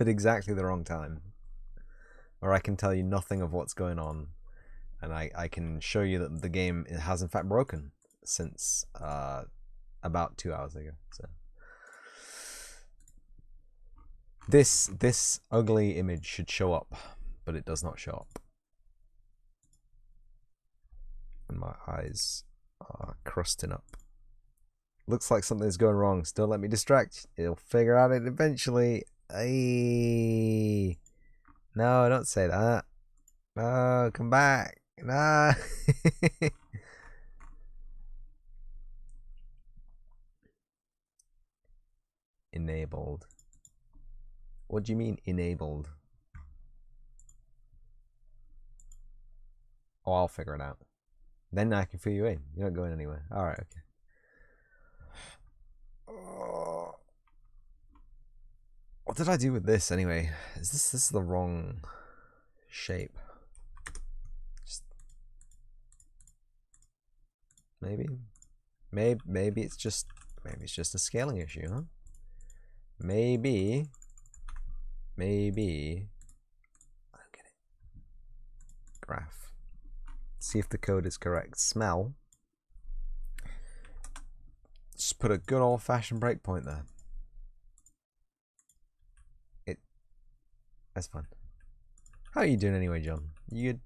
at exactly the wrong time, or I can tell you nothing of what's going on, and I can show you that the game has in fact broken since about 2 hours ago. So this ugly image should show up, but it does not show up, and my eyes are crusting up. Looks like something's going wrong. Still, let me distract. It'll figure out it eventually. Ay. No, don't say that. No, come back. No. Enabled. What do you mean enabled? Oh, I'll figure it out. Then I can fill you in. You're not going anywhere. Alright, okay. What did I do with this anyway? Is this the wrong shape? Maybe it's just a scaling issue, huh? Maybe I don't get it. Graph. See if the code is correct. Smell. Just put a good old-fashioned breakpoint there. That's fun. How are you doing anyway, John? You good?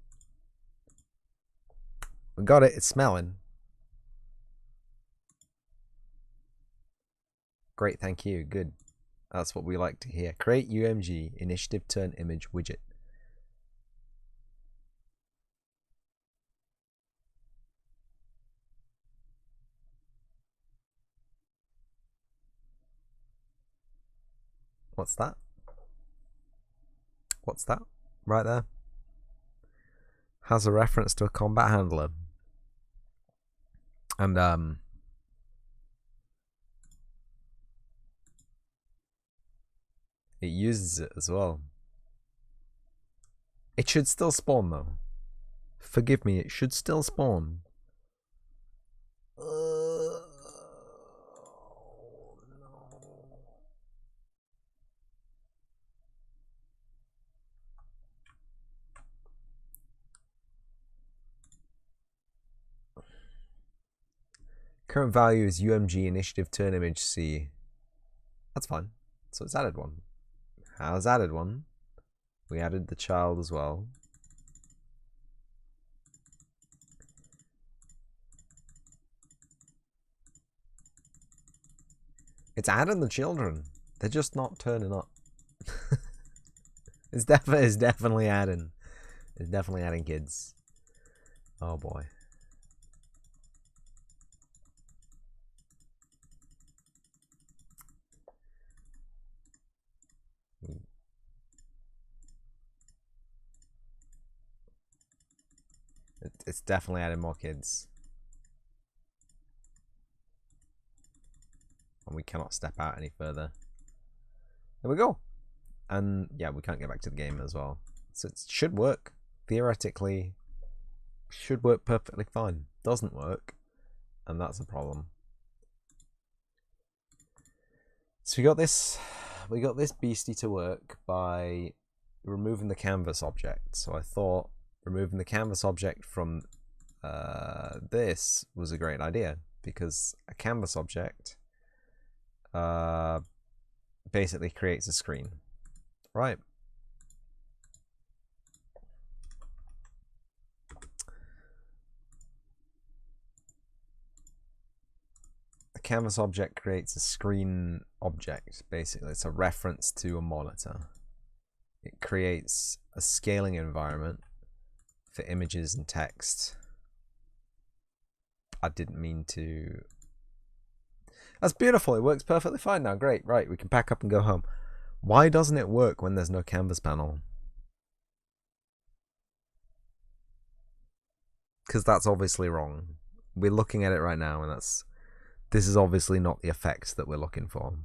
We got it. It's smelling. Great, thank you. Good. That's what we like to hear. Create UMG initiative turn image widget. What's that? What's that? Right there. Has a reference to a combat handler. And it uses it as well. It should still spawn though. Forgive me, it should still spawn. Current value is UMG initiative turn image C. That's fine. So it's added one. Has added one. We added the child as well. It's adding the children. They're just not turning up. It's definitely adding. It's definitely adding kids. Oh boy. It's definitely adding more kids. And we cannot step out any further. There we go. And yeah, we can't get back to the game as well. So it should work. Theoretically, Should work perfectly fine. Doesn't work, and that's a problem. So we got this beastie to work by removing the canvas object. So I thought removing the canvas object from this was a great idea, because a canvas object basically creates a screen, right? A canvas object creates a screen object, basically. It's a reference to a monitor. It creates a scaling environment for images and text. I didn't mean to. That's beautiful. It works perfectly fine now. Great. Right, we can pack up and go home. Why doesn't it work when there's no canvas panel? Because that's obviously wrong. We're looking at it right now, and this is obviously not the effect that we're looking for.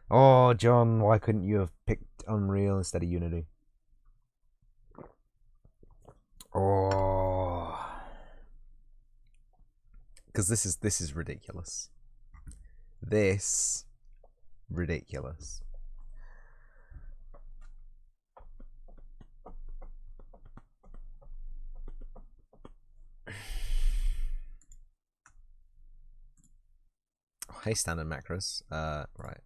Oh, John, why couldn't you have picked Unreal instead of Unity? Oh, because this is ridiculous. This ridiculous. Oh, hey, standard macros. Right.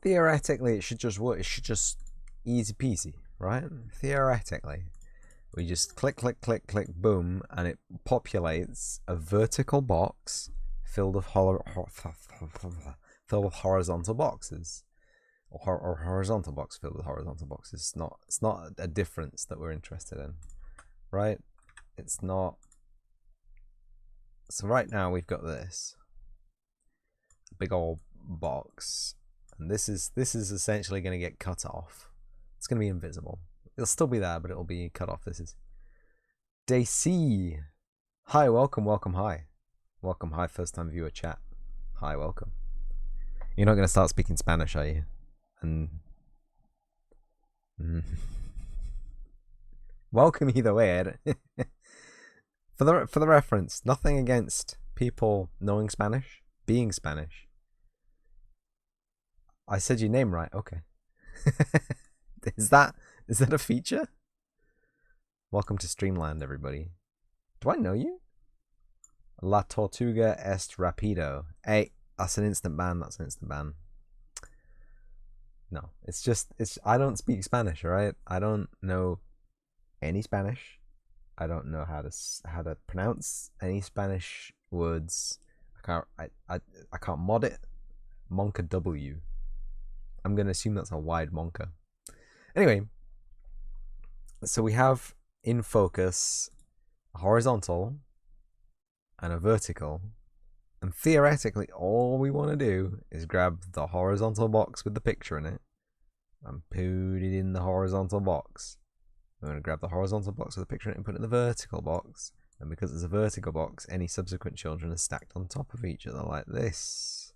Theoretically, it should just work. It should just easy peasy, right? Theoretically, we just click, click, click, click, boom, and it populates a vertical box filled with horizontal boxes, or horizontal box filled with horizontal boxes. It's not a difference that we're interested in, right? It's not. So right now we've got this big old box, and this is essentially going to get cut off. It's going to be invisible. It'll still be there, but it'll be cut off. This is Daisy. Hi, welcome, hi. Welcome, hi, first time viewer chat. Hi, welcome. You're not going to start speaking Spanish, are you? And welcome either way. For the reference, nothing against people knowing Spanish, being Spanish. I said your name right. Okay. Is that a feature? Welcome to Streamland, everybody. Do I know you? La Tortuga est rapido. Hey, that's an instant ban. That's an instant ban. No, it's I don't speak Spanish, alright? I don't know any Spanish. I don't know how to pronounce any Spanish words. I can't mod it. Monka W. I'm gonna assume that's a wide Monka. Anyway, so we have in focus a horizontal and a vertical, and theoretically all we want to do is grab the horizontal box with the picture in it and put it in the horizontal box. We're going to grab the horizontal box with the picture in it and put it in the vertical box, and because it's a vertical box, any subsequent children are stacked on top of each other like this.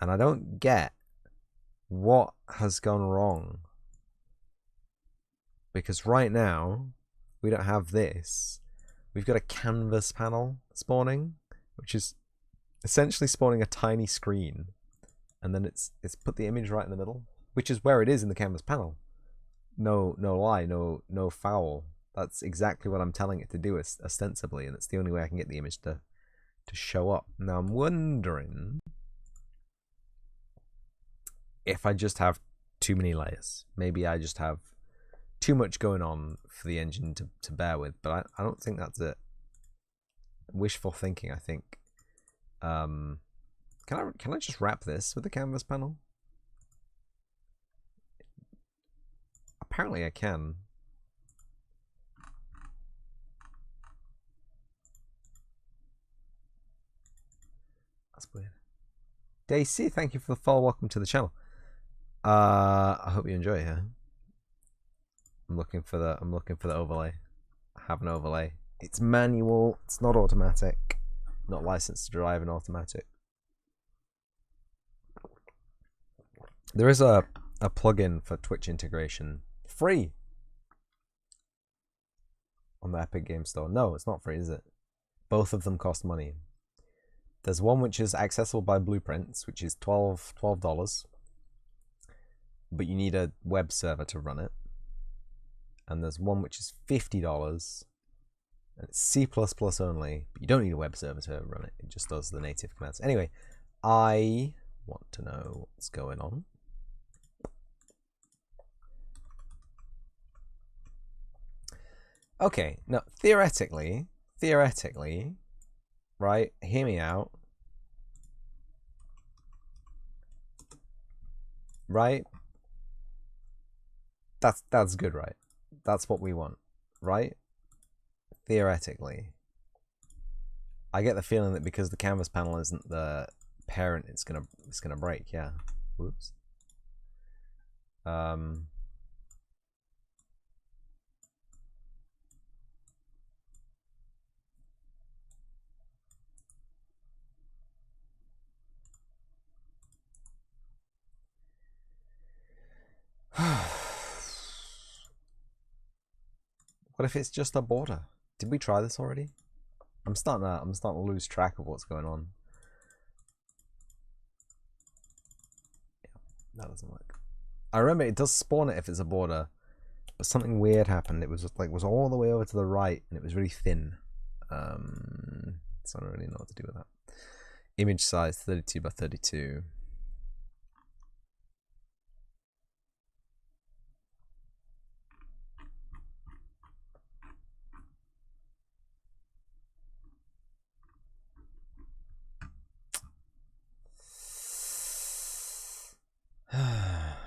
And I don't get what has gone wrong, because right now we don't have this. We've got a canvas panel spawning, which is essentially spawning a tiny screen, and then it's put the image right in the middle, which is where it is in the canvas panel. No lie, no foul. That's exactly what I'm telling it to do, ostensibly, and it's the only way I can get the image to show up. Now I'm wondering if I just have too many layers. Maybe I just have too much going on for the engine to bear with, but I don't think that's it. Wishful thinking, I think. Can I just wrap this with the canvas panel? Apparently I can. That's weird. Daisy, thank you for the follow. Welcome to the channel. I hope you enjoy it here. I'm looking for the overlay. I have an overlay. It's manual, it's not automatic. Not licensed to drive an automatic. There is a plugin for Twitch integration. Free on the Epic Game Store. No, it's not free, is it? Both of them cost money. There's one which is accessible by Blueprints, which is $12, but you need a web server to run it. And there's one which is $50, and it's C++ only, but you don't need a web server to run it. It just does the native commands. Anyway, I want to know what's going on. Okay, now theoretically, right? Hear me out. Right? That's good, right? That's what we want, right? Theoretically. I get the feeling that because the canvas panel isn't the parent, it's gonna break, yeah. Whoops. What if it's just a border? Did we try this already? I'm starting to lose track of what's going on. Yeah, that doesn't work. I remember it does spawn it if it's a border, but something weird happened. It was just, like, was all the way over to the right and it was really thin. So I don't really know what to do with that. Image size 32 by 32.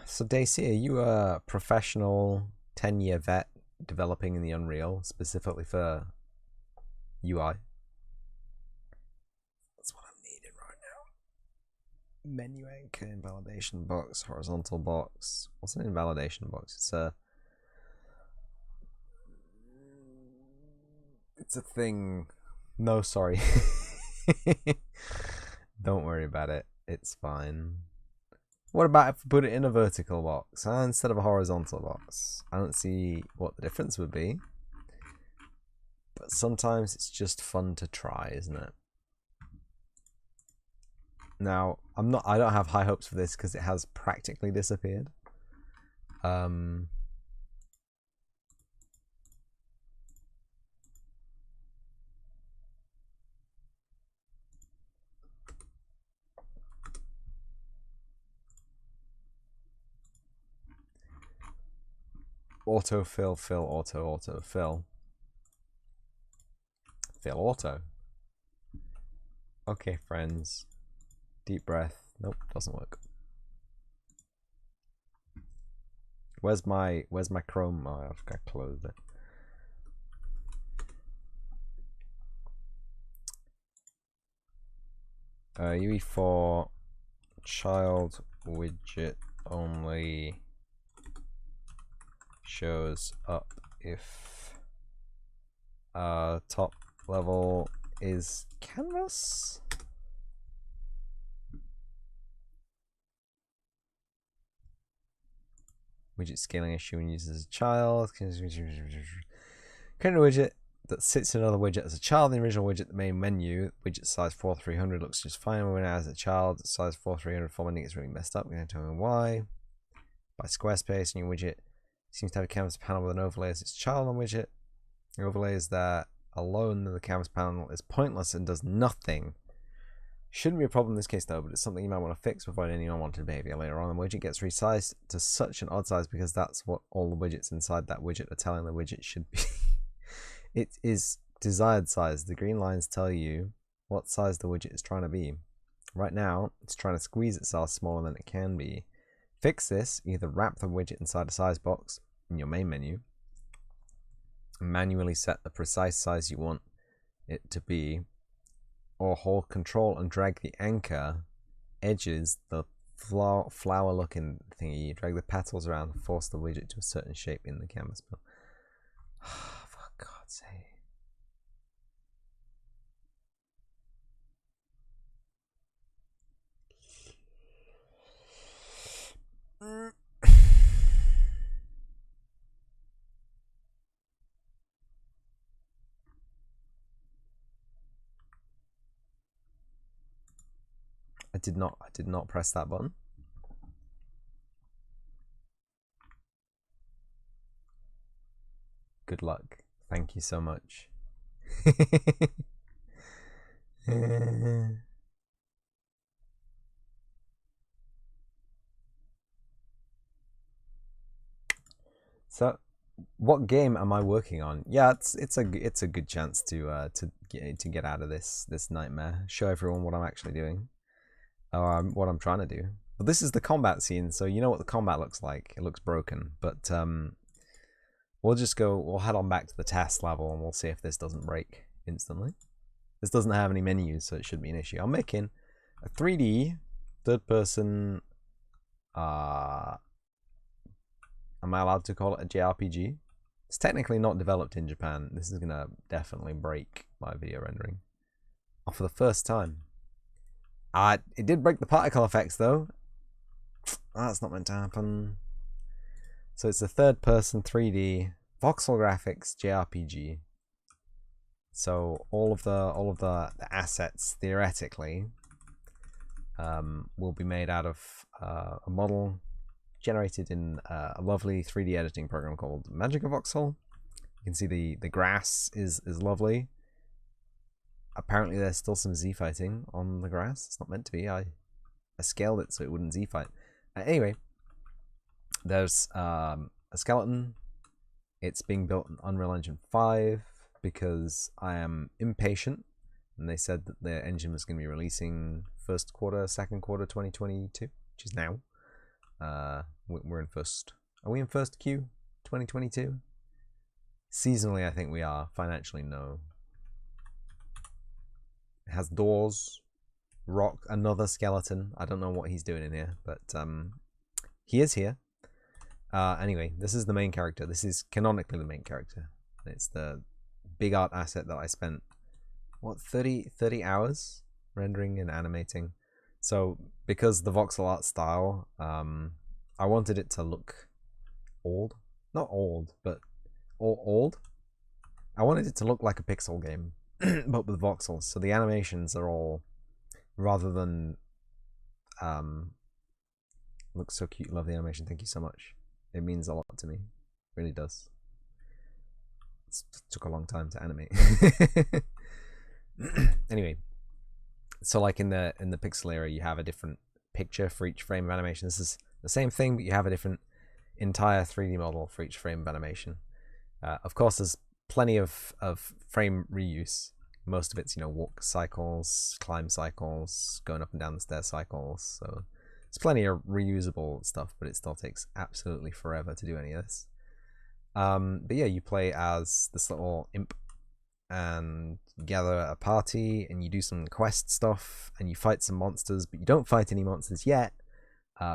So Daisy, are you a professional 10-year vet developing in the Unreal specifically for UI? That's what I'm needing right now. Menu anchor, invalidation box, horizontal box. What's an invalidation box? It's a thing. No, sorry. Don't worry about it. It's fine. What about if we put it in a vertical box instead of a horizontal box? I don't see what the difference would be. But sometimes it's just fun to try, isn't it? Now, I don't have high hopes for this because it has practically disappeared. Autofill, fill, auto, fill. Fill auto. Okay, friends. Deep breath. Nope, doesn't work. Where's my Chrome? Oh, I've got closed it. UE4 child widget only shows up if top level is canvas. Widget scaling issue when used as a child. Create a widget that sits in another widget as a child. The original widget, the main menu, widget size 4300 looks just fine when as a child. Size 4300 formatting is really messed up. I'm going to tell you why. By Squarespace, new widget seems to have a canvas panel with an overlay as its child on widget. The overlay is that alone the canvas panel is pointless and does nothing. Shouldn't be a problem in this case though, but it's something you might want to fix to avoid any unwanted behavior later on. The widget gets resized to such an odd size because that's what all the widgets inside that widget are telling the widget should be. It is desired size. The green lines tell you what size the widget is trying to be. Right now, it's trying to squeeze itself smaller than it can be. Fix this, either wrap the widget inside a size box in your main menu, manually set the precise size you want it to be, or hold Control and drag the anchor edges, the flower looking thingy, drag the petals around and force the widget to a certain shape in the canvas. For God's sake. I did not press that button. Good luck. Thank you so much. So, what game am I working on? Yeah, it's a good chance to get out of this nightmare. Show everyone what I'm actually doing, or what I'm trying to do. But this is the combat scene, so you know what the combat looks like. It looks broken, but we'll head on back to the test level and we'll see if this doesn't break instantly. This doesn't have any menus, so it shouldn't be an issue. I'm making a 3D third-person. Am I allowed to call it a JRPG? It's technically not developed in Japan. This is gonna definitely break my video rendering. Oh, for the first time. It did break the particle effects though. That's not meant to happen. So it's a third-person 3D voxel graphics JRPG. So all of the assets theoretically will be made out of a model generated in a lovely 3D editing program called Magic Voxel. You can see the grass is lovely. Apparently there's still some Z fighting on the grass. It's not meant to be. I scaled it so it wouldn't Z fight. Anyway, there's a skeleton. It's being built in Unreal Engine 5 because I am impatient, and they said that their engine was going to be releasing first quarter, second quarter 2022, which is now. We're in first. Are we in first Q 2022? Seasonally, I think we are. Financially, no. It has doors, rock, another skeleton. I don't know what he's doing in here, but he is here. Anyway, this is the main character. This is canonically the main character. It's the big art asset that I spent, what, 30 hours rendering and animating. So because the voxel art style, I wanted it to look old. Not old, but old. I wanted it to look like a pixel game, but with voxels. So the animations are all, rather than looks so cute. Love the animation. Thank you so much. It means a lot to me. It really does. It took a long time to animate. Anyway, so like in the pixel era, you have a different picture for each frame of animation. This is the same thing, but you have a different entire 3D model for each frame of animation. Of course, there's plenty of frame reuse. Most of it's, you know, walk cycles, climb cycles, going up and down the stair cycles. So there's plenty of reusable stuff, but it still takes absolutely forever to do any of this. But yeah, you play as this little imp and gather a party and you do some quest stuff and you fight some monsters, but you don't fight any monsters yet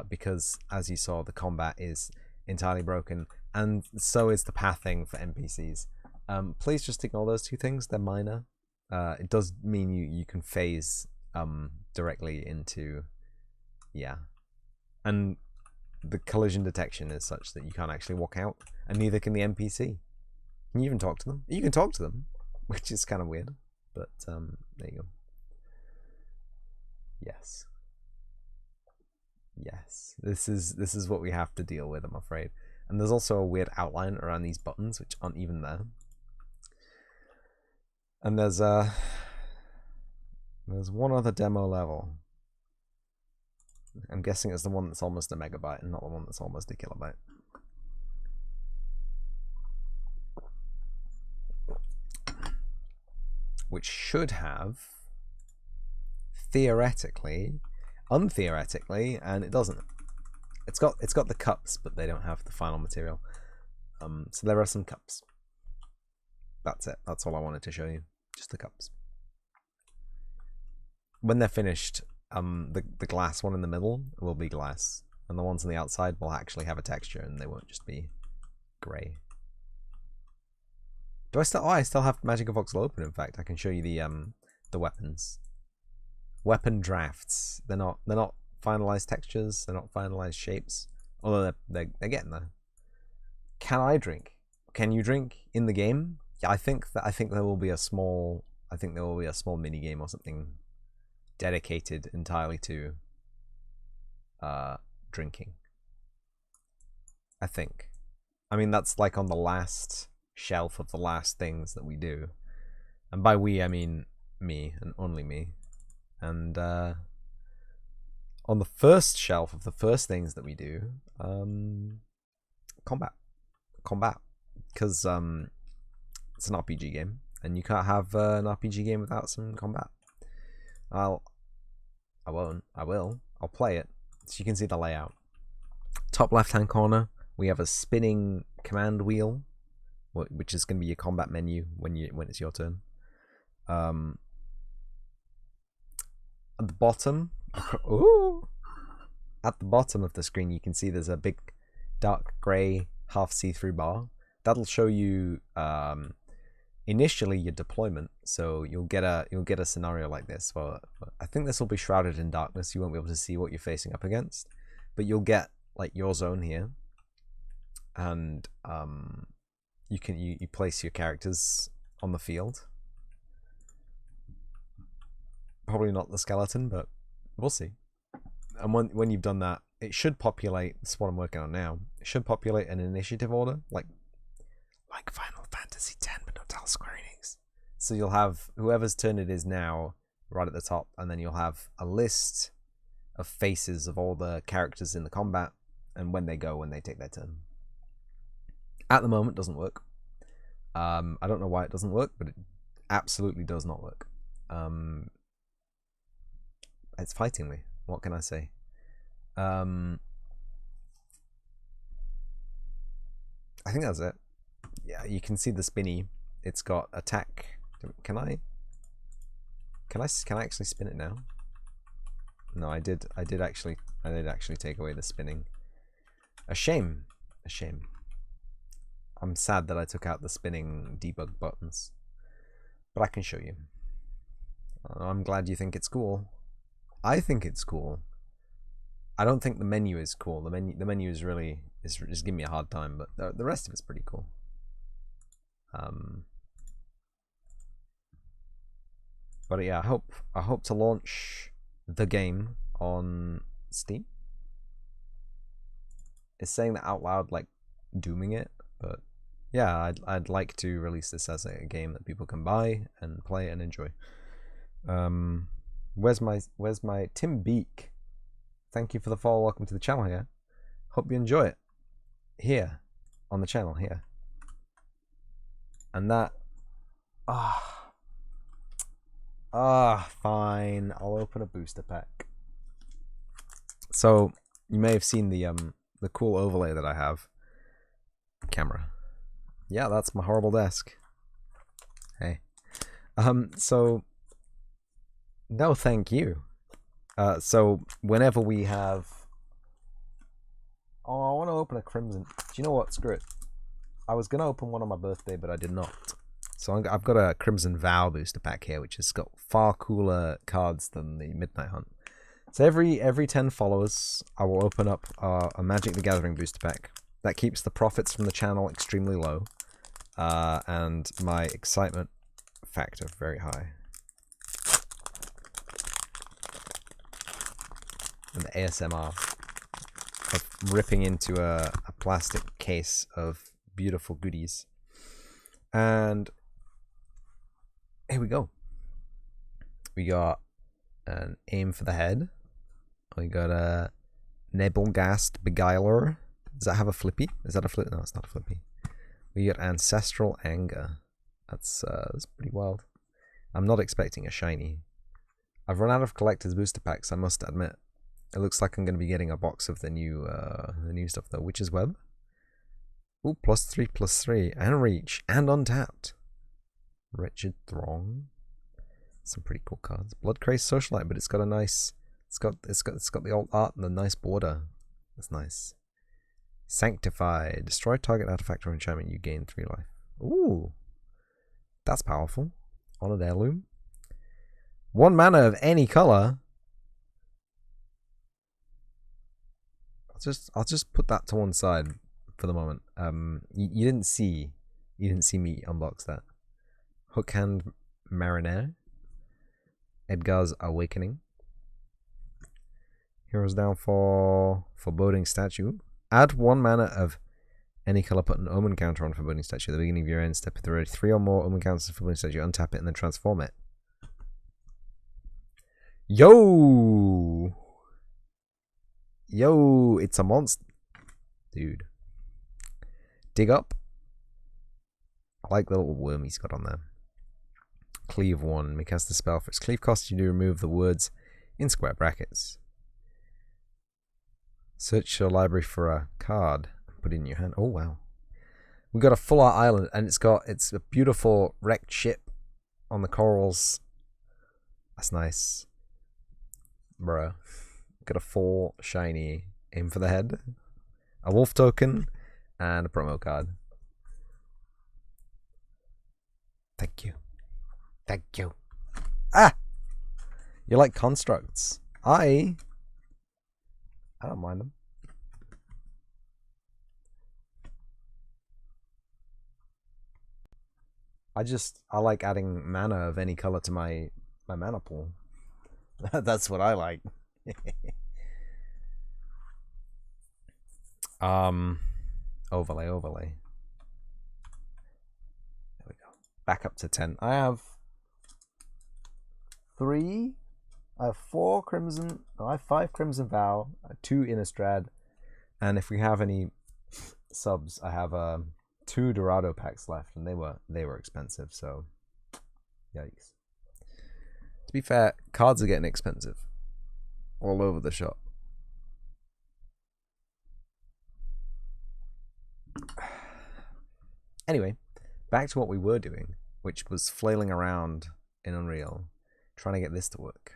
because, as you saw, the combat is entirely broken, and so is the pathing for NPCs. Please just ignore those two things. They're minor. It does mean you can phase directly into, yeah, and the collision detection is such that you can't actually walk out, and neither can the NPC. Can you even talk to them? You can talk to them, which is kind of weird, but there you go. Yes. Yes, this is what we have to deal with, I'm afraid. And there's also a weird outline around these buttons which aren't even there. And there's There's one other demo level. I'm guessing it's the one that's almost a megabyte and not the one that's almost a kilobyte. Which should have, theoretically, untheoretically, and it doesn't. It's got the cups, but they don't have the final material. So there are some cups. That's it. That's all I wanted to show you. Just the cups. When they're finished, the glass one in the middle will be glass, and the ones on the outside will actually have a texture, and they won't just be grey. Do I still? Oh, I still have Magic of Voxel open. In fact, I can show you the weapons. Weapon drafts. They're not finalized textures. They're not finalized shapes. Although they're getting there. Can I drink? Can you drink in the game? Yeah, I think there will be a small. I think there will be a small mini game or something dedicated entirely to drinking. I think. I mean, that's like on the last shelf of the last things that we do, and by we I mean me and only me. And on the first shelf of the first things that we do, combat, because it's an RPG game, and you can't have an RPG game without some combat. I will. I'll play it so you can see the layout. Top left hand corner, we have a spinning command wheel, which is going to be your combat menu when it's your turn. At the bottom, at the bottom of the screen, you can see there's a big dark grey half see-through bar. That'll show you initially your deployment. So you'll get a scenario like this. Well, I think this will be shrouded in darkness. You won't be able to see what you're facing up against, but you'll get like your zone here, and you place your characters on the field. Probably not the skeleton, but we'll see. And when you've done that, it should populate. This is what I'm working on now. It should populate an initiative order, like Final Fantasy X, but not tell Square Enix. So you'll have whoever's turn it is now right at the top, and then you'll have a list of faces of all the characters in the combat, and when they take their turn. At the moment, doesn't work. I don't know why it doesn't work, but it absolutely does not work. It's fighting me. What can I say? I think that's it. Yeah, you can see the spinny. It's got attack. Can I actually spin it now? No, I did actually take away the spinning. A shame. I'm sad that I took out the spinning debug buttons, but I can show you. I'm glad you think it's cool. I think it's cool. I don't think the menu is cool. The menu is really is giving me a hard time, but the rest of it's pretty cool. But yeah, I hope to launch the game on Steam. It's saying that out loud, like dooming it, but yeah, I'd like to release this as a game that people can buy and play and enjoy. Where's my Tim Beak? Thank you for the follow. Welcome to the channel here. Hope you enjoy it. Here on the channel here. And that fine. I'll open a booster pack. So you may have seen the cool overlay that I have. Camera. Yeah, that's my horrible desk. Hey. So no, thank you. So whenever we have, I want to open a Crimson. Do you know what? Screw it. I was gonna open one on my birthday, but I did not. So I've got a Crimson Vow booster pack here, which has got far cooler cards than the Midnight Hunt. So every 10 followers, I will open up a Magic the Gathering booster pack. That keeps the profits from the channel extremely low, and my excitement factor very high. And the ASMR of ripping into a plastic case of beautiful goodies. And here we go. We got and aim for the head. We got a Nebelgast Beguiler. Does that have a flippy? Is that a flip? No, it's not a flippy. We got Ancestral Anger. That's pretty wild. I'm not expecting a shiny. I've run out of collector's booster packs, I must admit. It looks like I'm going to be getting a box of the new stuff though. Witch's Web. Ooh, +3/+3 and reach and untapped. Wretched Throng. Some pretty cool cards. Blood Craze Socialite, but it's got a nice. It's got the old art and the nice border. That's nice. Sanctify. Destroy target artifact or enchantment. You gain 3 life. Ooh, that's powerful. Honored Heirloom. 1 mana of any color. I'll just put that to one side for the moment. You didn't see me unbox that. Hookhand Mariner. Edgar's Awakening. Heroes down for Foreboding Statue. Add 1 mana of any color, put an Omen counter on Foreboding Statue at the beginning of your end step. If there are 3 or more Omen counters on Foreboding Statue, untap it and then transform it. Yo! Yo, it's a monster. Dude. Dig Up. I like the little worm he's got on there. Cleave 1. May cast the spell. For its cleave cost, you do remove the words in square brackets. Search your library for a card. Put it in your hand. Oh, wow. We got a full art island, and it's a beautiful wrecked ship on the corals. That's nice. Bruh. Got a full shiny aim for the head. A wolf token, and a promo card. Thank you. Thank you. Ah! You like constructs. I don't mind them. I like adding mana of any color to my mana pool. That's what I like. Overlay. There we go. Back up to 10. I have 4 Crimson. No, I have 5 Crimson Vow, 2 Innistrad, and if we have any subs, I have 2 Dorado packs left, and they were expensive. So, yikes. To be fair, cards are getting expensive all over the shop. Anyway, back to what we were doing, which was flailing around in Unreal, trying to get this to work.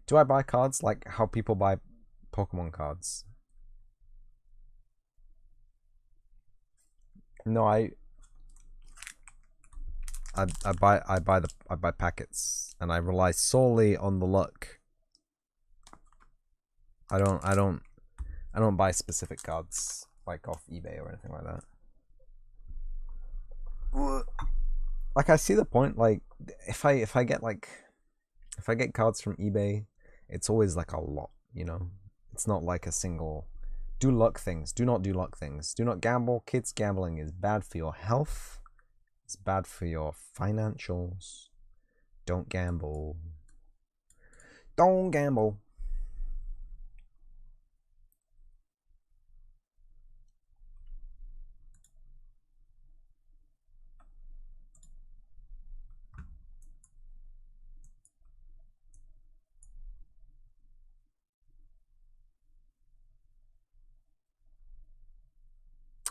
Do I buy cards like how people buy Pokemon cards? No, I buy packets, and I rely solely on the luck. I don't buy specific cards like off eBay or anything like that. Like, I see the point. Like, if I get cards from eBay, it's always like a lot, you know. It's not like a single. Do luck things. Do not do luck things. Do not gamble. Kids, gambling is bad for your health. It's bad for your financials. Don't gamble. Don't gamble.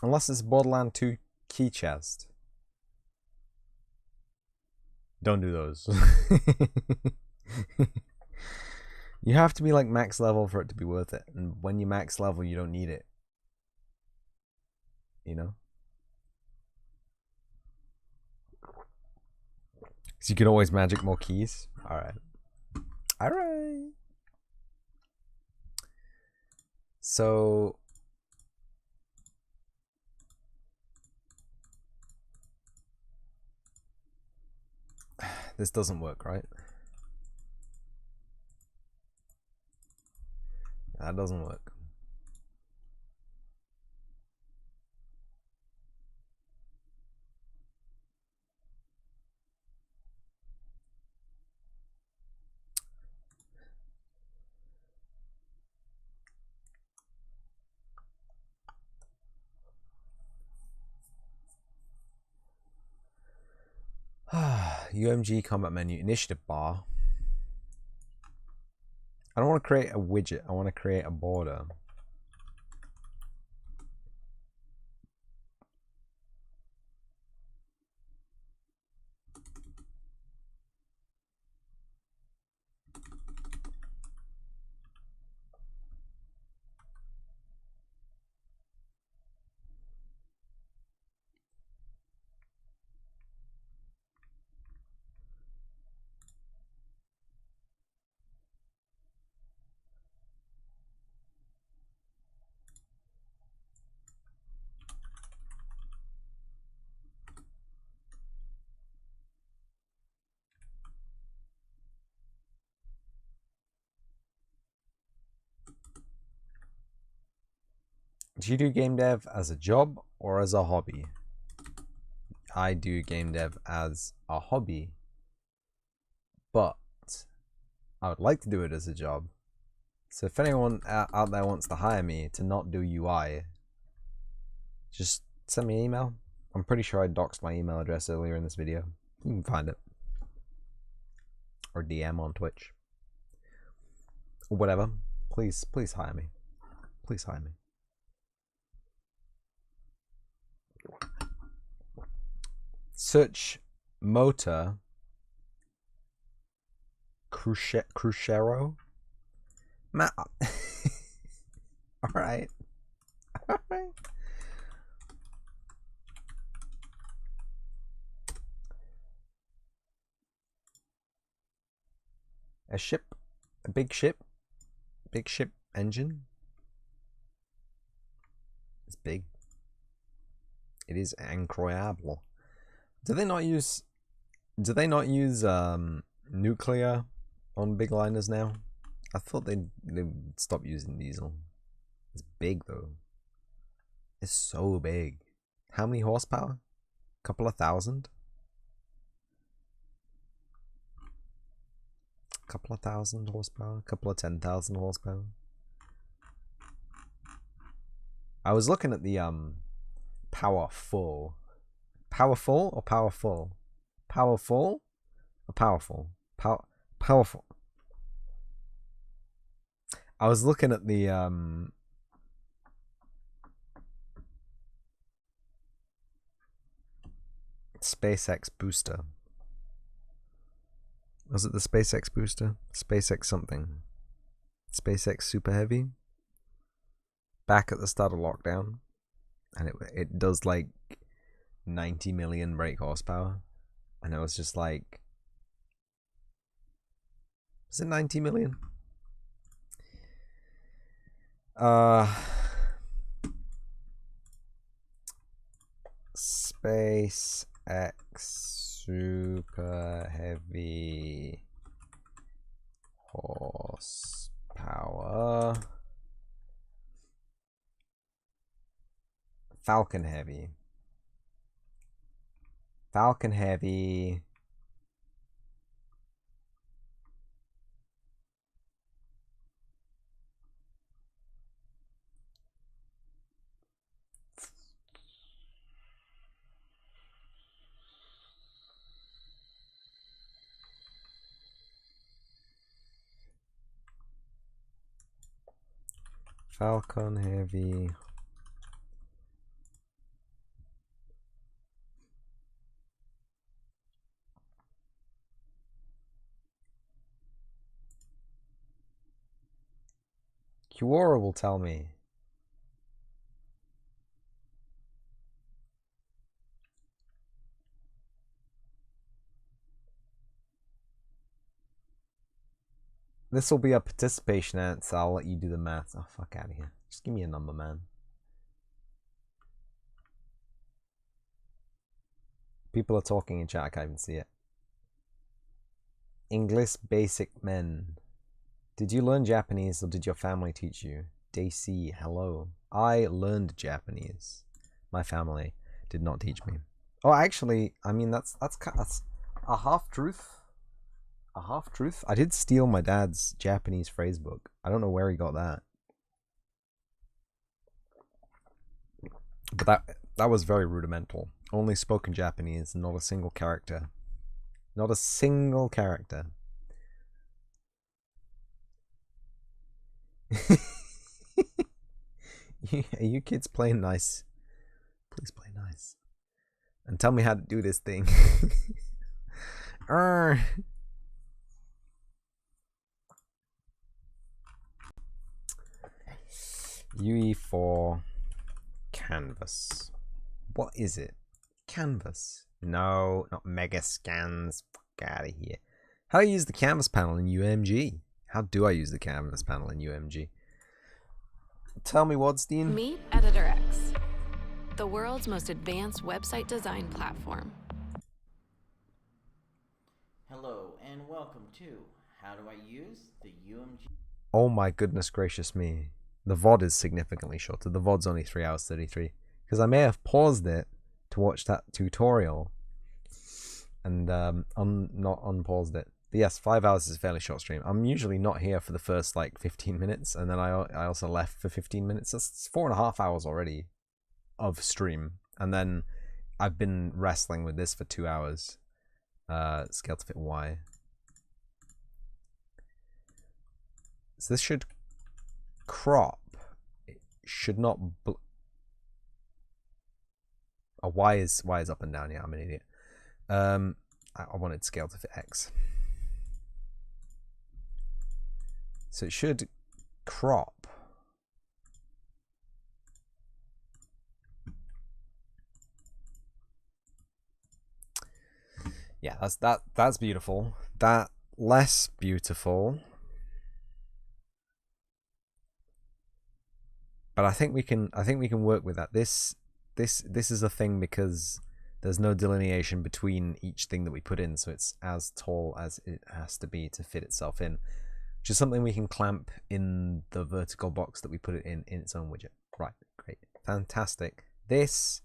Unless it's Borderland 2 key chest. Don't do those. You have to be like max level for it to be worth it. And when you max level, you don't need it. You know? So you can always magic more keys. Alright. Alright. So this doesn't work, right? That doesn't work. UMG combat menu, initiative bar. I don't want to create a widget. I want to create a border. Do you do game dev as a job or as a hobby? I do game dev as a hobby, but I would like to do it as a job. So if anyone out there wants to hire me to not do UI, just send me an email. I'm pretty sure I doxed my email address earlier in this video. You can find it. Or DM on Twitch. Or whatever. Please hire me. Please hire me. Search motor Crucero. All right. All right. A ship, a big ship engine. It's big. It is incroyable. Do they not use nuclear on big liners now? I thought they'd stop using diesel. It's big though. It's so big. How many horsepower? Couple of thousand? Couple of thousand horsepower? Couple of 10,000 horsepower? I was looking at the powerful. Powerful or powerful? Powerful or powerful? Powerful. I was looking at the SpaceX booster. Was it the SpaceX booster? SpaceX something. SpaceX Super Heavy. Back at the start of lockdown, and it does like 90 million brake horsepower, and it was just like, is it 90 million? SpaceX Super Heavy horsepower. Falcon Heavy. Falcon Heavy. Falcon Heavy. Quora will tell me. This will be a participation answer. I'll let you do the math. Oh, fuck out of here. Just give me a number, man. People are talking in chat. I can't even see it. English basic men. Did you learn Japanese or did your family teach you? Daisy, hello. I learned Japanese. My family did not teach me. Oh, actually, I mean that's a half truth. A half truth. I did steal my dad's Japanese phrase book. I don't know where he got that. But that was very rudimental. Only spoken Japanese, not a single character. Not a single character. Are you kids playing nice? Please play nice. And tell me how to do this thing. UE4 canvas. What is it? Canvas. No, not mega scans. Fuck out of here. How do I use the canvas panel in UMG? How do I use the canvas panel in UMG? Tell me, Wadstein. Meet Editor X, the world's most advanced website design platform. Hello and welcome to How Do I Use the UMG? Oh my goodness gracious me. The VOD is significantly shorter. The VOD's only 3 hours 33. Because I may have paused it to watch that tutorial and not unpaused it. But yes, 5 hours is a fairly short stream. I'm usually not here for the first like 15 minutes, and then I also left for 15 minutes. That's 4.5 hours already of stream, and then I've been wrestling with this for 2 hours. Scale to fit Y. So this should crop. It should not. Y is up and down. Yeah, I'm an idiot. I wanted scale to fit X. So it should crop. Yeah, that's beautiful. That less beautiful. But I think we can work with that. This is a thing because there's no delineation between each thing that we put in, so it's as tall as it has to be to fit itself in. Which is something we can clamp in the vertical box that we put it in its own widget. Right, great. Fantastic. This,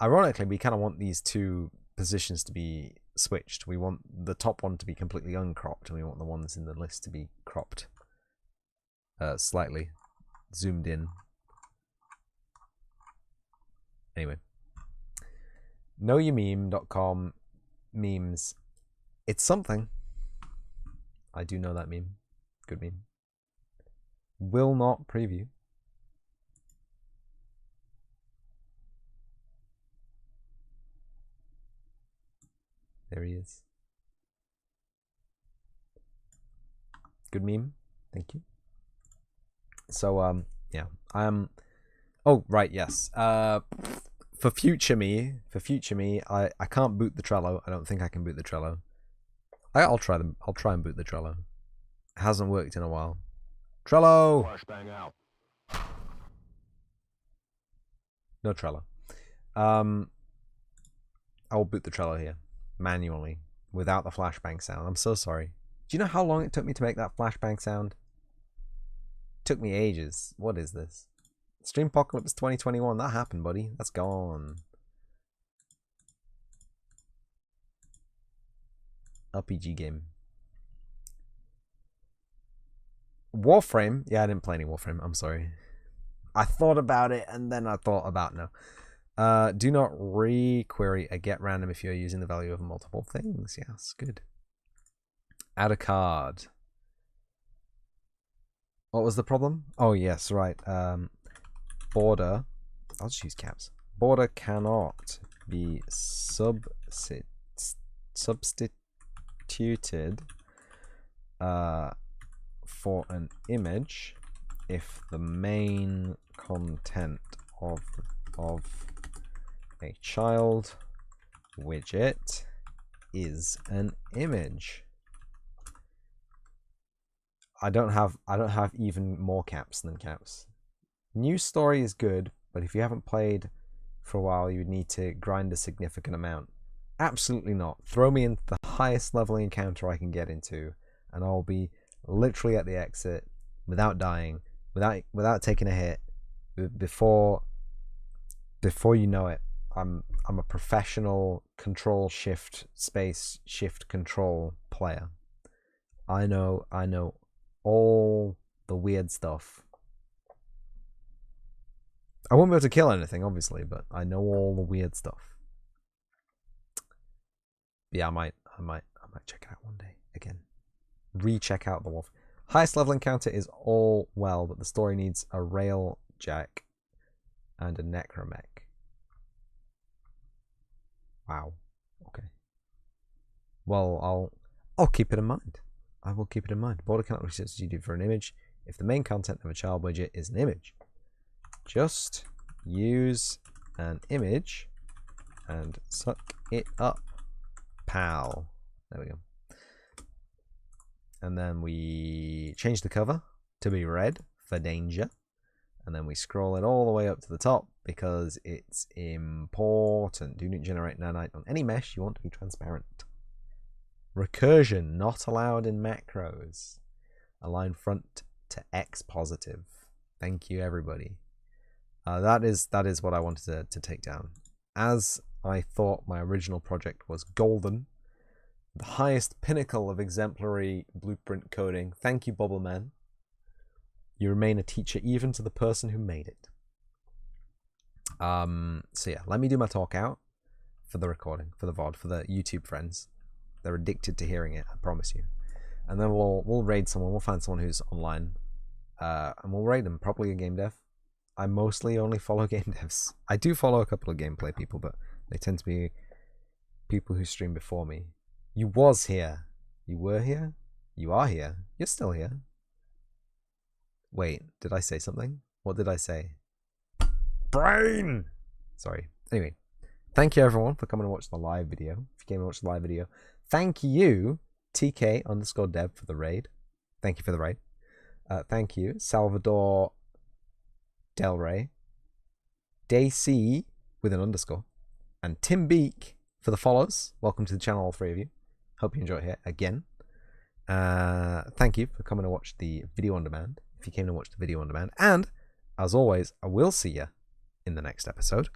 ironically, we kind of want these two positions to be switched. We want the top one to be completely uncropped, and we want the ones in the list to be cropped slightly, zoomed in. Anyway. knowyourmeme.com memes. It's something. I do know that meme. Good meme. Will not preview. There he is. Good meme. Thank you. So yeah. Oh right, yes. For future me, I can't boot the Trello. I don't think I can boot the Trello. I'll try and boot the Trello. It hasn't worked in a while. Trello. Flashbang out. No Trello. I will boot the Trello here manually without the flashbang sound. I'm so sorry. Do you know how long it took me to make that flashbang sound? It took me ages. What is this? Streamopocalypse 2021. That happened, buddy. That's gone. RPG game. Warframe? Yeah, I didn't play any Warframe. I'm sorry. I thought about it and then I thought about no. Do not re-query a get random if you're using the value of multiple things. Yes, good. Add a card. What was the problem? Oh, yes, right. Border. I'll just use caps. Border cannot be substituted for an image if the main content of a child widget is an image. I don't have even more caps than caps. News story is good, but if you haven't played for a while, you would need to grind a significant amount. Absolutely not. Throw me into the highest level encounter I can get into, and I'll be literally at the exit, without dying, without taking a hit. Before you know it, I'm a professional control shift space shift control player. I know all the weird stuff. I won't be able to kill anything, obviously, but I know all the weird stuff. Yeah, I might check it out one day again. Recheck out the wolf. Highest level encounter is all well, but the story needs a rail jack and a necromech. Wow. Okay. Well, I'll keep it in mind. I will keep it in mind. Border cannot be substituted for an image if the main content of a child widget is an image. Just use an image and suck it up, pal. There we go. And then we change the cover to be red for danger. And then we scroll it all the way up to the top because it's important. Do not generate nanite on any mesh. You want to be transparent. Recursion not allowed in macros. Align front to X positive. Thank you, everybody. That is what I wanted to take down. As I thought my original project was golden, the highest pinnacle of exemplary blueprint coding. Thank you, Bubbleman. You remain a teacher even to the person who made it. So yeah, let me do my talk out for the recording, for the VOD, for the YouTube friends. They're addicted to hearing it, I promise you. And then we'll raid someone. We'll find someone who's online, and we'll raid them. Probably a game dev. I mostly only follow game devs. I do follow a couple of gameplay people, but they tend to be people who stream before me. You was here. You were here. You are here. You're still here. Wait, did I say something? What did I say? Brain! Sorry. Anyway, thank you everyone for coming to watch the live video. If you came to watch the live video, thank you, TK_dev, for the raid. Thank you for the raid. Thank you, Salvador Del Rey, Daisy with an underscore, and Tim Beak for the follows. Welcome to the channel, all three of you. Hope you enjoy it here again. Thank you for coming to watch the video on demand. If you came to watch the video on demand, and as always, I will see you in the next episode.